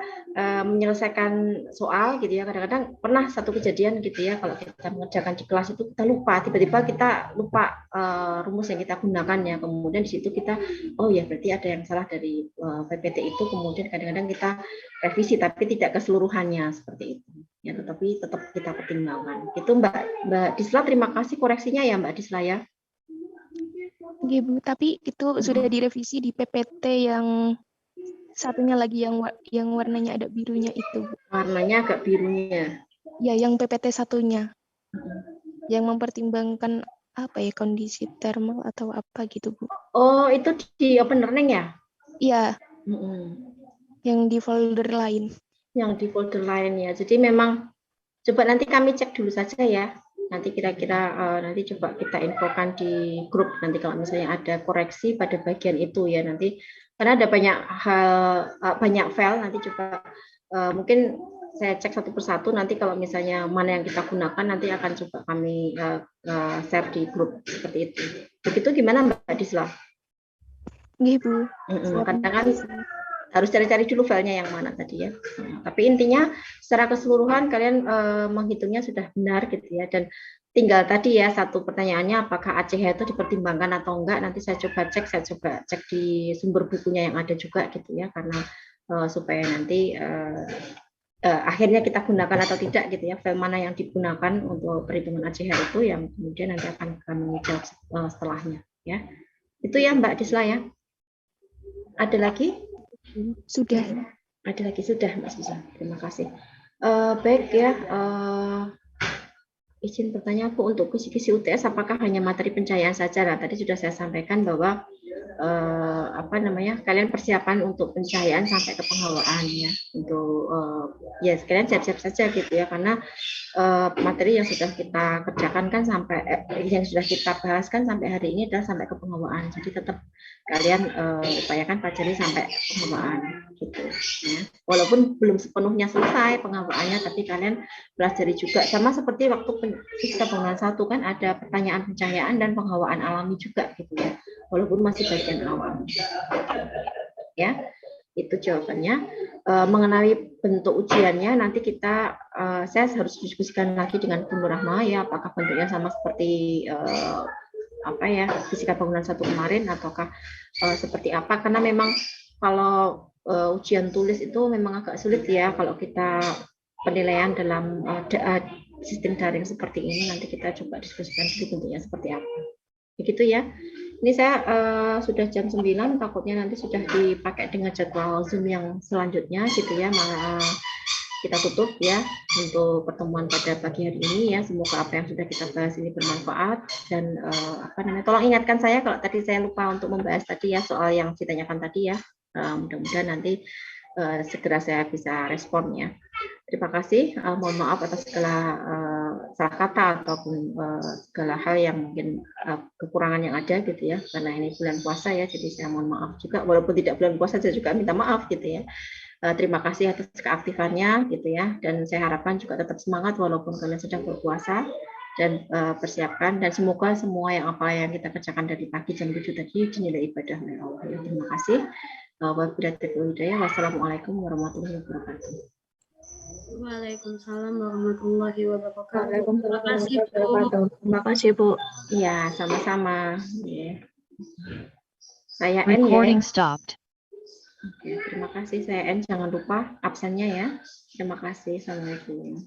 menyelesaikan soal gitu ya. Kadang-kadang pernah satu kejadian gitu ya, kalau kita mengerjakan di kelas itu kita lupa, tiba-tiba kita lupa rumus yang kita gunakan ya. Kemudian di situ kita, oh ya berarti ada yang salah dari PPT itu. Kemudian kadang-kadang kita revisi tapi tidak keseluruhannya seperti itu. Ya, tetapi tetap kita pertimbangkan. Itu Mbak Disla, terima kasih koreksinya ya Mbak Disla ya. Oke Bu, tapi itu sudah direvisi di PPT yang satunya lagi yang warnanya ada birunya itu Bu. Warnanya agak birunya. Ya, yang PPT satunya. Yang mempertimbangkan kondisi thermal atau apa gitu Bu. Oh, itu di open learning ya? Iya. Yang di folder lain. Yang di folder lain ya. Jadi memang coba nanti kami cek dulu saja ya. Nanti kira-kira nanti coba kita infokan di grup nanti kalau misalnya ada koreksi pada bagian itu ya nanti, karena ada banyak hal, banyak file, nanti coba mungkin saya cek satu persatu, nanti kalau misalnya mana yang kita gunakan nanti akan coba kami share di grup seperti itu. Begitu gimana Mbak Disla? Nggih, Bu. Kadang kan harus cari-cari dulu filenya yang mana tadi ya. Tapi intinya secara keseluruhan kalian menghitungnya sudah benar gitu ya. Dan tinggal tadi ya satu pertanyaannya, apakah ACH itu dipertimbangkan atau enggak. Nanti saya coba cek di sumber bukunya yang ada juga gitu ya. Karena supaya nanti akhirnya kita gunakan atau tidak gitu ya. File mana yang digunakan untuk perhitungan ACH itu yang kemudian nanti akan kami jawab setelahnya ya. Itu ya Mbak Disla ya. Ada lagi? Sudah. Ada lagi sudah Mbak Susan. Terima kasih. Baik ya. Izin bertanya Bu, untuk kisi-kisi UTS apakah hanya materi pencahayaan saja? Nah, tadi sudah saya sampaikan bahwa kalian persiapan untuk pencahayaan sampai ke penghawaan ya. Untuk ya kalian siap-siap saja gitu ya, karena materi yang sudah kita kerjakan kan sampai yang sudah kita bahaskan sampai hari ini adalah sampai ke penghawaan. Jadi tetap kalian upayakan pelajari sampai penghawaan gitu ya. Walaupun belum sepenuhnya selesai penghawaannya, tapi kalian pelajari juga, sama seperti waktu fisika bangunan 1 kan ada pertanyaan pencahayaan dan penghawaan alami juga gitu ya. Walaupun masih bagian awal ya. Itu jawabannya. Mengenai bentuk ujiannya nanti saya harus diskusikan lagi dengan Bu Nur Rahma ya, apakah bentuknya sama seperti fisika bangunan 1 kemarin ataukah seperti apa, karena memang kalau ujian tulis itu memang agak sulit ya kalau kita penilaian dalam sistem daring seperti ini. Nanti kita coba diskusikan dulu bentuknya seperti apa. Begitu ya. Ini saya sudah jam 9, takutnya nanti sudah dipakai dengan jadwal Zoom yang selanjutnya gitu ya. Malah kita tutup ya untuk pertemuan pada pagi hari ini ya. Semoga apa yang sudah kita bahas ini bermanfaat, dan tolong ingatkan saya kalau tadi saya lupa untuk membahas tadi ya soal yang ditanyakan tadi ya. Mudah-mudahan nanti segera saya bisa respon ya. Terima kasih. Mohon maaf atas segala salah kata ataupun segala hal yang mungkin kekurangan yang ada gitu ya, karena ini bulan puasa ya, jadi saya mohon maaf juga, walaupun tidak bulan puasa saya juga minta maaf gitu ya. Terima kasih atas keaktifannya gitu ya, dan saya harapkan juga tetap semangat walaupun kalian sedang berpuasa, dan persiapkan, dan semoga semua yang kita kerjakan dari pagi jam 7 tadi dinilai ibadah oleh Allah. Terima kasih. Wassalamualaikum warahmatullahi wabarakatuh. Waalaikumsalam warahmatullahi wabarakatuh. Terima kasih Bu. Iya, sama-sama. Saya N ya. Recording stopped. Oke, terima kasih. Saya N. Jangan lupa absennya ya. Terima kasih. Assalamualaikum.